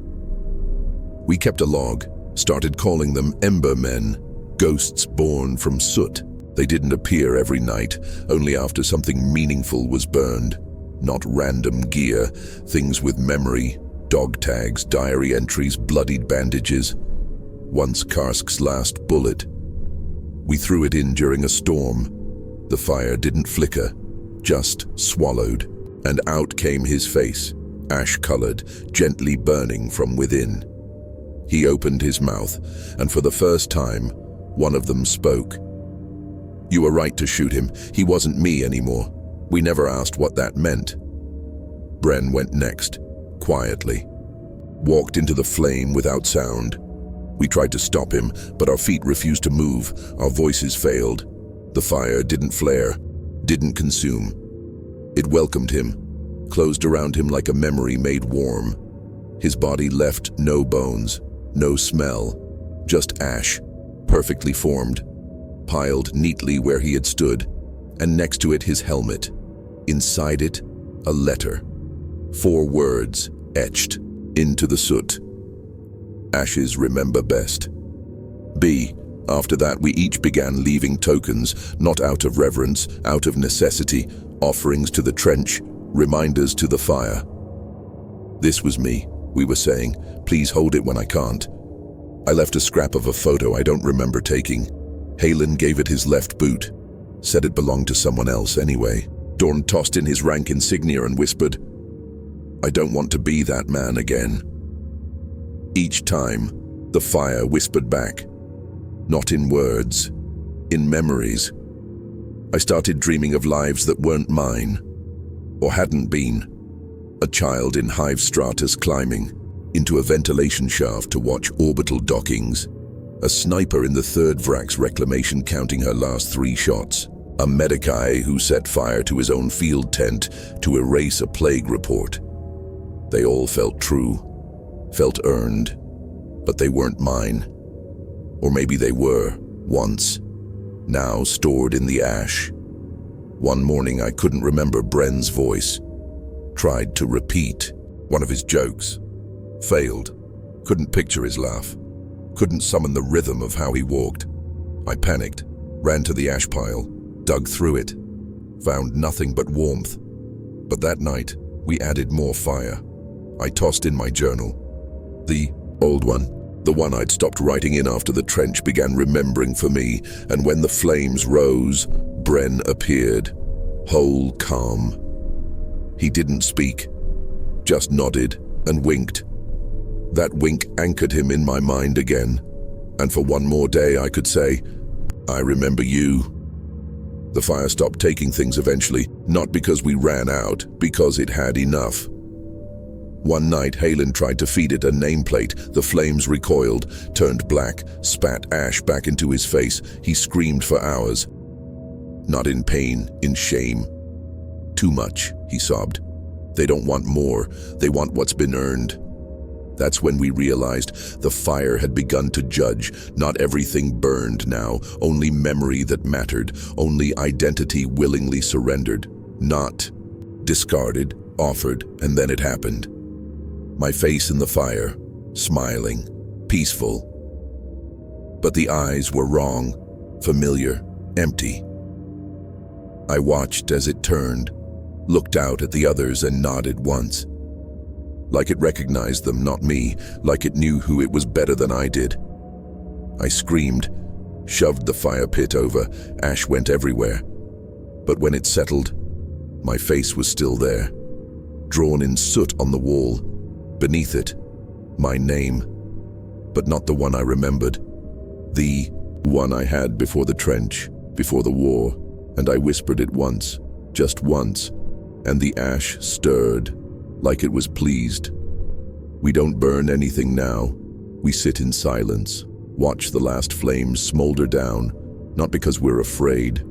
We kept a log, started calling them Ember Men, ghosts born from soot. They didn't appear every night, only after something meaningful was burned. Not random gear, things with memory, dog tags, diary entries, bloodied bandages. Once Karsk's last bullet. We threw it in during a storm. The fire didn't flicker, just swallowed, and out came his face, ash-colored, gently burning from within. He opened his mouth, and for the first time, one of them spoke. "You were right to shoot him. He wasn't me anymore. We never asked what that meant." Bren went next, quietly. Walked into the flame without sound. We tried to stop him, but our feet refused to move. Our voices failed. The fire didn't flare, didn't consume. It welcomed him, closed around him like a memory made warm. His body left no bones, no smell, just ash, perfectly formed, piled neatly where he had stood, and next to it his helmet. Inside it, a letter. 4 words etched into the soot. Ashes remember best. B. After that, we each began leaving tokens, not out of reverence, out of necessity, offerings to the trench, reminders to the fire. This was me, we were saying. Please hold it when I can't. I left a scrap of a photo I don't remember taking. Halen gave it his left boot, said it belonged to someone else anyway. Dorn tossed in his rank insignia and whispered, "I don't want to be that man again." Each time, the fire whispered back, not in words, in memories. I started dreaming of lives that weren't mine, or hadn't been. A child in hive stratus climbing into a ventilation shaft to watch orbital dockings. A sniper in the 3rd Vrax reclamation counting her last 3 shots. A medici who set fire to his own field tent to erase a plague report. They all felt true, felt earned, but they weren't mine. Or maybe they were, once, now stored in the ash. One morning I couldn't remember Bren's voice. Tried to repeat one of his jokes. Failed. Couldn't picture his laugh. Couldn't summon the rhythm of how he walked. I panicked, ran to the ash pile, dug through it, found nothing but warmth. But that night, we added more fire. I tossed in my journal. The old one, the one I'd stopped writing in after the trench began remembering for me, and when the flames rose, Bren appeared, whole calm. He didn't speak, just nodded and winked. That wink anchored him in my mind again, and for one more day I could say, "I remember you." The fire stopped taking things eventually, not because we ran out, because it had enough. One night, Halen tried to feed it a nameplate. The flames recoiled, turned black, spat ash back into his face. He screamed for hours. Not in pain, in shame. "Too much," he sobbed. "They don't want more, they want what's been earned." That's when we realized the fire had begun to judge. Not everything burned now, only memory that mattered, only identity willingly surrendered. Not discarded, offered, and then it happened. My face in the fire, smiling, peaceful. But the eyes were wrong, familiar, empty. I watched as it turned, looked out at the others and nodded once. Like it recognized them, not me, like it knew who it was better than I did. I screamed, shoved the fire pit over, ash went everywhere. But when it settled, my face was still there, drawn in soot on the wall. Beneath it, my name, but not the one I remembered. The one I had before the trench, before the war, and I whispered it once, just once, and the ash stirred, like it was pleased. We don't burn anything now. We sit in silence, watch the last flames smolder down, not because we're afraid,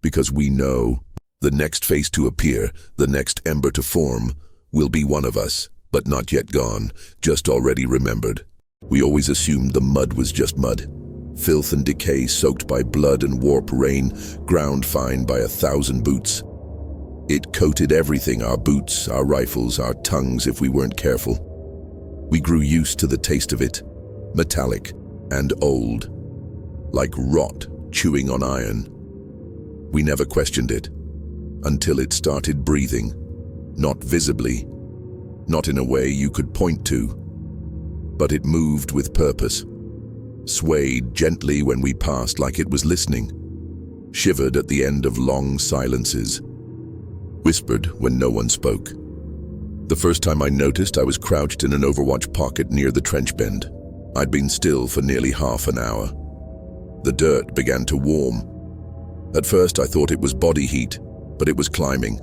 because we know the next face to appear, the next ember to form, will be one of us, but not yet gone, just already remembered. We always assumed the mud was just mud. Filth and decay soaked by blood and warp rain, ground fine by 1,000 boots. It coated everything, our boots, our rifles, our tongues if we weren't careful. We grew used to the taste of it, metallic and old, like rot chewing on iron. We never questioned it, until it started breathing, not visibly, not in a way you could point to, but it moved with purpose, swayed gently when we passed like it was listening, shivered at the end of long silences, whispered when no one spoke. The first time I noticed, I was crouched in an overwatch pocket near the trench bend. I'd been still for nearly half an hour. The dirt began to warm. At first I thought it was body heat, but it was climbing,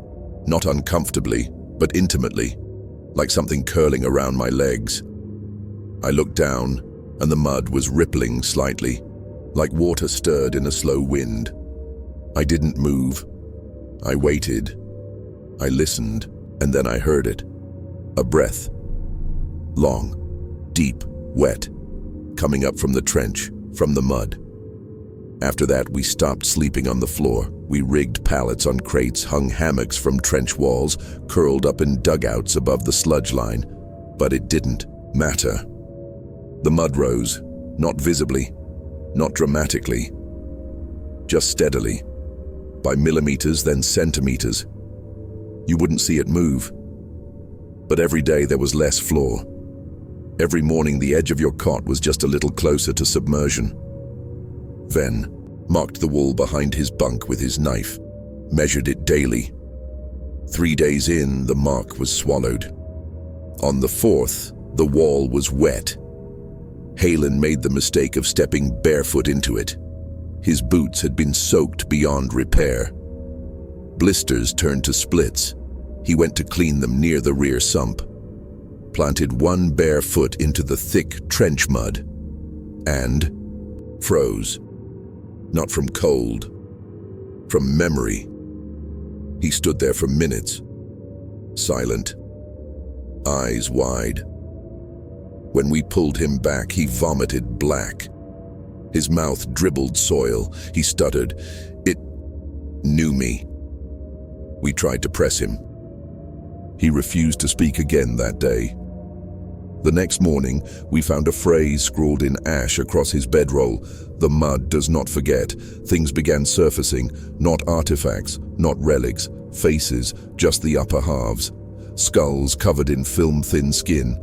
not uncomfortably, but intimately, like something curling around my legs. I looked down, and the mud was rippling slightly, like water stirred in a slow wind. I didn't move. I waited. I listened, and then I heard it. A breath. Long, deep, wet, coming up from the trench, from the mud. After that, we stopped sleeping on the floor. We rigged pallets on crates, hung hammocks from trench walls, curled up in dugouts above the sludge line. But it didn't matter. The mud rose, not visibly, not dramatically, just steadily, by millimeters, then centimeters. You wouldn't see it move. But every day there was less floor. Every morning the edge of your cot was just a little closer to submersion. Ven marked the wall behind his bunk with his knife, measured it daily. 3 days in, the mark was swallowed. On the 4th, the wall was wet. Halen made the mistake of stepping barefoot into it. His boots had been soaked beyond repair. Blisters turned to splits. He went to clean them near the rear sump, planted one bare foot into the thick trench mud, and froze. Not from cold, from memory. He stood there for minutes, silent, eyes wide. When we pulled him back, he vomited black. His mouth dribbled soil. He stuttered. It knew me. We tried to press him. He refused to speak again that day. The next morning, we found a phrase scrawled in ash across his bedroll. The mud does not forget. Things began surfacing, not artifacts, not relics, faces, just the upper halves. Skulls covered in film-thin skin,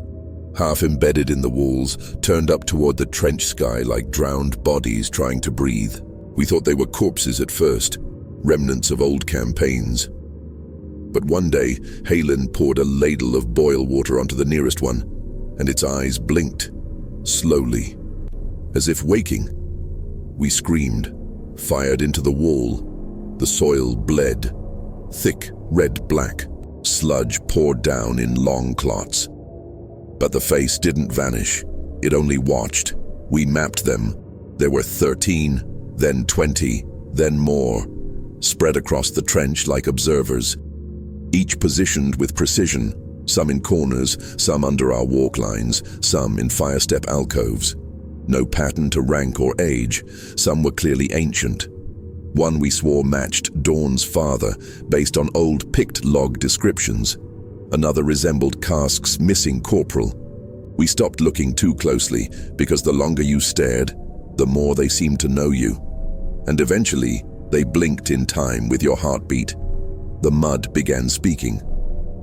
half embedded in the walls, turned up toward the trench sky like drowned bodies trying to breathe. We thought they were corpses at first, remnants of old campaigns. But one day, Halen poured a ladle of boil water onto the nearest one, and its eyes blinked, slowly, as if waking. We screamed, fired into the wall. The soil bled, thick, red-black. Sludge poured down in long clots. But the face didn't vanish. It only watched. We mapped them. There were 13, then 20, then more, spread across the trench like observers, each positioned with precision, some in corners, some under our walk lines, some in fire-step alcoves. No pattern to rank or age. Some were clearly ancient. One we swore matched Dawn's father, based on old picked log descriptions. Another resembled Cask's missing corporal. We stopped looking too closely, because the longer you stared, the more they seemed to know you. And eventually, they blinked in time with your heartbeat. The mud began speaking.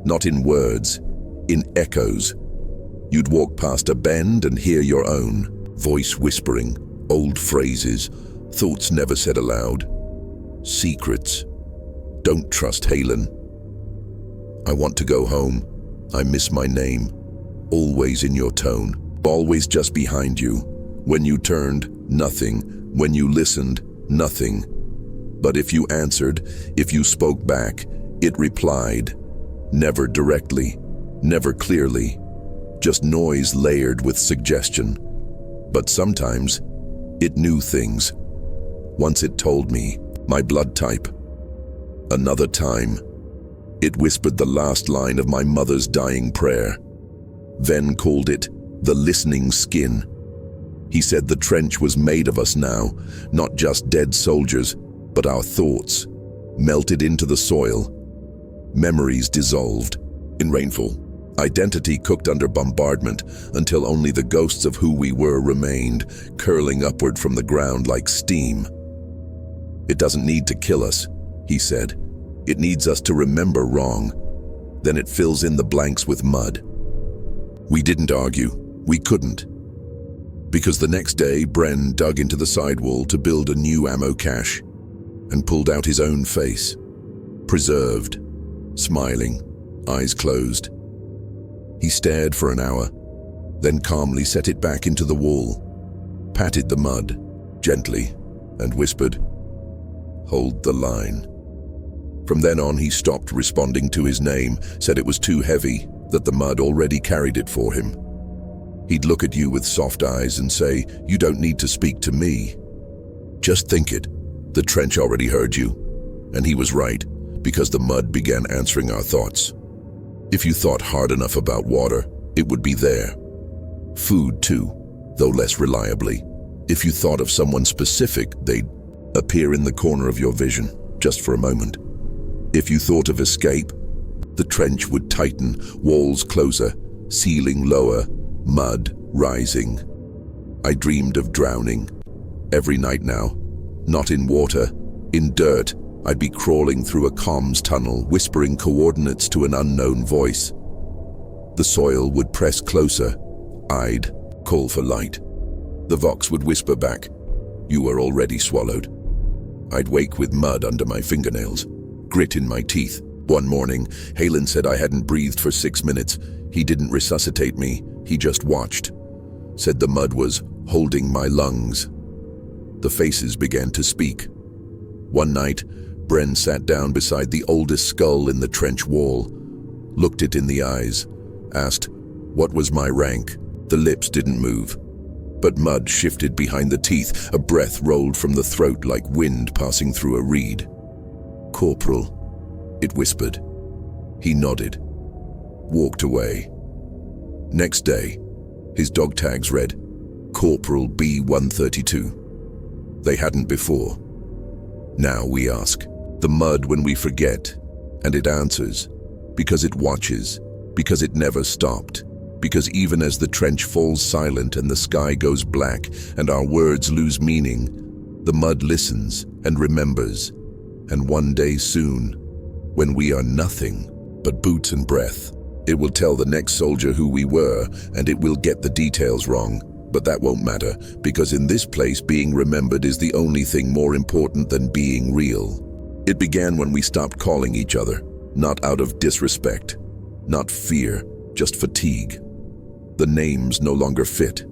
Not in words, in echoes. You'd walk past a bend and hear your own, voice whispering, old phrases, thoughts never said aloud. Secrets. Don't trust Halen. I want to go home. I miss my name. Always in your tone. Always just behind you. When you turned, nothing. When you listened, nothing. But if you answered, if you spoke back, it replied. Never directly, never clearly. Just noise layered with suggestion. But sometimes, it knew things. Once it told me my blood type. Another time, it whispered the last line of my mother's dying prayer. Ven called it the listening skin. He said the trench was made of us now, not just dead soldiers, but our thoughts, melted into the soil. Memories dissolved in rainfall. Identity cooked under bombardment until only the ghosts of who we were remained, curling upward from the ground like steam. It doesn't need to kill us, he said. It needs us to remember wrong. Then it fills in the blanks with mud. We didn't argue. We couldn't. Because the next day, Bren dug into the sidewall to build a new ammo cache and pulled out his own face, preserved, smiling, eyes closed. He stared for an hour, then calmly set it back into the wall, patted the mud gently, and whispered, "Hold the line." From then on, he stopped responding to his name, said it was too heavy, that the mud already carried it for him. He'd look at you with soft eyes and say, "You don't need to speak to me. Just think it. The trench already heard you." And he was right. Because the mud began answering our thoughts. If you thought hard enough about water, it would be there. Food too, though less reliably. If you thought of someone specific, they'd appear in the corner of your vision, just for a moment. If you thought of escape, the trench would tighten, walls closer, ceiling lower, mud rising. I dreamed of drowning. Every night now. Not in water, in dirt. I'd be crawling through a comms tunnel, whispering coordinates to an unknown voice. The soil would press closer. I'd call for light. The vox would whisper back, "You were already swallowed." I'd wake with mud under my fingernails, grit in my teeth. One morning, Halen said I hadn't breathed for 6 minutes. He didn't resuscitate me, he just watched. Said the mud was holding my lungs. The faces began to speak. One night, Bren sat down beside the oldest skull in the trench wall, looked it in the eyes, asked, "What was my rank?" The lips didn't move, but mud shifted behind the teeth. A breath rolled from the throat like wind passing through a reed. "Corporal," it whispered. He nodded, walked away. Next day, his dog tags read, Corporal B-132. They hadn't before. Now we ask, the mud when we forget, and it answers, because it watches, because it never stopped, because even as the trench falls silent and the sky goes black and our words lose meaning, the mud listens and remembers, and one day soon, when we are nothing but boots and breath, it will tell the next soldier who we were, and it will get the details wrong. But that won't matter, because in this place being remembered is the only thing more important than being real. It began when we stopped calling each other, not out of disrespect, not fear, just fatigue. The names no longer fit.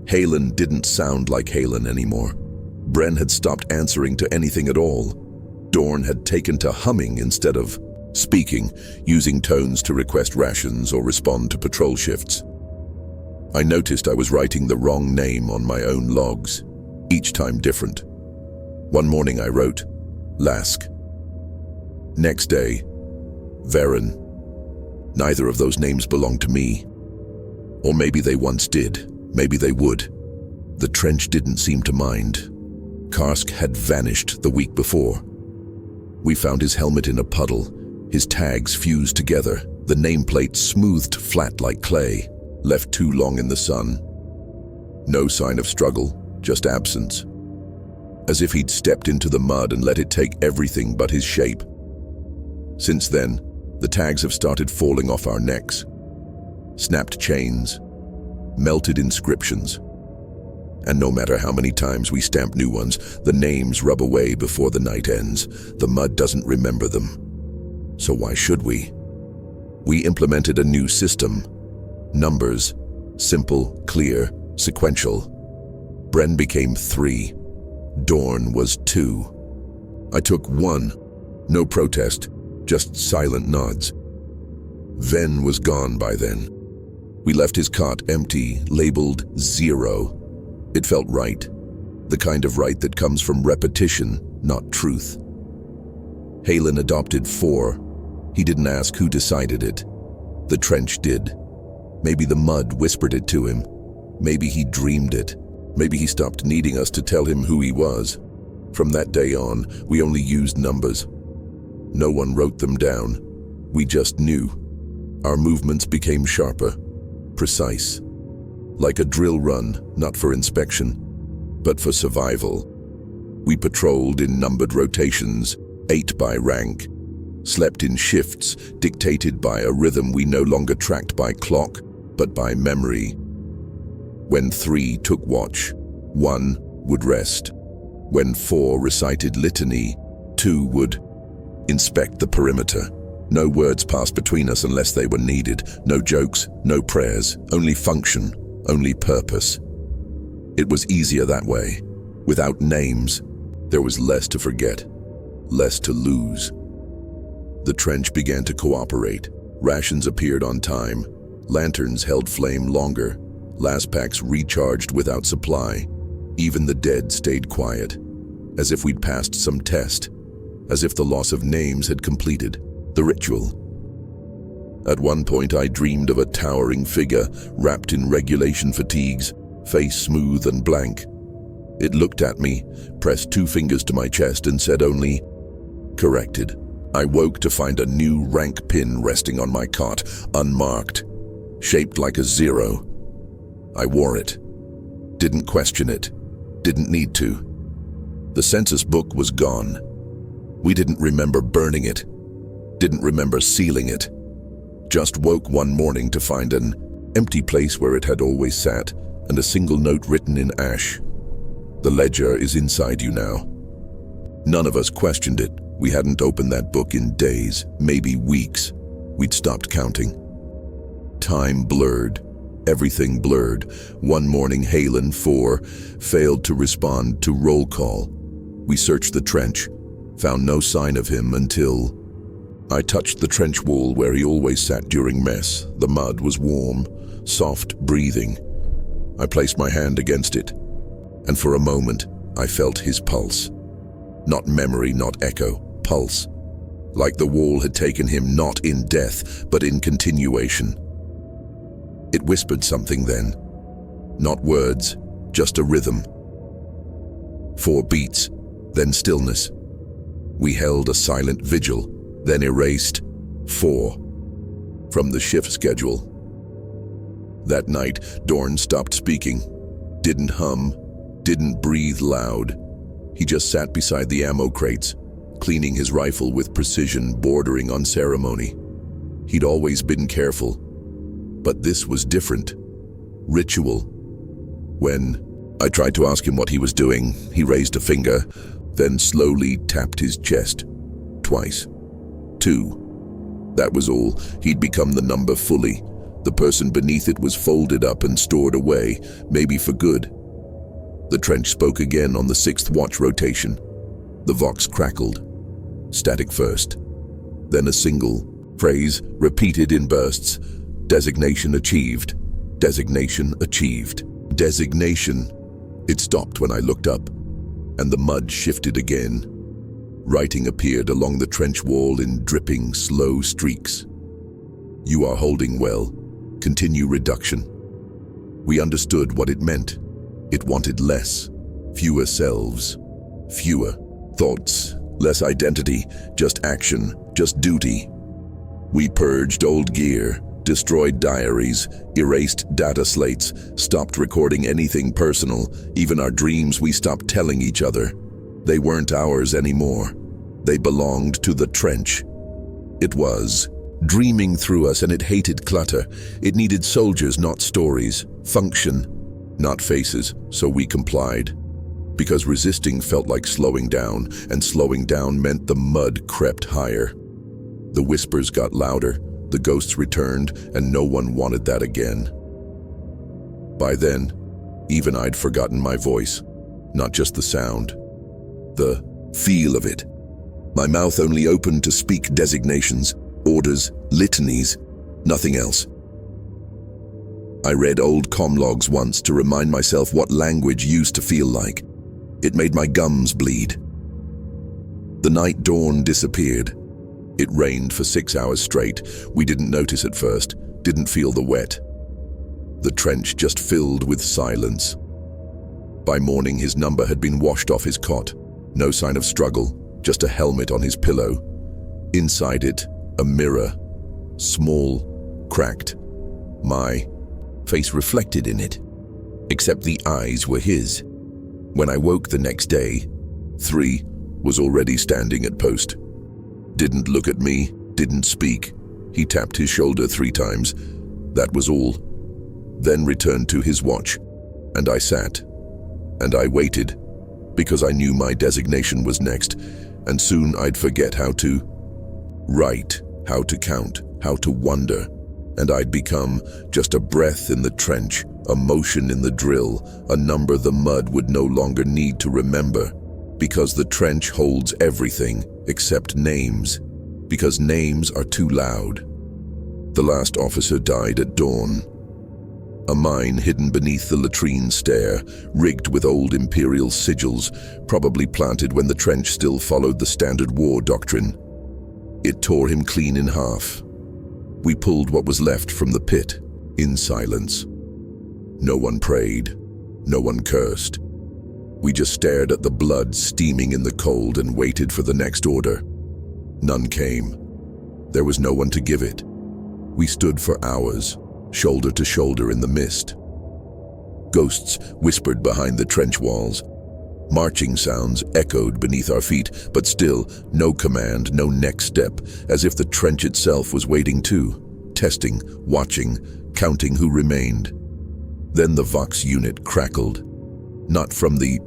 Halen didn't sound like Halen anymore. Bren had stopped answering to anything at all. Dorn had taken to humming instead of speaking, using tones to request rations or respond to patrol shifts. I noticed I was writing the wrong name on my own logs, each time different. One morning I wrote, Lask. Next day, Varen. Neither of those names belonged to me. Or maybe they once did, maybe they would. The trench didn't seem to mind. Karsk had vanished the week before. We found his helmet in a puddle, his tags fused together, the nameplate smoothed flat like clay. Left too long in the sun. No sign of struggle, just absence. As if he'd stepped into the mud and let it take everything but his shape. Since then, the tags have started falling off our necks. Snapped chains, melted inscriptions. And no matter how many times we stamp new ones, the names rub away before the night ends. The mud doesn't remember them. So why should we? We implemented a new system. Numbers, simple, clear, sequential. Bren became 3. Dorn was 2. I took 1. No protest, just silent nods. Ven was gone by then. We left his cot empty, labeled 0. It felt right. The kind of right that comes from repetition, not truth. Halen adopted 4. He didn't ask who decided it. The trench did. Maybe the mud whispered it to him. Maybe he dreamed it. Maybe he stopped needing us to tell him who he was. From that day on, we only used numbers. No one wrote them down. We just knew. Our movements became sharper, precise. Like a drill run, not for inspection, but for survival. We patrolled in numbered rotations, 8 by rank. Slept in shifts dictated by a rhythm we no longer tracked by clock, but by memory. When 3 took watch, 1 would rest. When 4 recited litany, 2 would inspect the perimeter. No words passed between us unless they were needed. No jokes, no prayers, only function, only purpose. It was easier that way. Without names, there was less to forget, less to lose. The trench began to cooperate. Rations appeared on time. Lanterns held flame longer. Last packs recharged without supply. Even the dead stayed quiet, as if we'd passed some test. as if the loss of names had completed the ritual. At one point I dreamed of a towering figure wrapped in regulation fatigues, face smooth and blank. It looked at me, pressed 2 fingers to my chest and said only, "Corrected." I woke to find a new rank pin resting on my cot, unmarked, shaped like a 0. I wore it. Didn't question it. Didn't need to. The census book was gone. We didn't remember burning it. Didn't remember sealing it. Just woke one morning to find an empty place where it had always sat and a single note written in ash. "The ledger is inside you now." None of us questioned it. We hadn't opened that book in days, maybe weeks. We'd stopped counting. Time blurred. Everything blurred. One morning, Halen 4 failed to respond to roll call. We searched the trench, found no sign of him until I touched the trench wall where he always sat during mess. The mud was warm, soft breathing. I placed my hand against it, and for a moment, I felt his pulse. Not memory, not echo, pulse. Like the wall had taken him not in death, but in continuation. It whispered something then. Not words, just a rhythm. 4 beats, then stillness. We held a silent vigil, then erased 4 from the shift schedule. That night, Dorn stopped speaking. Didn't hum, didn't breathe loud. He just sat beside the ammo crates, cleaning his rifle with precision bordering on ceremony. He'd always been careful, but this was different. Ritual. When I tried to ask him what he was doing, he raised a finger, then slowly tapped his chest. Twice. 2. That was all. He'd become the number fully. The person beneath it was folded up and stored away, maybe for good. The trench spoke again on the 6th watch rotation. The vox crackled. Static first. Then a single phrase repeated in bursts. Designation achieved. Designation achieved. Designation. It stopped when I looked up, and the mud shifted again. Writing appeared along the trench wall in dripping, slow streaks. "You are holding well. Continue reduction." We understood what it meant. It wanted less, fewer selves, fewer thoughts, less identity, just action, just duty. We purged old gear, destroyed diaries, erased data slates, stopped recording anything personal, even our dreams we stopped telling each other. They weren't ours anymore. They belonged to the trench. It was dreaming through us, and it hated clutter. It needed soldiers, not stories, function, not faces, so we complied. Because resisting felt like slowing down, and slowing down meant the mud crept higher. The whispers got louder, the ghosts returned, and no one wanted that again. By then, even I'd forgotten my voice, not just the sound, the feel of it. My mouth only opened to speak designations, orders, litanies, nothing else. I read old comm logs once to remind myself what language used to feel like. It made my gums bleed. The night dawn disappeared. It rained for 6 hours straight. We didn't notice at first, didn't feel the wet. The trench just filled with silence. By morning, his number had been washed off his cot. No sign of struggle, just a helmet on his pillow. Inside it, a mirror, small, cracked. My face reflected in it, except the eyes were his. When I woke the next day, 3 was already standing at post. Didn't look at me, didn't speak. He tapped his shoulder 3 times. That was all. Then returned to his watch, and I sat, and I waited, because I knew my designation was next, and soon I'd forget how to write, how to count, how to wonder, and I'd become just a breath in the trench, a motion in the drill, a number the mud would no longer need to remember, because the trench holds everything except names, because names are too loud. The last officer died at dawn. A mine hidden beneath the latrine stair, rigged with old Imperial sigils, probably planted when the trench still followed the standard war doctrine. It tore him clean in half. We pulled what was left from the pit, in silence. No one prayed. No one cursed. We just stared at the blood steaming in the cold and waited for the next order. None came. There was no one to give it. We stood for hours, shoulder to shoulder in the mist. Ghosts whispered behind the trench walls. Marching sounds echoed beneath our feet, but still no command, no next step, as if the trench itself was waiting too, testing, watching, counting who remained. Then the Vox unit crackled. Not from the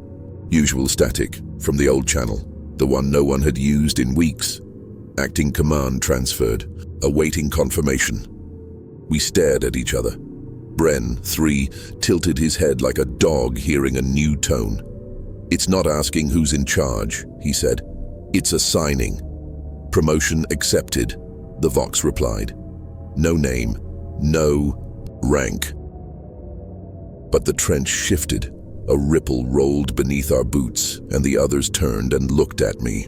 usual static, from the old channel, the one no one had used in weeks. Acting command transferred, awaiting confirmation. We stared at each other. Bren, 3, tilted his head like a dog hearing a new tone. "It's not asking who's in charge," he said. "It's assigning." "Promotion accepted," the Vox replied. "No name, no rank." But the trench shifted. A ripple rolled beneath our boots, and the others turned and looked at me.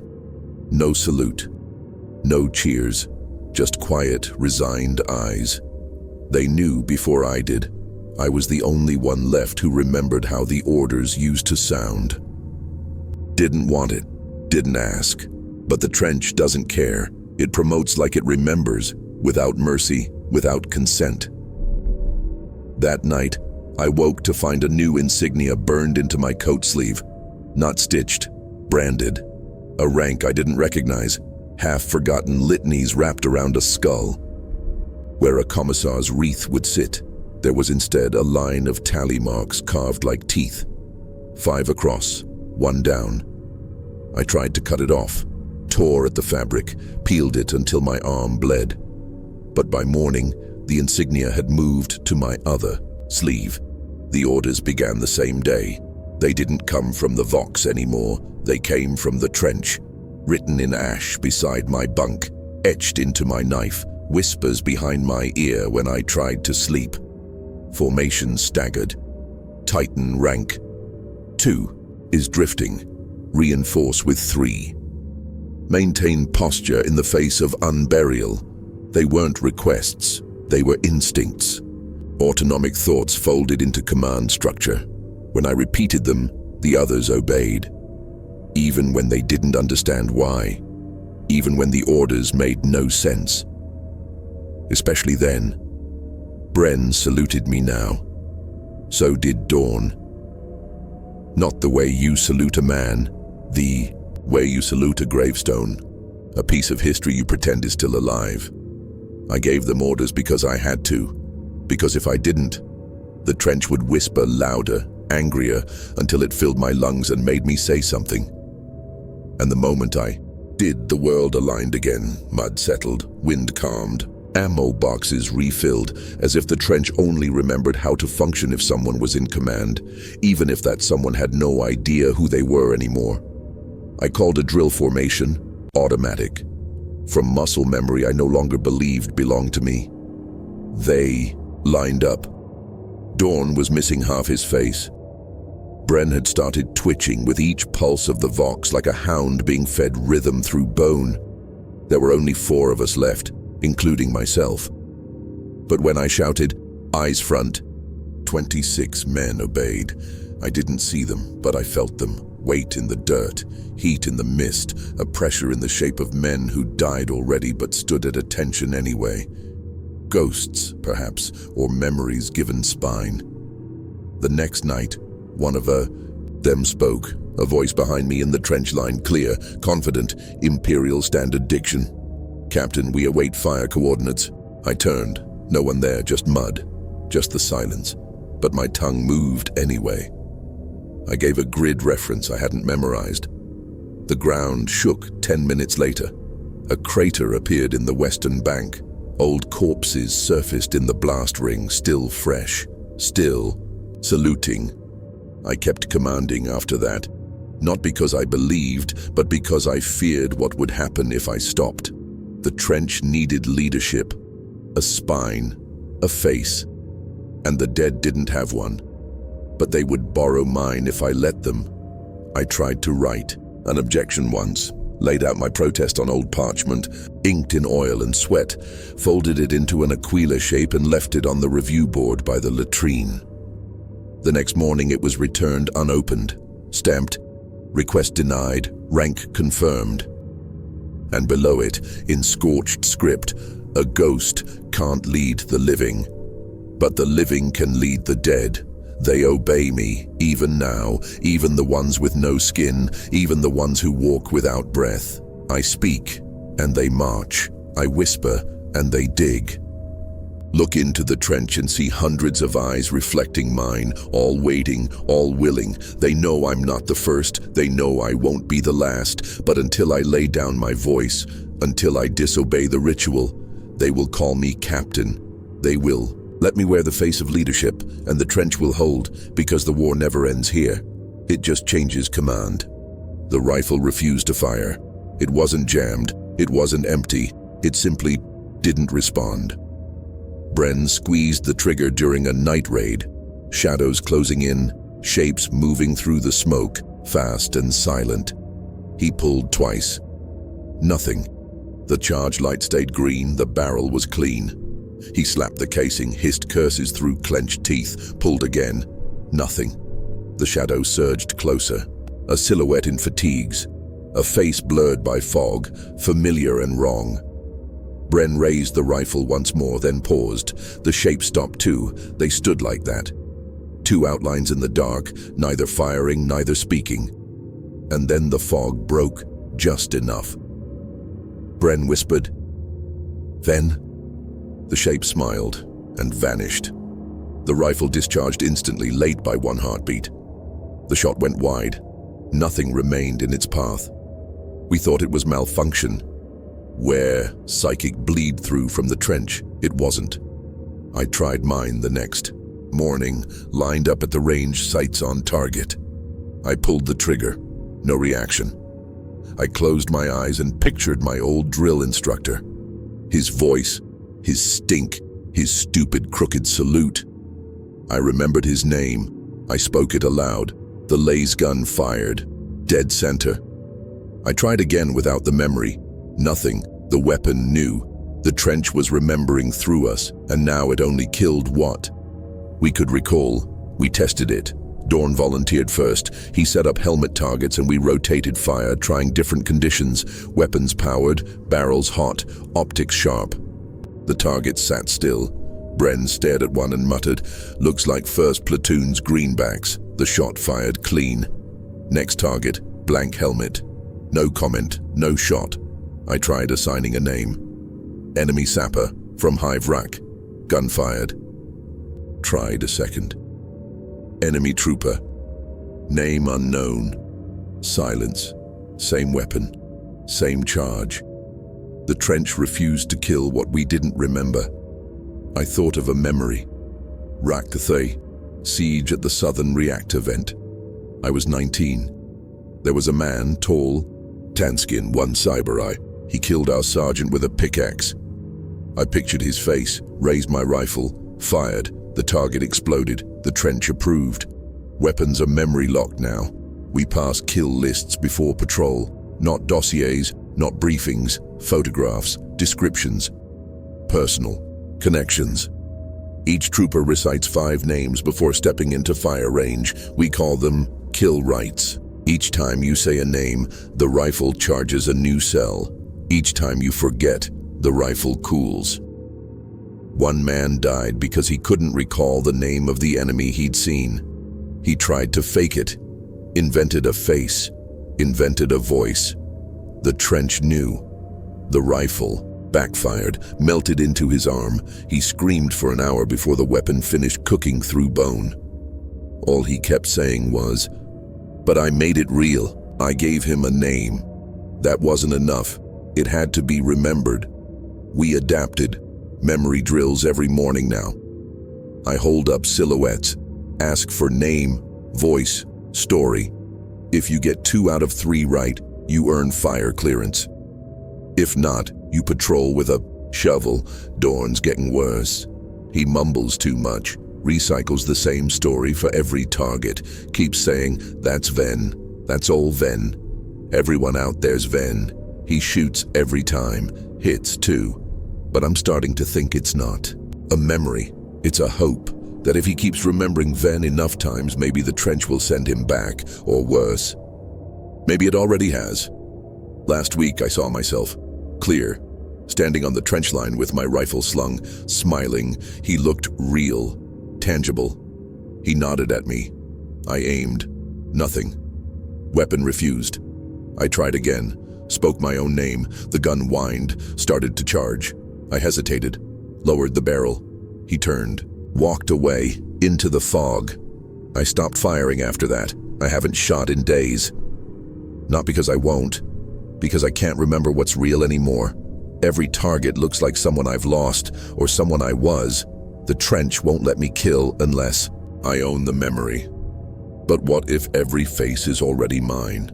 No salute. No cheers. Just quiet, resigned eyes. They knew before I did. I was the only one left who remembered how the orders used to sound. Didn't want it. Didn't ask. But the trench doesn't care. It promotes like it remembers, without mercy, without consent. That night, I woke to find a new insignia burned into my coat sleeve. Not stitched, branded. A rank I didn't recognize, half-forgotten litanies wrapped around a skull. Where a commissar's wreath would sit, there was instead a line of tally marks carved like teeth. 5 across, 1 down. I tried to cut it off, tore at the fabric, peeled it until my arm bled. But by morning, the insignia had moved to my other sleeve. The orders began the same day. They didn't come from the Vox anymore. They came from the trench, written in ash beside my bunk, etched into my knife, whispers behind my ear when I tried to sleep. Formation staggered. Titan rank 2 is drifting. Reinforce with 3. Maintain posture in the face of unburial. They weren't requests. They were instincts. Autonomic thoughts folded into command structure. When I repeated them, the others obeyed. Even when they didn't understand why. Even when the orders made no sense. Especially then. Bren saluted me now. So did Dawn. Not the way you salute a man, the way you salute a gravestone, a piece of history you pretend is still alive. I gave them orders because I had to. Because if I didn't, the trench would whisper louder, angrier, until it filled my lungs and made me say something. And the moment I did, the world aligned again, mud settled, wind calmed, ammo boxes refilled, as if the trench only remembered how to function if someone was in command, even if that someone had no idea who they were anymore. I called a drill formation automatic. From muscle memory I no longer believed belonged to me. They lined up. Dawn was missing half his face. Bren had started twitching with each pulse of the Vox like a hound being fed rhythm through bone. There were only 4 of us left, including myself. But when I shouted, "Eyes front," 26 men obeyed. I didn't see them, but I felt them. Weight in the dirt, heat in the mist, a pressure in the shape of men who died already but stood at attention anyway. Ghosts, perhaps, or memories given spine. The next night, one of them spoke, a voice behind me in the trench line, clear, confident, Imperial standard diction. "Captain, we await fire coordinates." I turned. No one there, just mud, just the silence. But my tongue moved anyway. I gave a grid reference I hadn't memorized. The ground shook 10 minutes later. A crater appeared in the western bank. Old corpses surfaced in the blast ring, still fresh, still saluting. I kept commanding after that, not because I believed, but because I feared what would happen if I stopped. The trench needed leadership, a spine, a face. and the dead didn't have one. But they would borrow mine if I let them. I tried to write an objection once, laid out my protest on old parchment, inked in oil and sweat, folded it into an aquila shape and left it on the review board by the latrine. The next morning it was returned unopened, stamped, request denied, rank confirmed. And below it, in scorched script, a ghost can't lead the living, but the living can lead the dead. They obey me, even now, even the ones with no skin, even the ones who walk without breath. I speak, and they march. I whisper, and they dig. Look into the trench and see hundreds of eyes reflecting mine, all waiting, all willing. They know I'm not the first, they know I won't be the last, but until I lay down my voice, until I disobey the ritual, they will call me captain. They will. Let me wear the face of leadership, and the trench will hold, because the war never ends here. It just changes command. The rifle refused to fire. It wasn't jammed. It wasn't empty. It simply didn't respond. Bren squeezed the trigger during a night raid. Shadows closing in, shapes moving through the smoke, fast and silent. He pulled twice. Nothing. The charge light stayed green, the barrel was clean. He slapped the casing, hissed curses through clenched teeth, pulled again. Nothing. The shadow surged closer. A silhouette in fatigues. A face blurred by fog, familiar and wrong. Bren raised the rifle once more, then paused. The shape stopped too. They stood like that. Two outlines in the dark, neither firing, neither speaking. And then the fog broke, just enough. Bren whispered, "Ven?" The shape smiled and vanished. The rifle discharged instantly, late by one heartbeat. The shot went wide. Nothing remained in its path. We thought it was malfunction. Where psychic bleed through from the trench, it wasn't. I tried mine the next morning, lined up at the range, sights on target. I pulled the trigger. No reaction. I closed my eyes and pictured my old drill instructor. His voice, his stink, his stupid crooked salute. I remembered his name. I spoke it aloud. The laser gun fired. Dead center. I tried again without the memory. Nothing. The weapon knew. The trench was remembering through us, and now it only killed what we could recall. We tested it. Dorn volunteered first. He set up helmet targets and we rotated fire, trying different conditions. Weapons powered, barrels hot, optics sharp. The targets sat still. Bren stared at one and muttered, "Looks like first platoon's greenbacks." The shot fired clean. Next target, blank helmet. No comment, no shot. I tried assigning a name. Enemy sapper, from Hive Rack. Gun fired. Tried a second. Enemy trooper. Name unknown. Silence. Same weapon. Same charge. The trench refused to kill what we didn't remember. I thought of a memory. Raktathay, siege at the southern reactor vent. I was 19. There was a man, tall, tan-skin, one cyber eye. He killed our sergeant with a pickaxe. I pictured his face, raised my rifle, fired. The target exploded. The trench approved. Weapons are memory locked now. We pass kill lists before patrol. Not dossiers, not briefings, photographs, descriptions. Personal. Connections. Each trooper recites 5 names before stepping into fire range. We call them kill rights. Each time you say a name, the rifle charges a new cell. Each time you forget, the rifle cools. One man died because he couldn't recall the name of the enemy he'd seen. He tried to fake it, invented a face, invented a voice. The trench knew. The rifle backfired, melted into his arm. He screamed for an hour before the weapon finished cooking through bone. All he kept saying was, "But I made it real. I gave him a name." That wasn't enough. It had to be remembered. We adapted. Memory drills every morning now. I hold up silhouettes, ask for name, voice, story. If you get 2 out of 3 right, you earn fire clearance. If not, you patrol with a shovel. Dorn's getting worse. He mumbles too much. recycles the same story for every target, keeps saying, "That's Ven, that's all Ven. Everyone out there's Ven. He shoots every time, hits too." But I'm starting to think it's not a memory, it's a hope that if he keeps remembering Ven enough times, maybe the trench will send him back, or worse. Maybe it already has. Last week I saw myself, clear, standing on the trench line with my rifle slung, smiling. He looked real, tangible. He nodded at me. I aimed. Nothing. Weapon refused. I tried again, spoke my own name. The gun whined, started to charge. I hesitated, lowered the barrel. He turned, walked away, into the fog. I stopped firing after that. I haven't shot in days. Not because I won't, because I can't remember what's real anymore. Every target looks like someone I've lost, or someone I was. The trench won't let me kill unless I own the memory. But what if every face is already mine?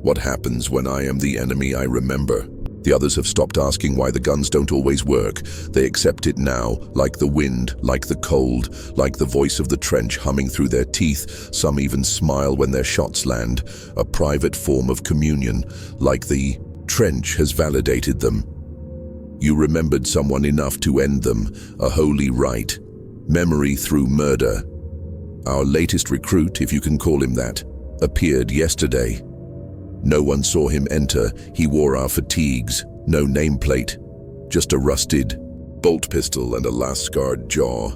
What happens when I am the enemy I remember? The others have stopped asking why the guns don't always work. They accept it now, like the wind, like the cold, like the voice of the trench humming through their teeth. Some even smile when their shots land, a private form of communion, like the trench has validated them. You remembered someone enough to end them, a holy rite. Memory through murder. Our latest recruit, if you can call him that, appeared yesterday. No one saw him enter. He wore our fatigues, no nameplate, just a rusted bolt pistol and a last-scarred jaw.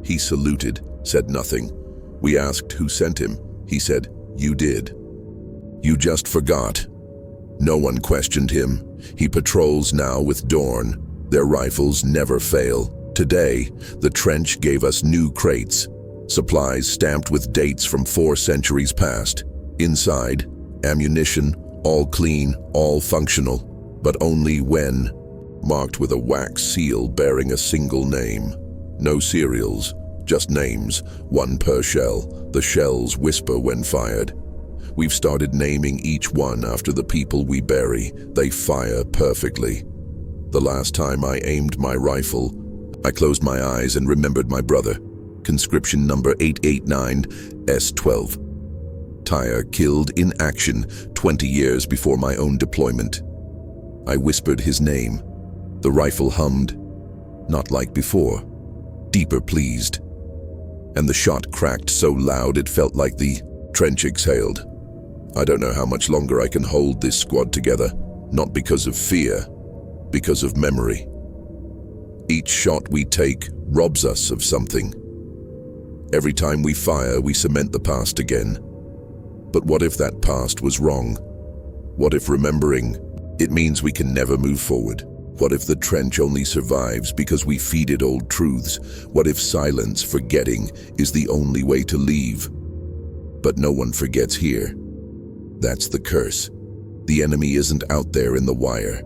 He saluted, said nothing. We asked who sent him. He said, "You did. You just forgot." No one questioned him. He patrols now with Dorn. Their rifles never fail. Today, the trench gave us new crates, supplies stamped with dates from 4 centuries past. Inside, ammunition, all clean, all functional, but only when marked with a wax seal bearing a single name. No serials, just names, one per shell. The shells whisper when fired. We've started naming each one after the people we bury. They fire perfectly. The last time I aimed my rifle, I closed my eyes and remembered my brother. Conscription number 889S12. Tyre killed in action 20 years before my own deployment. I whispered his name. The rifle hummed, not like before, deeper pleased. And the shot cracked so loud it felt like the trench exhaled. I don't know how much longer I can hold this squad together, not because of fear, because of memory. Each shot we take robs us of something. Every time we fire, we cement the past again. But what if that past was wrong? What if remembering, it means we can never move forward? What if the trench only survives because we feed it old truths? What if silence, forgetting, is the only way to leave? But no one forgets here. That's the curse. The enemy isn't out there in the wire.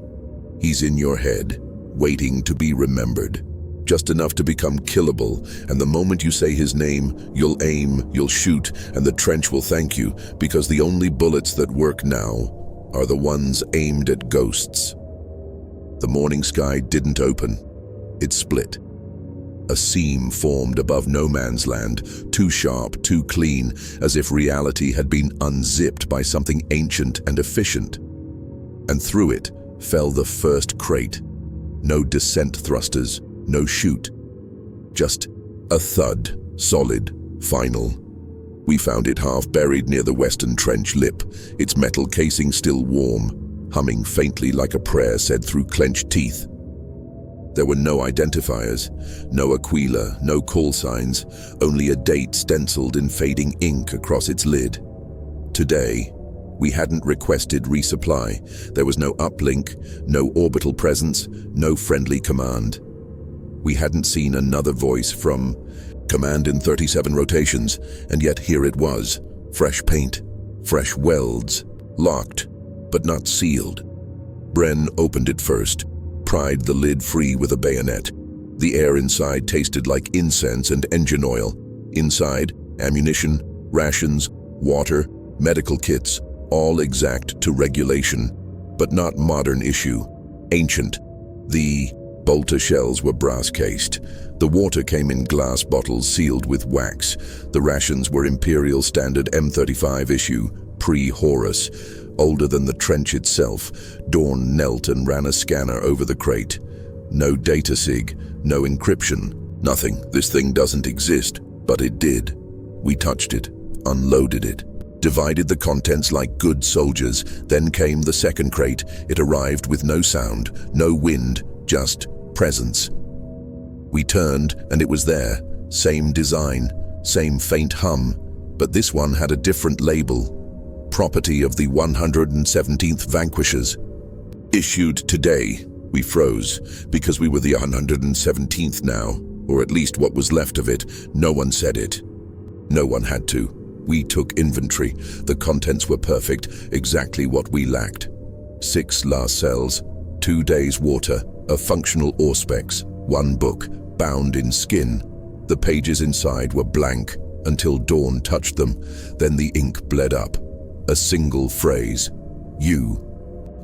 He's in your head, waiting to be remembered. Just enough to become killable, and the moment you say his name, you'll aim, you'll shoot, and the trench will thank you, because the only bullets that work now are the ones aimed at ghosts. The morning sky didn't open. It split. A seam formed above no man's land, too sharp, too clean, as if reality had been unzipped by something ancient and efficient. And through it fell the first crate. No descent thrusters, no shoot. Just a thud, solid, final. We found it half buried near the western trench lip, its metal casing still warm, humming faintly like a prayer said through clenched teeth. There were no identifiers, no aquila, no call signs, only a date stenciled in fading ink across its lid. Today, we hadn't requested resupply. There was no uplink, no orbital presence, no friendly command. We hadn't seen another voice from command in 37 rotations, and yet here it was, fresh paint, fresh welds, locked, but not sealed. Bren opened it first, pried the lid free with a bayonet. The air inside tasted like incense and engine oil. Inside, ammunition, rations, water, medical kits, all exact to regulation, but not modern issue, ancient. The bolter shells were brass-cased. The water came in glass bottles sealed with wax. The rations were Imperial Standard M35 issue, pre-Horus, older than the trench itself. Dawn knelt and ran a scanner over the crate. No data sig, no encryption, nothing. This thing doesn't exist, but it did. We touched it, unloaded it, divided the contents like good soldiers. Then came the second crate. It arrived with no sound, no wind, just presence. We turned and it was there. Same design, same faint hum, but this one had a different label. Property of the 117th Vanquishers. Issued today. We froze, because we were the 117th now, or at least what was left of it. No one said it. No one had to. We took inventory. The contents were perfect, exactly what we lacked. 6 last cells, 2 days water, a functional auspex, 1 book, bound in skin. The pages inside were blank until Dawn touched them. Then the ink bled up. A single phrase. You.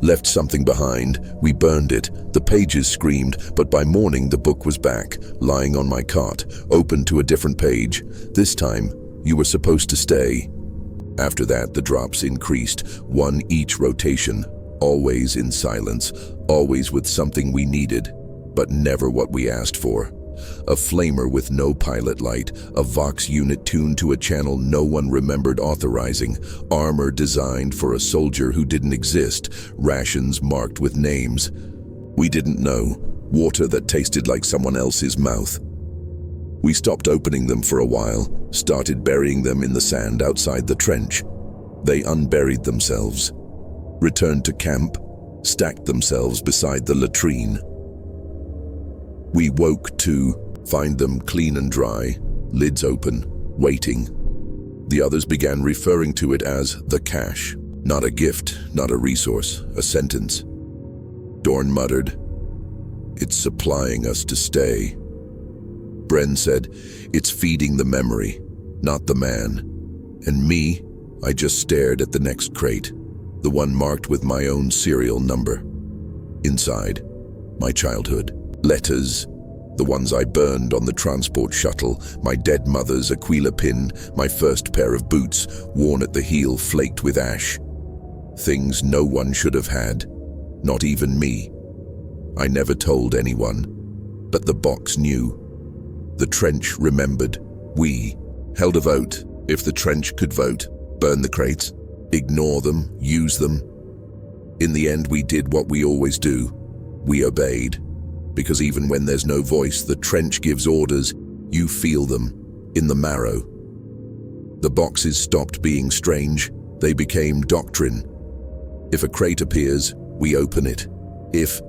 Left something behind. We burned it. The pages screamed, but by morning the book was back, lying on my cot, open to a different page. This time, you were supposed to stay. After that, the drops increased, 1 each rotation, always in silence, always with something we needed, but never what we asked for. A flamer with no pilot light, a vox unit tuned to a channel no one remembered authorizing, armor designed for a soldier who didn't exist, rations marked with names we didn't know, water that tasted like someone else's mouth. We stopped opening them for a while, started burying them in the sand outside the trench. They unburied themselves, returned to camp, stacked themselves beside the latrine. We woke to find them clean and dry, lids open, waiting. The others began referring to it as the cache. Not a gift, not a resource, a sentence. Dorn muttered, "It's supplying us to stay." Bren said, "It's feeding the memory, not the man." And me, I just stared at the next crate, the one marked with my own serial number. Inside, my childhood. Letters, the ones I burned on the transport shuttle, my dead mother's Aquila pin, my first pair of boots, worn at the heel flaked with ash. Things no one should have had, not even me. I never told anyone, but the box knew. The trench remembered. We held a vote. If the trench could vote, burn the crates, ignore them, use them. In the end, we did what we always do. We obeyed. Because even when there's no voice, the trench gives orders. You feel them, in the marrow. The boxes stopped being strange. They became doctrine. If a crate appears, we open it. If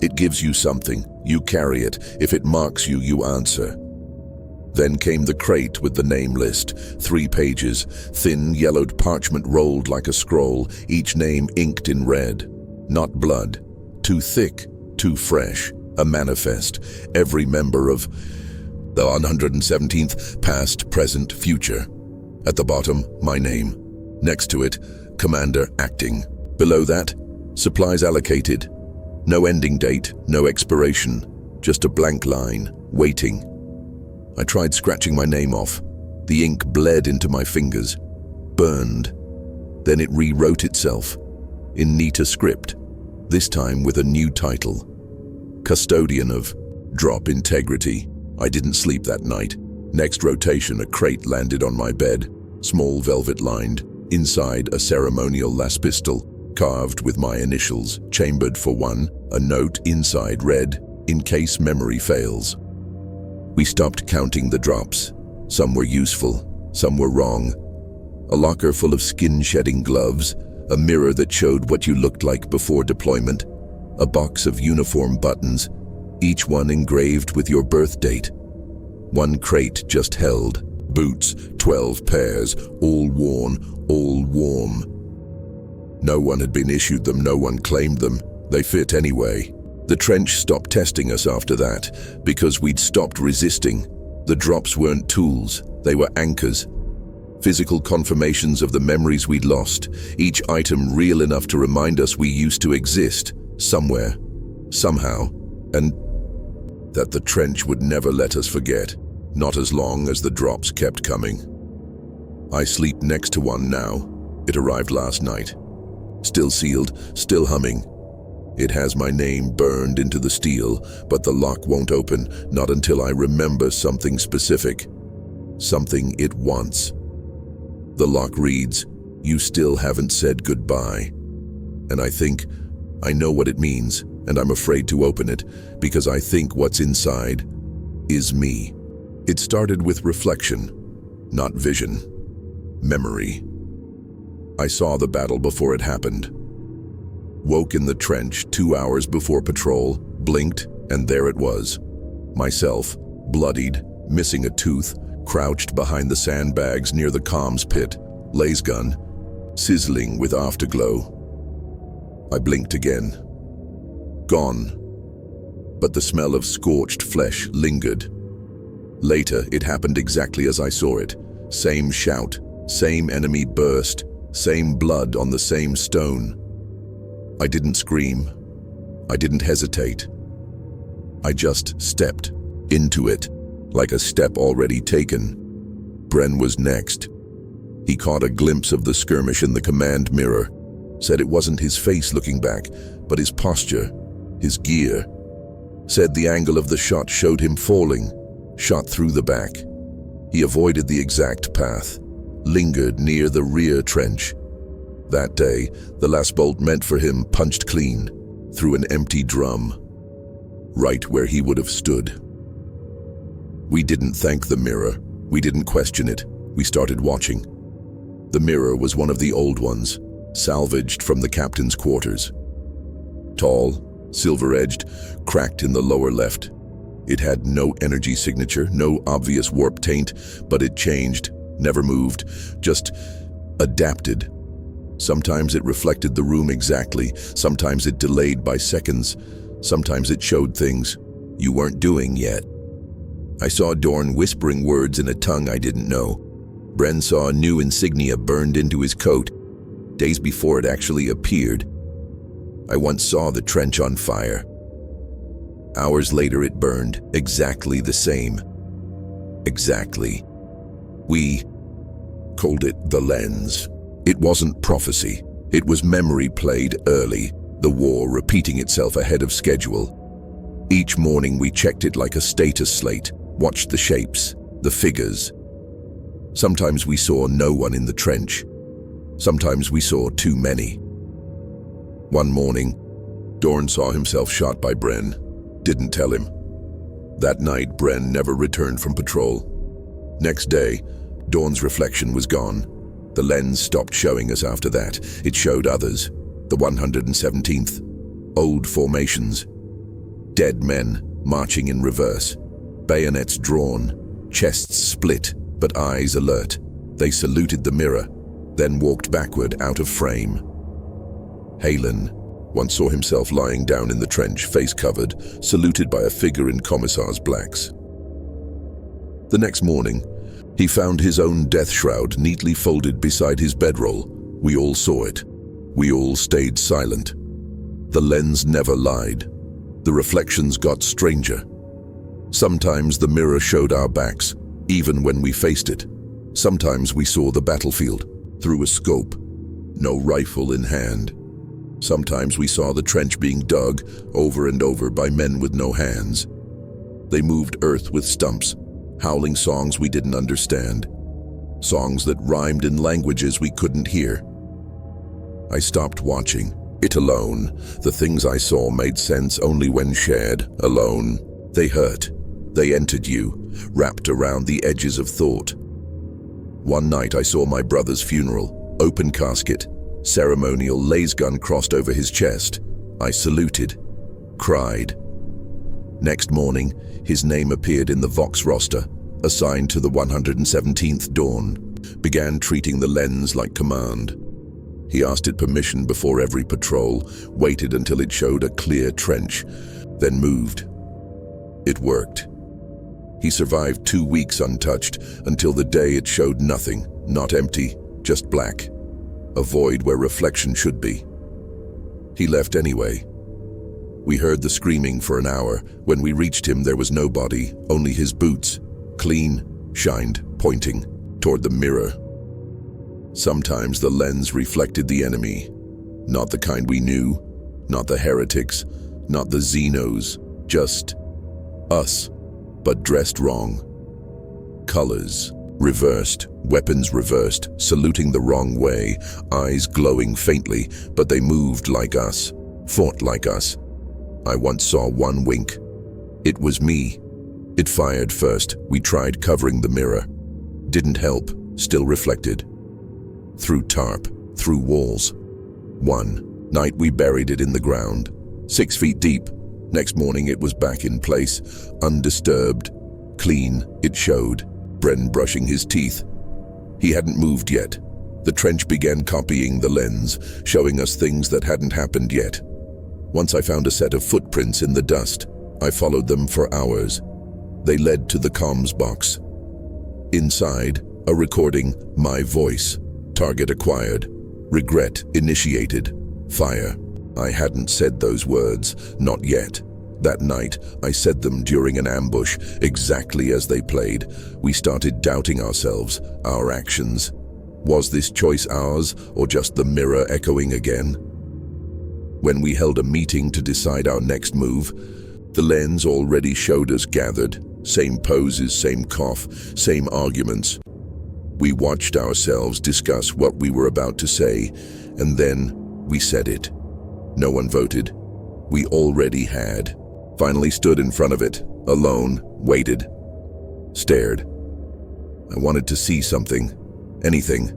it gives you something, you carry it. If it marks you, you answer. Then came the crate with the name list. 3 pages, thin yellowed parchment rolled like a scroll, each name inked in red. Not blood. Too thick, too fresh. A manifest, every member of the 117th, past, present, future. At the bottom, my name. Next to it, Commander acting. Below that, supplies allocated. No ending date, no expiration, just a blank line, waiting. I tried scratching my name off. The ink bled into my fingers, burned. Then it rewrote itself, in neater script, this time with a new title. Custodian of drop integrity. I didn't sleep that night. Next rotation, a crate landed on my bed, small velvet lined. Inside, a ceremonial las pistol, carved with my initials, chambered for 1, a note inside read, "In case memory fails." We stopped counting the drops. Some were useful, some were wrong. A locker full of skin-shedding gloves, a mirror that showed what you looked like before deployment, a box of uniform buttons, each one engraved with your birth date. 1 crate just held, boots, 12 pairs, all worn, all warm. No one had been issued them, no one claimed them. They fit anyway. The trench stopped testing us after that, because we'd stopped resisting. The drops weren't tools, they were anchors. Physical confirmations of the memories we'd lost, each item real enough to remind us we used to exist. Somewhere, somehow, and that the trench would never let us forget, not as long as the drops kept coming. I sleep next to one now. It arrived last night. Still sealed, still humming. It has my name burned into the steel, but the lock won't open, not until I remember something specific. Something it wants. The lock reads, "You still haven't said goodbye." And I think, I know what it means, and I'm afraid to open it, because I think what's inside is me. It started with reflection, not vision. Memory. I saw the battle before it happened. Woke in the trench 2 hours before patrol, blinked, and there it was. Myself, bloodied, missing a tooth, crouched behind the sandbags near the comms pit, laser gun, sizzling with afterglow. I blinked again. Gone. But the smell of scorched flesh lingered. Later, it happened exactly as I saw it. Same shout, same enemy burst, same blood on the same stone. I didn't scream. I didn't hesitate. I just stepped into it, like a step already taken. Bren was next. He caught a glimpse of the skirmish in the command mirror, said it wasn't his face looking back, but his posture, his gear. Said the angle of the shot showed him falling, shot through the back. He avoided the exact path, lingered near the rear trench. That day, the last bolt meant for him punched clean, through an empty drum, right where he would have stood. We didn't thank the mirror. We didn't question it. We started watching. The mirror was one of the old ones, salvaged from the captain's quarters. Tall, silver-edged, cracked in the lower left. It had no energy signature, no obvious warp taint, but it changed, never moved, just adapted. Sometimes it reflected the room exactly, sometimes it delayed by seconds, sometimes it showed things you weren't doing yet. I saw Dorn whispering words in a tongue I didn't know. Bren saw a new insignia burned into his coat, days before it actually appeared. I once saw the trench on fire. Hours later it burned, exactly the same. Exactly. We called it the lens. It wasn't prophecy. It was memory played early, the war repeating itself ahead of schedule. Each morning we checked it like a status slate, watched the shapes, the figures. Sometimes we saw no one in the trench. Sometimes we saw too many. One morning, Dorn saw himself shot by Bren. Didn't tell him. That night, Bren never returned from patrol. Next day, Dorn's reflection was gone. The lens stopped showing us after that. It showed others. The 117th. Old formations. Dead men marching in reverse. Bayonets drawn. Chests split, but eyes alert. They saluted the mirror, then walked backward out of frame. Halen once saw himself lying down in the trench, face covered, saluted by a figure in commissar's blacks. The next morning, he found his own death shroud neatly folded beside his bedroll. We all saw it. We all stayed silent. The lens never lied. The reflections got stranger. Sometimes the mirror showed our backs, even when we faced it. Sometimes we saw the battlefield, through a scope, no rifle in hand. Sometimes we saw the trench being dug over and over by men with no hands. They moved earth with stumps, howling songs we didn't understand, songs that rhymed in languages we couldn't hear. I stopped watching. It alone. The things I saw made sense only when shared, alone. They hurt. They entered you, wrapped around the edges of thought. One night I saw my brother's funeral, open casket, ceremonial laser gun crossed over his chest. I saluted, cried. Next morning, his name appeared in the Vox roster, assigned to the 117th Dawn, began treating the lens like command. He asked it permission before every patrol, waited until it showed a clear trench, then moved. It worked. He survived 2 weeks untouched, until the day it showed nothing, not empty, just black. A void where reflection should be. He left anyway. We heard the screaming for an hour. When we reached him, there was no body, only his boots, clean, shined, pointing toward the mirror. Sometimes the lens reflected the enemy, not the kind we knew, not the heretics, not the Xenos, just us, but dressed wrong. Colors reversed, weapons reversed, saluting the wrong way, eyes glowing faintly, but they moved like us, fought like us. I once saw one wink. It was me. It fired first. We tried covering the mirror. Didn't help, still reflected. Through tarp, through walls. One night we buried it in the ground, 6 feet deep. Next morning it was back in place, undisturbed, clean, it showed. Bren brushing his teeth. He hadn't moved yet. The trench began copying the lens, showing us things that hadn't happened yet. Once I found a set of footprints in the dust. I followed them for hours. They led to the comms box. Inside, a recording, my voice. Target acquired. Regret initiated. Fire. I hadn't said those words, not yet. That night, I said them during an ambush, exactly as they played. We started doubting ourselves, our actions. Was this choice ours, or just the mirror echoing again? When we held a meeting to decide our next move, the lens already showed us gathered. Same poses, same cough, same arguments. We watched ourselves discuss what we were about to say, and then we said it. No one voted. We already had. Finally stood in front of it, alone, waited, stared. I wanted to see something, anything.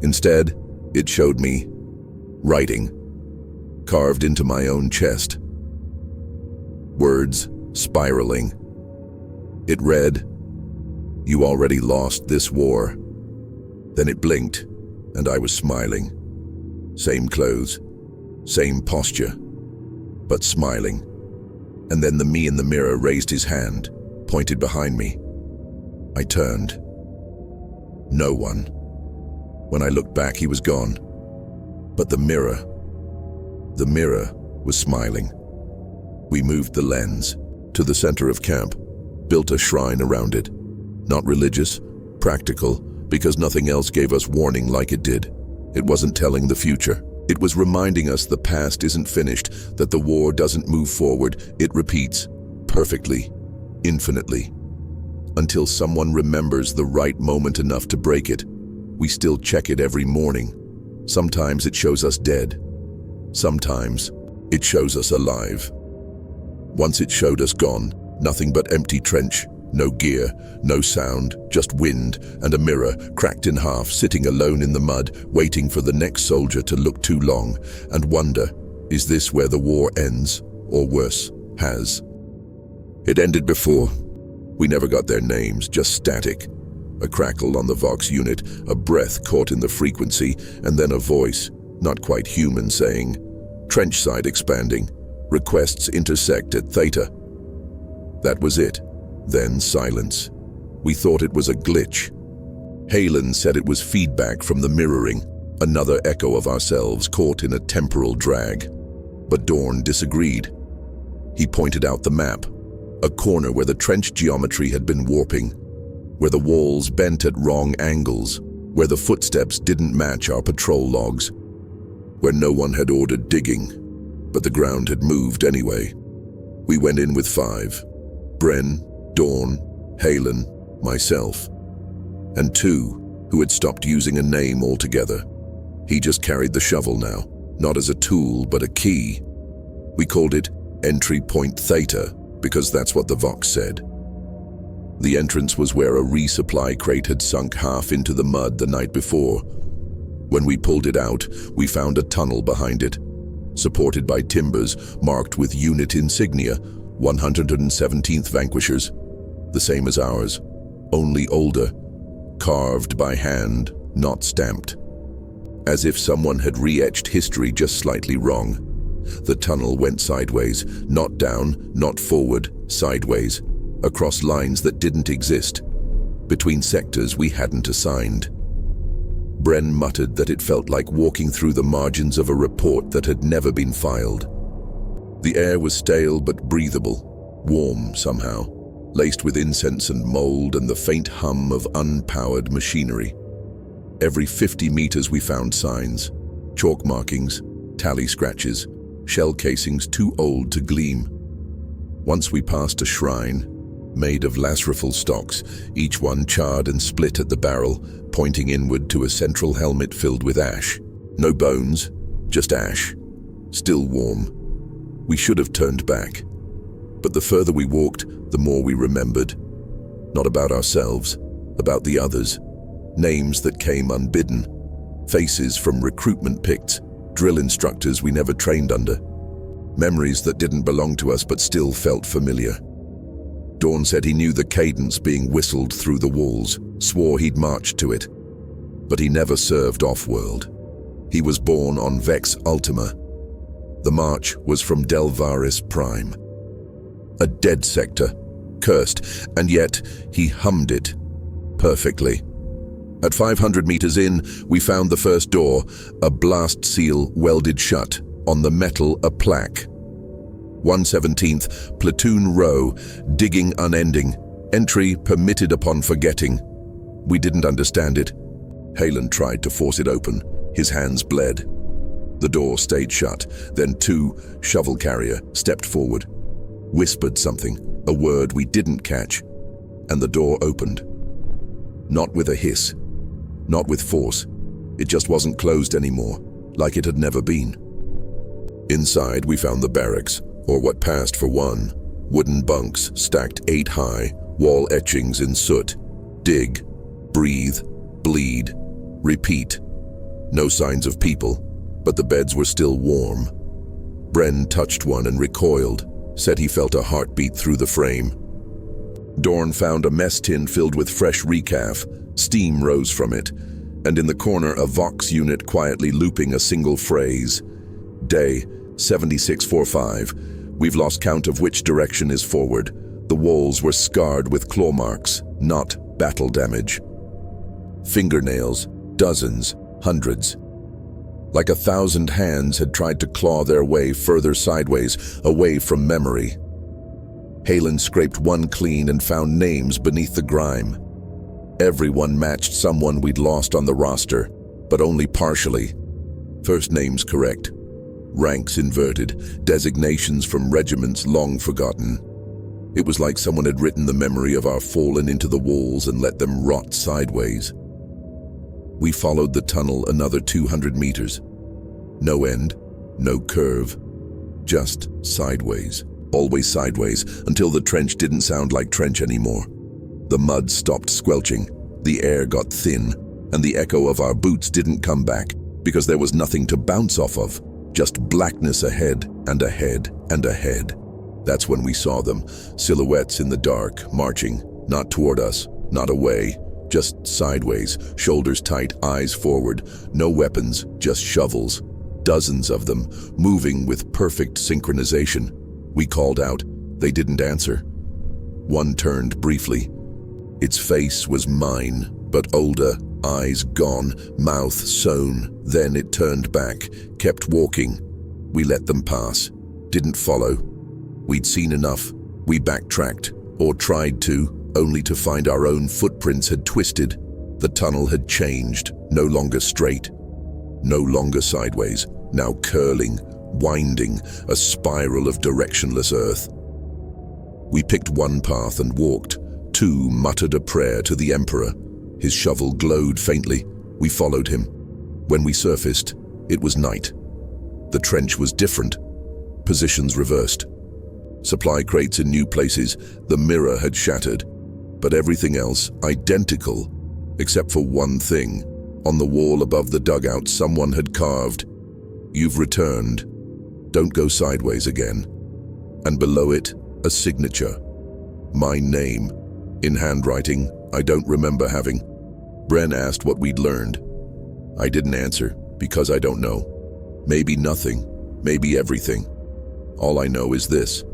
Instead, it showed me writing, carved into my own chest. Words spiraling. It read, "You already lost this war." Then it blinked, and I was smiling. Same clothes, same posture, but smiling. And then the me in the mirror raised his hand, pointed behind me. I turned. No one. When I looked back, he was gone. But the mirror was smiling. We moved the lens to the center of camp, built a shrine around it. Not religious, practical, because nothing else gave us warning like it did. It wasn't telling the future. It was reminding us the past isn't finished, that the war doesn't move forward, it repeats, perfectly, infinitely. Until someone remembers the right moment enough to break it. We still check it every morning. Sometimes it shows us dead. Sometimes it shows us alive. Once it showed us gone, nothing but empty trench, no gear, no sound, just wind and a mirror cracked in half, sitting alone in the mud, waiting for the next soldier to look too long and wonder, is this where the war ends, or worse, has? It ended before. We never got their names, just static. A crackle on the Vox unit, a breath caught in the frequency, and then a voice, not quite human, saying, "Trench side expanding. Requests intersect at theta." That was it. Then silence. We thought it was a glitch. Halen said it was feedback from the mirroring, another echo of ourselves caught in a temporal drag. But Dorn disagreed. He pointed out the map, a corner where the trench geometry had been warping, where the walls bent at wrong angles, where the footsteps didn't match our patrol logs, where no one had ordered digging, but the ground had moved anyway. We went in with 5. Bren, Dorn, Halen, myself, and 2 who had stopped using a name altogether. He just carried the shovel now, not as a tool, but a key. We called it Entry Point Theta, because that's what the Vox said. The entrance was where a resupply crate had sunk half into the mud the night before. When we pulled it out, we found a tunnel behind it, supported by timbers marked with unit insignia, 117th Vanquishers, the same as ours, only older, carved by hand, not stamped. As if someone had re-etched history just slightly wrong. The tunnel went sideways, not down, not forward, sideways, across lines that didn't exist, between sectors we hadn't assigned. Bren muttered that it felt like walking through the margins of a report that had never been filed. The air was stale but breathable, warm somehow, laced with incense and mold and the faint hum of unpowered machinery. Every 50 meters we found signs, chalk markings, tally scratches, shell casings too old to gleam. Once we passed a shrine, made of lacerifal stocks, each one charred and split at the barrel, pointing inward to a central helmet filled with ash. No bones, just ash, still warm. We should have turned back. But the further we walked, the more we remembered. Not about ourselves, about the others. Names that came unbidden. Faces from recruitment picts, drill instructors we never trained under. Memories that didn't belong to us but still felt familiar. Dawn said he knew the cadence being whistled through the walls, swore he'd marched to it. But he never served off-world. He was born on Vex Ultima. The march was from Delvaris Prime. A dead sector, cursed, and yet he hummed it perfectly. At 500 meters in, we found the first door, a blast seal welded shut. On the metal, a plaque. 117th Platoon Row, digging unending. Entry permitted upon forgetting. We didn't understand it. Halen tried to force it open. His hands bled. The door stayed shut. Then two, shovel carrier, stepped forward. Whispered something, a word we didn't catch. And the door opened. Not with a hiss. Not with force. It just wasn't closed anymore, like it had never been. Inside, we found the barracks, or what passed for one. Wooden bunks stacked 8 high, wall etchings in soot. Dig, breathe, bleed, repeat. No signs of people, but the beds were still warm. Bren touched one and recoiled, said he felt a heartbeat through the frame. Dorn found a mess tin filled with fresh recaf. Steam rose from it, and in the corner a Vox unit quietly looping a single phrase. Day 7645. We've lost count of which direction is forward. The walls were scarred with claw marks, not battle damage. Fingernails, dozens, hundreds. Like 1,000 hands had tried to claw their way further sideways, away from memory. Halen scraped one clean and found names beneath the grime. Everyone matched someone we'd lost on the roster, but only partially. First names correct. Ranks inverted, designations from regiments long forgotten. It was like someone had written the memory of our fallen into the walls and let them rot sideways. We followed the tunnel another 200 meters. No end, no curve, just sideways. Always sideways, until the trench didn't sound like trench anymore. The mud stopped squelching, the air got thin, and the echo of our boots didn't come back because there was nothing to bounce off of. Just blackness ahead and ahead and ahead. That's when we saw them, silhouettes in the dark, marching, not toward us, not away, just sideways, shoulders tight, eyes forward, no weapons, just shovels. Dozens of them, moving with perfect synchronization. We called out. They didn't answer. One turned briefly. Its face was mine, but older, eyes gone, mouth sewn. Then it turned back, kept walking. We let them pass, didn't follow. We'd seen enough. We backtracked, or tried to, only to find our own footprints had twisted. The tunnel had changed, no longer straight, no longer sideways, now curling, winding, a spiral of directionless earth. We picked one path and walked. Two muttered a prayer to the Emperor. His shovel glowed faintly. We followed him. When we surfaced, it was night. The trench was different. Positions reversed. Supply crates in new places. The mirror had shattered. But everything else identical, except for one thing. On the wall above the dugout, someone had carved, "You've returned. Don't go sideways again." And below it, a signature. My name. In handwriting I don't remember having. Bren asked what we'd learned. I didn't answer, because I don't know. Maybe nothing, maybe everything. All I know is this.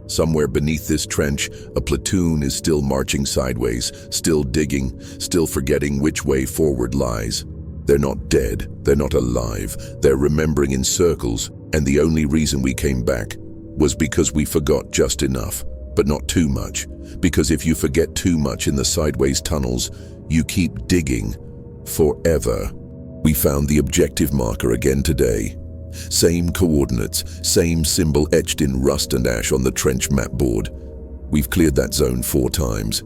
Somewhere beneath this trench, a platoon is still marching sideways, still digging, still forgetting which way forward lies. They're not dead, they're not alive, they're remembering in circles, and the only reason we came back was because we forgot just enough, but not too much. Because if you forget too much in the sideways tunnels, you keep digging forever. We found the objective marker again today. Same coordinates, same symbol etched in rust and ash on the trench map board. We've cleared that zone 4 times.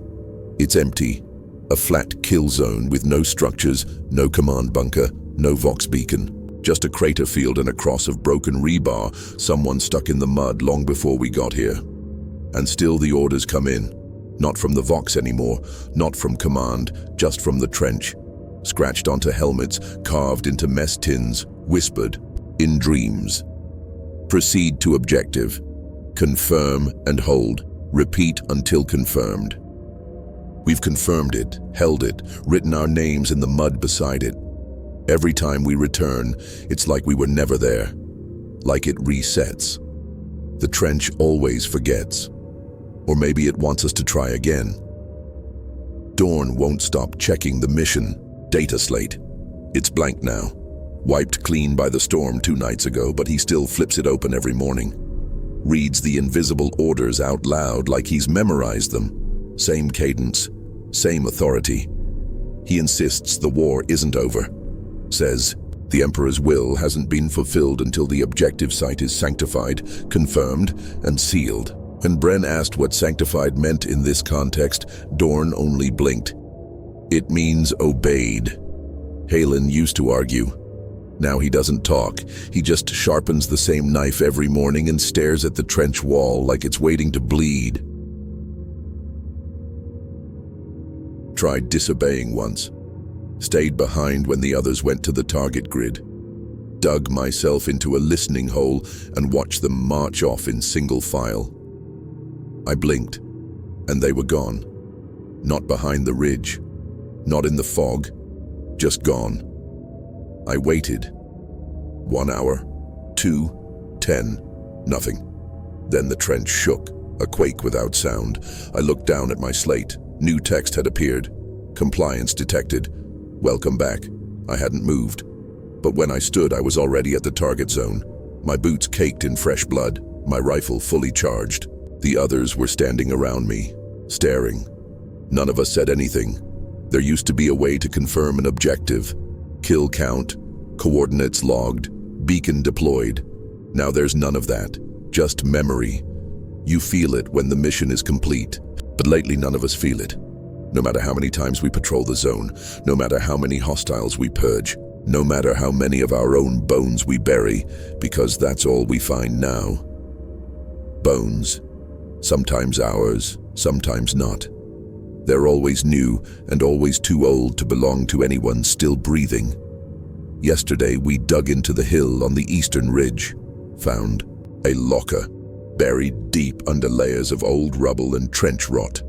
It's empty. A flat kill zone with no structures, no command bunker, no vox beacon. Just a crater field and a cross of broken rebar, someone stuck in the mud long before we got here. And still the orders come in. Not from the Vox anymore, not from command, just from the trench. Scratched onto helmets, carved into mess tins, whispered, in dreams. Proceed to objective. Confirm and hold. Repeat until confirmed. We've confirmed it, held it, written our names in the mud beside it. Every time we return, it's like we were never there. Like it resets. The trench always forgets. Or maybe it wants us to try again. Dawn won't stop checking the mission data slate. It's blank now. Wiped clean by the storm 2 nights ago, but he still flips it open every morning. Reads the invisible orders out loud like he's memorized them. Same cadence, same authority. He insists the war isn't over. Says, the Emperor's will hasn't been fulfilled until the objective site is sanctified, confirmed, and sealed. When Bren asked what sanctified meant in this context, Dorn only blinked. It means obeyed. Halen used to argue. Now he doesn't talk. He just sharpens the same knife every morning and stares at the trench wall like it's waiting to bleed. Tried disobeying once. Stayed behind when the others went to the target grid. Dug myself into a listening hole and watched them march off in single file. I blinked, and they were gone. Not behind the ridge, not in the fog, just gone. I waited. 1 hour, 2, 10, nothing. Then the trench shook, a quake without sound. I looked down at my slate. New text had appeared. Compliance detected. Welcome back. I hadn't moved. But when I stood, I was already at the target zone. My boots caked in fresh blood, my rifle fully charged. The others were standing around me, staring. None of us said anything. There used to be a way to confirm an objective. Kill count, coordinates logged, beacon deployed. Now there's none of that, just memory. You feel it when the mission is complete, but lately none of us feel it. No matter how many times we patrol the zone, no matter how many hostiles we purge, no matter how many of our own bones we bury, because that's all we find now. Bones. Sometimes ours, sometimes not. They're always new and always too old to belong to anyone still breathing. Yesterday we dug into the hill on the eastern ridge, found a locker, buried deep under layers of old rubble and trench rot.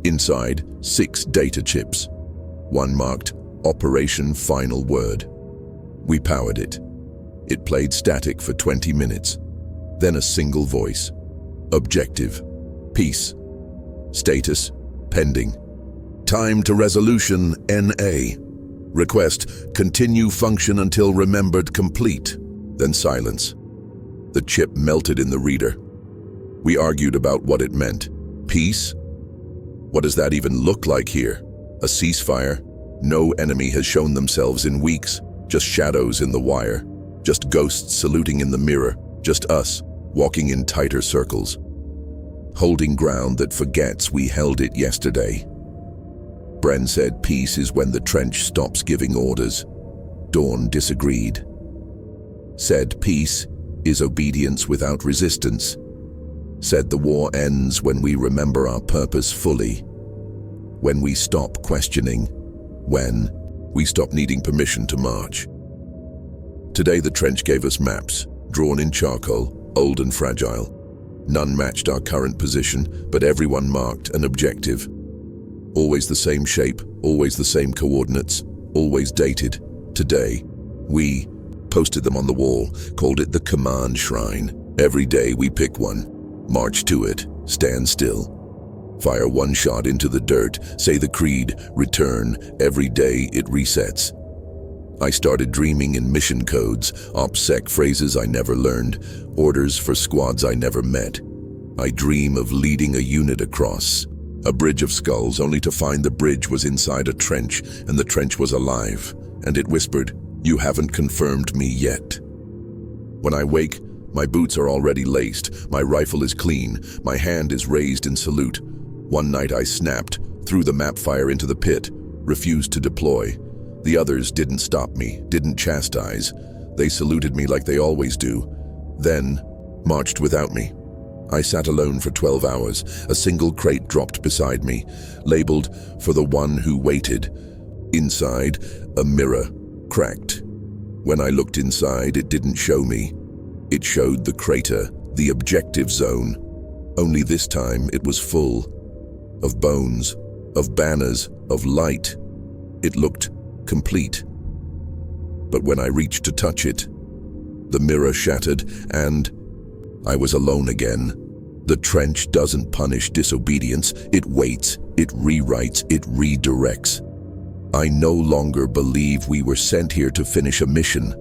Inside, 6 data chips. One marked Operation Final Word. We powered it. It played static for 20 minutes. Then a single voice. Objective. Peace. Status. Pending. Time to resolution NA. Request. Continue function until remembered complete. Then silence. The chip melted in the reader. We argued about what it meant. Peace? What does that even look like here? A ceasefire? No enemy has shown themselves in weeks. Just shadows in the wire. Just ghosts saluting in the mirror. Just us, walking in tighter circles. Holding ground that forgets we held it yesterday. Bren said peace is when the trench stops giving orders. Dawn disagreed. Said peace is obedience without resistance. Said the war ends when we remember our purpose fully. When we stop questioning. When we stop needing permission to march. Today the trench gave us maps, drawn in charcoal, old and fragile. None matched our current position, but everyone marked an objective. Always the same shape, always the same coordinates, always dated. Today, we posted them on the wall, called it the command shrine. Every day we pick one, march to it, stand still. Fire one shot into the dirt, say the creed, return. Every day it resets. I started dreaming in mission codes, OPSEC phrases I never learned, orders for squads I never met. I dream of leading a unit across a bridge of skulls, only to find the bridge was inside a trench, and the trench was alive, and it whispered, "You haven't confirmed me yet." When I wake, my boots are already laced, my rifle is clean, my hand is raised in salute. One night I snapped, threw the map fire into the pit, refused to deploy. The others didn't stop me, didn't chastise. They saluted me like they always do, then marched without me. I sat alone for 12 hours. A single crate dropped beside me, labeled "For the one who waited." Inside, a mirror, cracked. When I looked inside, it didn't show me. It showed the crater, the objective zone. Only this time it was full of bones, of banners, of light. It looked complete. But when I reached to touch it, the mirror shattered and I was alone again. The trench doesn't punish disobedience, it waits, it rewrites, it redirects. I no longer believe we were sent here to finish a mission.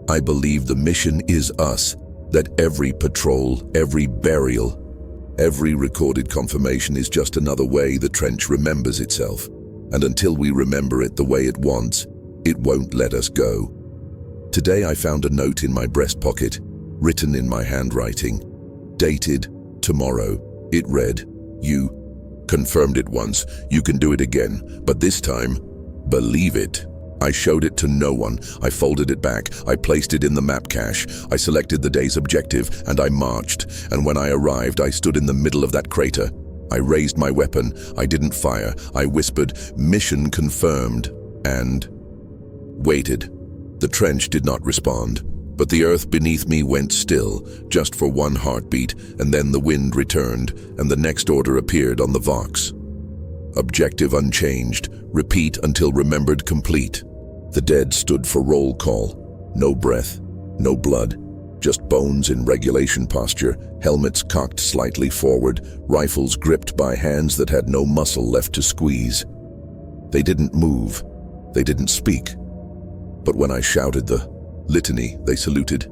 I believe the mission is us, that every patrol, every burial, every recorded confirmation is just another way the trench remembers itself. And until we remember it the way it wants, it won't let us go. Today I found a note in my breast pocket, written in my handwriting, dated tomorrow. It read, "You confirmed it once, you can do it again, but this time, believe it." I showed it to no one. I folded it back. I placed it in the map cache. I selected the day's objective, and I marched. And when I arrived, I stood in the middle of that crater. I raised my weapon. I didn't fire. I whispered, "Mission confirmed," and waited. The trench did not respond, but the earth beneath me went still, just for one heartbeat, and then the wind returned, and the next order appeared on the Vox. Objective unchanged. Repeat until remembered complete. The dead stood for roll call. No breath, no blood, just bones in regulation posture, helmets cocked slightly forward, rifles gripped by hands that had no muscle left to squeeze. They didn't move. They didn't speak. But when I shouted the litany, they saluted.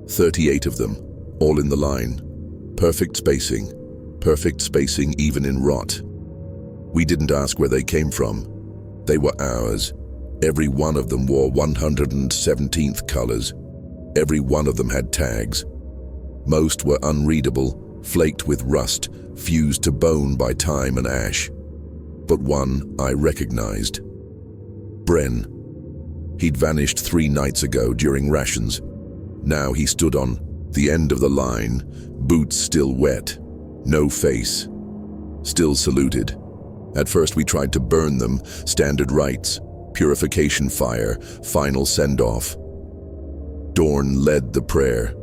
38 of them, all in the line. Perfect spacing even in rot. We didn't ask where they came from. They were ours. Every one of them wore 117th colors. Every one of them had tags. Most were unreadable, flaked with rust, fused to bone by time and ash. But one I recognized. Bren. He'd vanished 3 nights ago during rations. Now he stood on the end of the line, boots still wet, no face, still saluted. At first we tried to burn them, standard rites, purification fire, final send-off. Dorn led the prayer.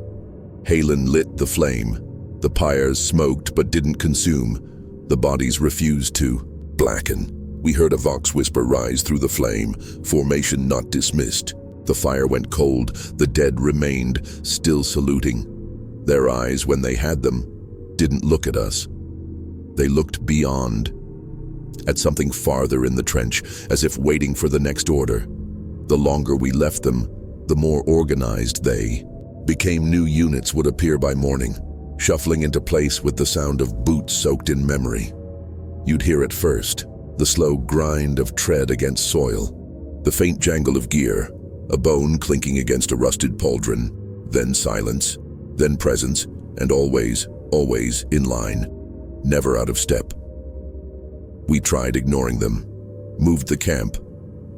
Halen lit the flame. The pyres smoked but didn't consume. The bodies refused to blacken. We heard a vox whisper rise through the flame, formation not dismissed. The fire went cold, the dead remained, still saluting. Their eyes, when they had them, didn't look at us. They looked beyond, at something farther in the trench, as if waiting for the next order. The longer we left them, the more organized they became. New units would appear by morning, shuffling into place with the sound of boots soaked in memory. You'd hear it first, the slow grind of tread against soil, the faint jangle of gear, a bone clinking against a rusted pauldron, then silence, then presence, and always in line, never out of step. We tried ignoring them, moved the camp,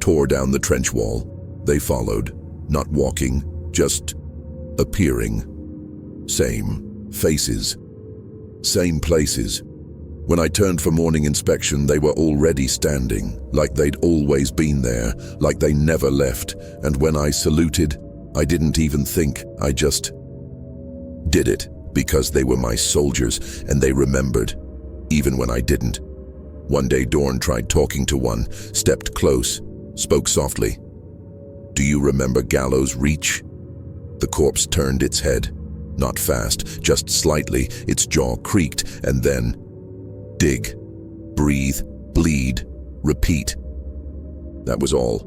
tore down the trench wall. They followed, not walking, just appearing. Same faces, same places. When I turned for morning inspection, they were already standing, like they'd always been there, like they never left. And when I saluted, I didn't even think, I just did it, because they were my soldiers and they remembered, even when I didn't. One day Dorn tried talking to one, stepped close, spoke softly. "Do you remember Gallow's reach?" The corpse turned its head, not fast, just slightly. Its jaw creaked, and then dig, breathe, bleed, repeat. That was all.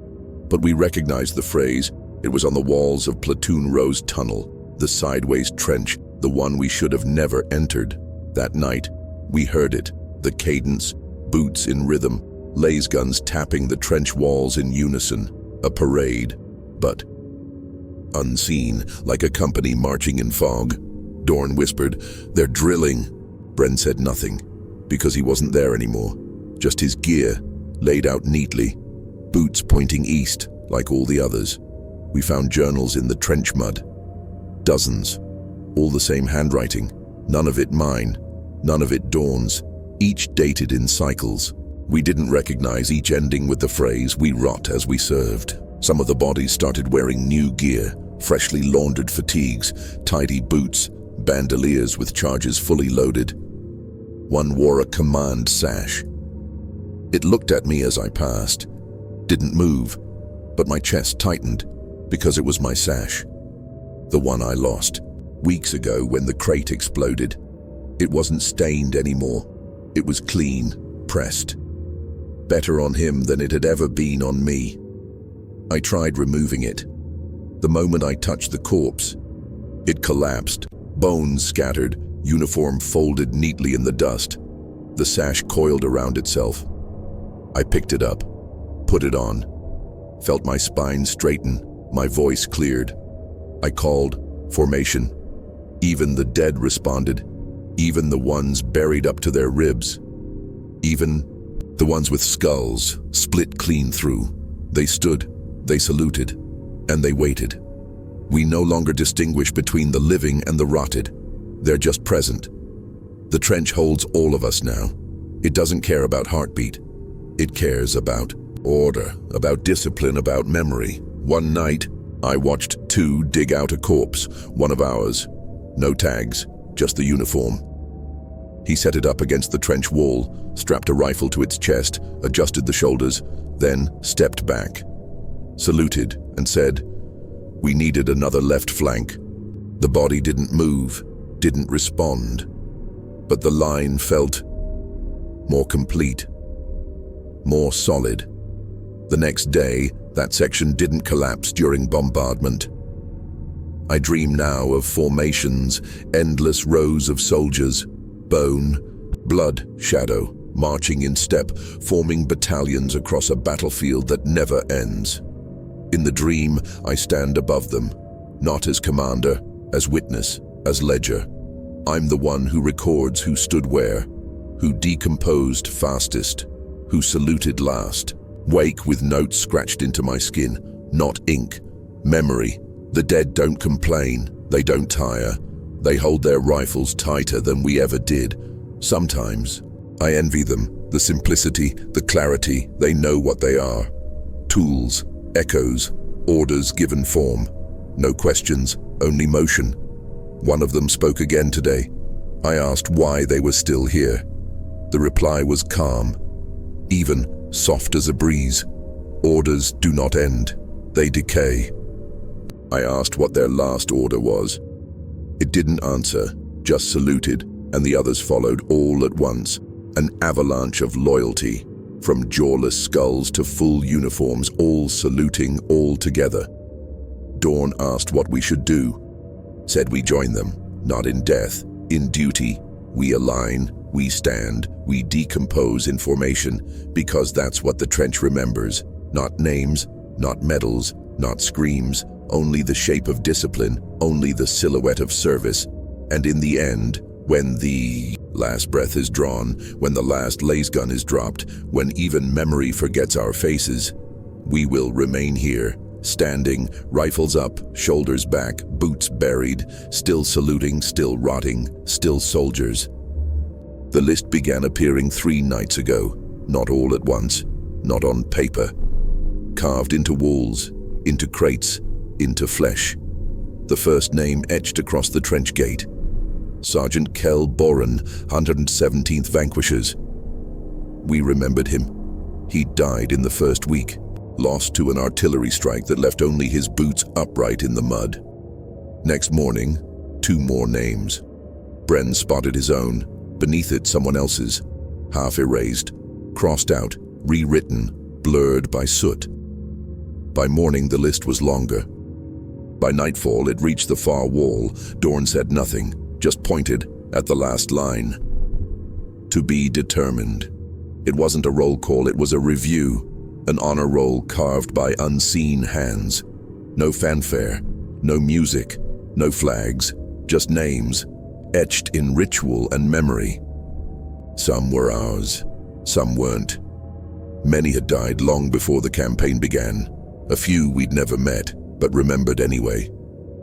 But we recognized the phrase. It was on the walls of Platoon Row's tunnel, the sideways trench, the one we should have never entered. That night, we heard it, the cadence, boots in rhythm, laser guns tapping the trench walls in unison, a parade, but unseen, like a company marching in fog. Dorn whispered, "They're drilling." Bren said nothing, because he wasn't there anymore. Just his gear, laid out neatly, boots pointing east, like all the others. We found journals in the trench mud. Dozens. All the same handwriting. None of it mine. None of it Dawn's. Each dated in cycles. We didn't recognize each ending with the phrase, "We rot as we served." Some of the bodies started wearing new gear, freshly laundered fatigues, tidy boots, bandoliers with charges fully loaded. One wore a command sash. It looked at me as I passed. Didn't move, but my chest tightened because it was my sash. The one I lost weeks ago when the crate exploded. It wasn't stained anymore. It was clean, pressed. Better on him than it had ever been on me. I tried removing it. The moment I touched the corpse, it collapsed, bones scattered, uniform folded neatly in the dust. The sash coiled around itself. I picked it up, put it on, felt my spine straighten, my voice cleared. I called, "Formation." Even the dead responded, even the ones buried up to their ribs. Even the ones with skulls split clean through. They stood, they saluted, and they waited. We no longer distinguish between the living and the rotted. They're just present. The trench holds all of us now. It doesn't care about heartbeat. It cares about order, about discipline, about memory. One night, I watched two dig out a corpse, one of ours. No tags, just the uniform. He set it up against the trench wall, strapped a rifle to its chest, adjusted the shoulders, then stepped back, saluted, and said, "We needed another left flank." The body didn't move, didn't respond, but the line felt more complete, more solid. The next day, that section didn't collapse during bombardment. I dream now of formations, endless rows of soldiers, bone, blood, shadow, marching in step, forming battalions across a battlefield that never ends. In the dream, I stand above them, not as commander, as witness, as ledger. I'm the one who records who stood where, who decomposed fastest, who saluted last. Wake with notes scratched into my skin, not ink, memory. The dead don't complain, they don't tire. They hold their rifles tighter than we ever did. Sometimes, I envy them, the simplicity, the clarity, they know what they are. Tools, echoes, orders given form. No questions, only motion. One of them spoke again today. I asked why they were still here. The reply was calm, even, soft as a breeze. Orders do not end, they decay. I asked what their last order was. It didn't answer, just saluted, and the others followed all at once. An avalanche of loyalty, from jawless skulls to full uniforms, all saluting all together. Dawn asked what we should do. Said we join them, not in death, in duty. We align, we stand, we decompose in formation, because that's what the trench remembers. Not names, not medals, not screams, only the shape of discipline, only the silhouette of service. And in the end, when the last breath is drawn, when the last laser gun is dropped, when even memory forgets our faces, we will remain here, standing, rifles up, shoulders back, boots buried, still saluting, still rotting, still soldiers. The list began appearing 3 nights ago, not all at once, not on paper. Carved into walls, into crates, into flesh. The first name etched across the trench gate. Sergeant Kel Boren, 117th Vanquishers. We remembered him. He died in the first week, lost to an artillery strike that left only his boots upright in the mud. Next morning, 2 more names. Bren spotted his own, beneath it someone else's, half erased, crossed out, rewritten, blurred by soot. By morning, the list was longer. By nightfall, it reached the far wall. Dorn said nothing, just pointed at the last line. To be determined. It wasn't a roll call, it was a review, an honor roll carved by unseen hands. No fanfare, no music, no flags, just names, etched in ritual and memory. Some were ours, some weren't. Many had died long before the campaign began. A few we'd never met, but remembered anyway.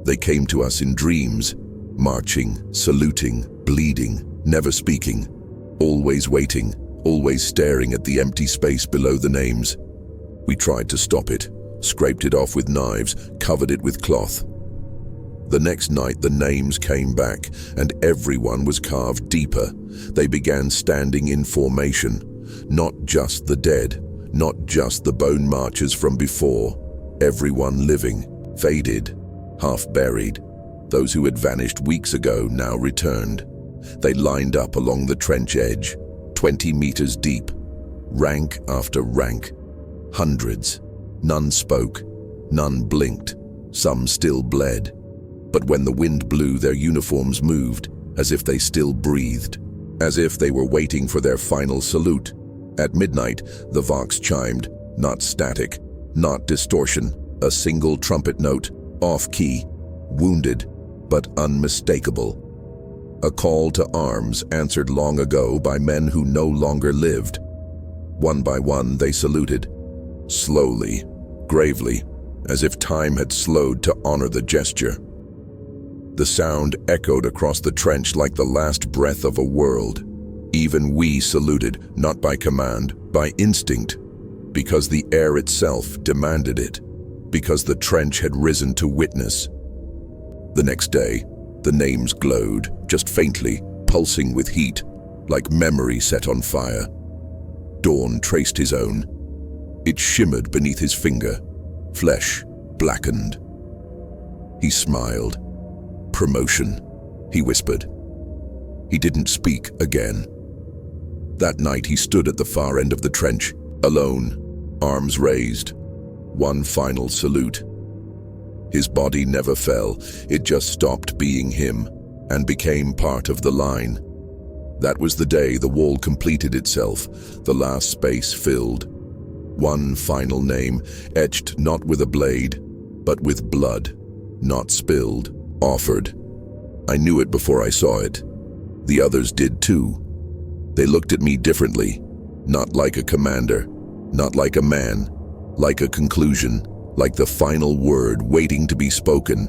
They came to us in dreams, marching, saluting, bleeding, never speaking, always waiting, always staring at the empty space below the names. We tried to stop it, scraped it off with knives, covered it with cloth. The next night the names came back, and everyone was carved deeper. They began standing in formation, not just the dead, not just the bone marchers from before. Everyone living, faded, half-buried. Those who had vanished weeks ago now returned. They lined up along the trench edge, 20 meters deep, rank after rank. Hundreds. None spoke, none blinked, some still bled. But when the wind blew, their uniforms moved, as if they still breathed, as if they were waiting for their final salute. At midnight, the vox chimed, not static, not distortion, a single trumpet note, off-key, wounded, but unmistakable. A call to arms answered long ago by men who no longer lived. One by one, they saluted, slowly, gravely, as if time had slowed to honor the gesture. The sound echoed across the trench like the last breath of a world. Even we saluted, not by command, by instinct, because the air itself demanded it, because the trench had risen to witness. The next day, the names glowed, just faintly, pulsing with heat, like memory set on fire. Dawn traced his own. It shimmered beneath his finger, flesh blackened. He smiled. Promotion, he whispered. He didn't speak again. That night he stood at the far end of the trench, alone, arms raised. One final salute. His body never fell, it just stopped being him and became part of the line. That was the day the wall completed itself, the last space filled. One final name, etched not with a blade, but with blood, not spilled, offered. I knew it before I saw it. The others did too. They looked at me differently, not like a commander, not like a man, like a conclusion, like the final word waiting to be spoken.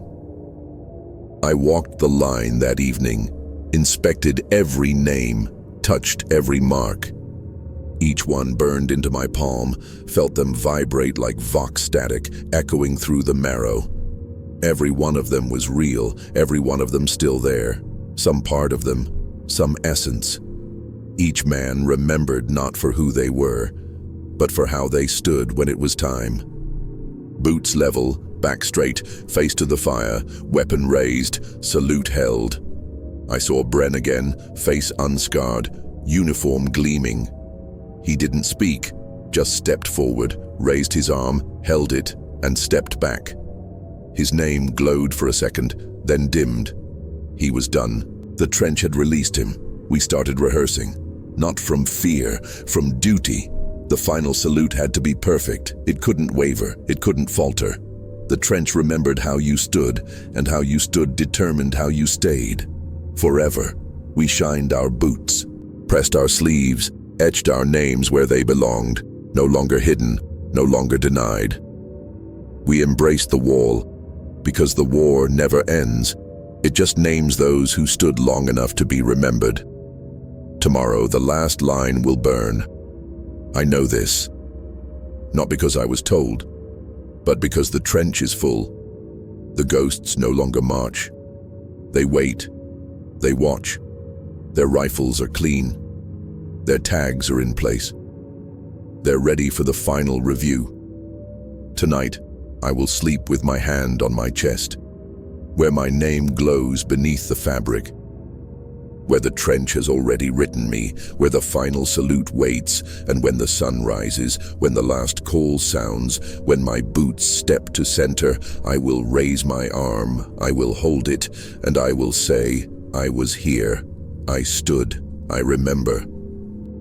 I walked the line that evening, inspected every name, touched every mark. Each one burned into my palm, felt them vibrate like vox static, echoing through the marrow. Every one of them was real, every one of them still there. Some part of them, some essence. Each man remembered not for who they were, but for how they stood when it was time. Boots level, back straight, face to the fire, weapon raised, salute held. I saw Bren again, face unscarred, uniform gleaming. He didn't speak, just stepped forward, raised his arm, held it, and stepped back. His name glowed for a second, then dimmed. He was done. The trench had released him. We started rehearsing. Not from fear, from duty. The final salute had to be perfect. It couldn't waver. It couldn't falter. The trench remembered how you stood, and how you stood determined how you stayed. Forever. We shined our boots, pressed our sleeves, etched our names where they belonged, no longer hidden, no longer denied. We embraced the wall, because the war never ends. It just names those who stood long enough to be remembered. Tomorrow, the last line will burn. I know this. Not because I was told, but because the trench is full. The ghosts no longer march. They wait. They watch. Their rifles are clean. Their tags are in place. They're ready for the final review. Tonight, I will sleep with my hand on my chest, where my name glows beneath the fabric. where the trench has already written me, where the final salute waits, and when the sun rises, when the last call sounds, when my boots step to center, I will raise my arm, I will hold it, and I will say, I was here, I stood, I remember.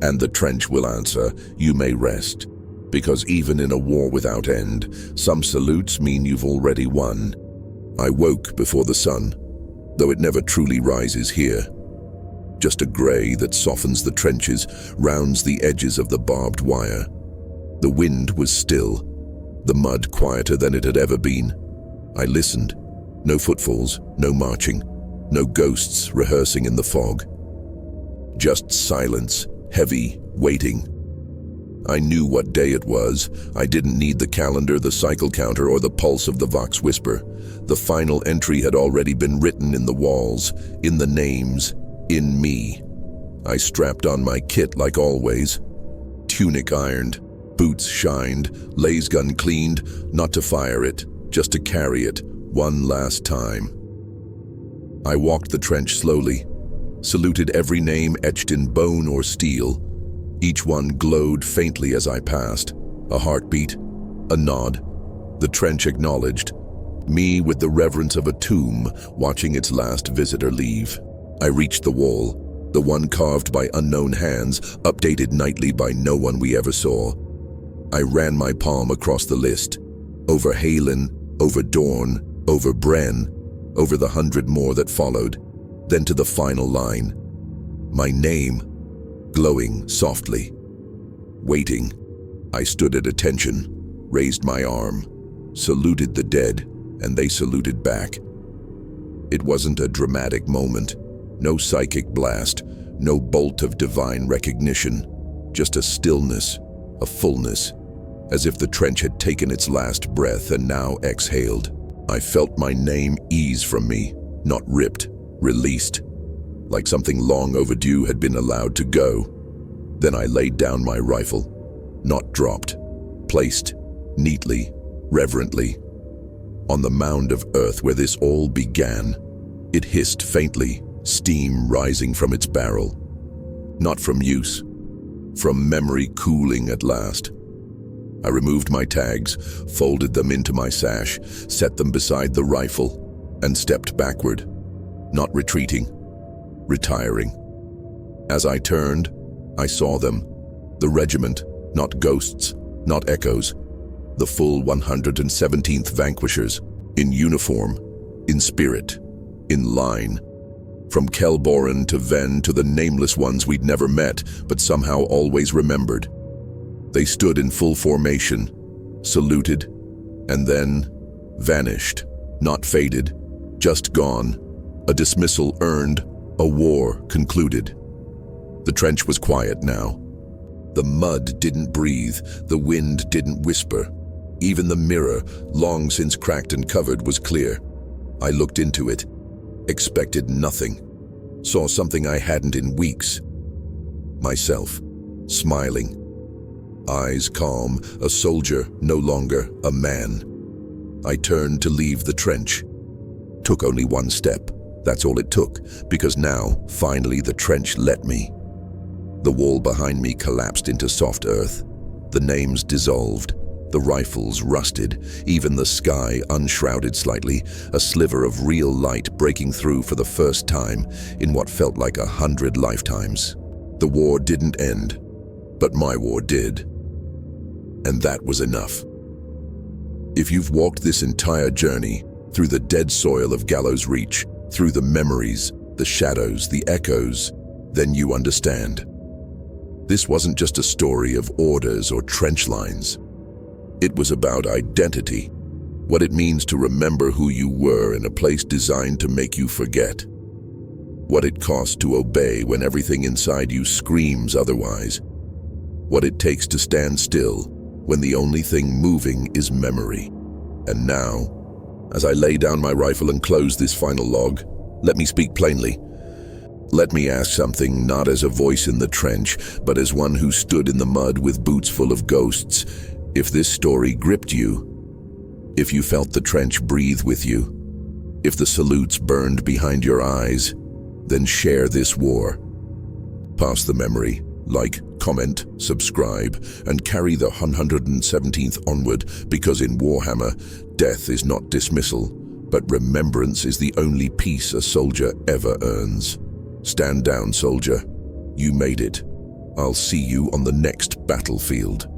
And the trench will answer, you may rest, because even in a war without end, some salutes mean you've already won. I woke before the sun, though it never truly rises here. Just a grey that softens the trenches, rounds the edges of the barbed wire. The wind was still, the mud quieter than it had ever been. I listened. No footfalls, no marching, no ghosts rehearsing in the fog. Just silence, heavy, waiting. I knew what day it was. I didn't need the calendar, the cycle counter, or the pulse of the Vox whisper. The final entry had already been written in the walls, in the names, in me. I strapped on my kit like always. Tunic ironed, boots shined, lays gun cleaned, not to fire it, just to carry it, one last time. I walked the trench slowly, saluted every name etched in bone or steel. Each one glowed faintly as I passed. A heartbeat, a nod. The trench acknowledged, me with the reverence of a tomb, watching its last visitor leave. I reached the wall, the one carved by unknown hands, updated nightly by no one we ever saw. I ran my palm across the list, over Halen, over Dorn, over Bren, over the 100 more that followed, then to the final line. My name, glowing softly. Waiting, I stood at attention, raised my arm, saluted the dead, and they saluted back. It wasn't a dramatic moment. No psychic blast, no bolt of divine recognition, just a stillness, a fullness, as if the trench had taken its last breath and now exhaled. I felt my name ease from me, not ripped, released, like something long overdue had been allowed to go. Then I laid down my rifle, not dropped, placed, neatly, reverently, on the mound of earth where this all began. It hissed faintly, steam rising from its barrel. Not from use, from memory cooling at last. I removed my tags, folded them into my sash, set them beside the rifle, and stepped backward, not retreating, retiring. As I turned, I saw them, the regiment, not ghosts, not echoes, the full 117th Vanquishers, in uniform, in spirit, in line. From Kelboran to Ven to the nameless ones we'd never met, but somehow always remembered. They stood in full formation, saluted, and then vanished, not faded, just gone. A dismissal earned, a war concluded. The trench was quiet now. The mud didn't breathe, the wind didn't whisper. Even the mirror, long since cracked and covered, was clear. I looked into it, expected nothing. Saw something I hadn't in weeks. Myself, smiling. Eyes calm, a soldier, no longer a man. I turned to leave the trench. Took only one step. That's all it took, because now, finally, the trench let me. The wall behind me collapsed into soft earth. The names dissolved. The rifles rusted, even the sky unshrouded slightly, a sliver of real light breaking through for the first time in what felt like 100 lifetimes. The war didn't end, but my war did. And that was enough. If you've walked this entire journey, through the dead soil of Gallow's Reach, through the memories, the shadows, the echoes, then you understand. This wasn't just a story of orders or trench lines. It was about identity, what it means to remember who you were in a place designed to make you forget. What it costs to obey when everything inside you screams otherwise. What it takes to stand still when the only thing moving is memory. And now, as I lay down my rifle and close this final log, let me speak plainly. Let me ask something, not as a voice in the trench, but as one who stood in the mud with boots full of ghosts. If this story gripped you, if you felt the trench breathe with you, if the salutes burned behind your eyes, then share this war. Pass the memory, like, comment, subscribe, and carry the 117th onward, because in Warhammer, death is not dismissal, but remembrance is the only peace a soldier ever earns. Stand down, soldier. You made it. I'll see you on the next battlefield.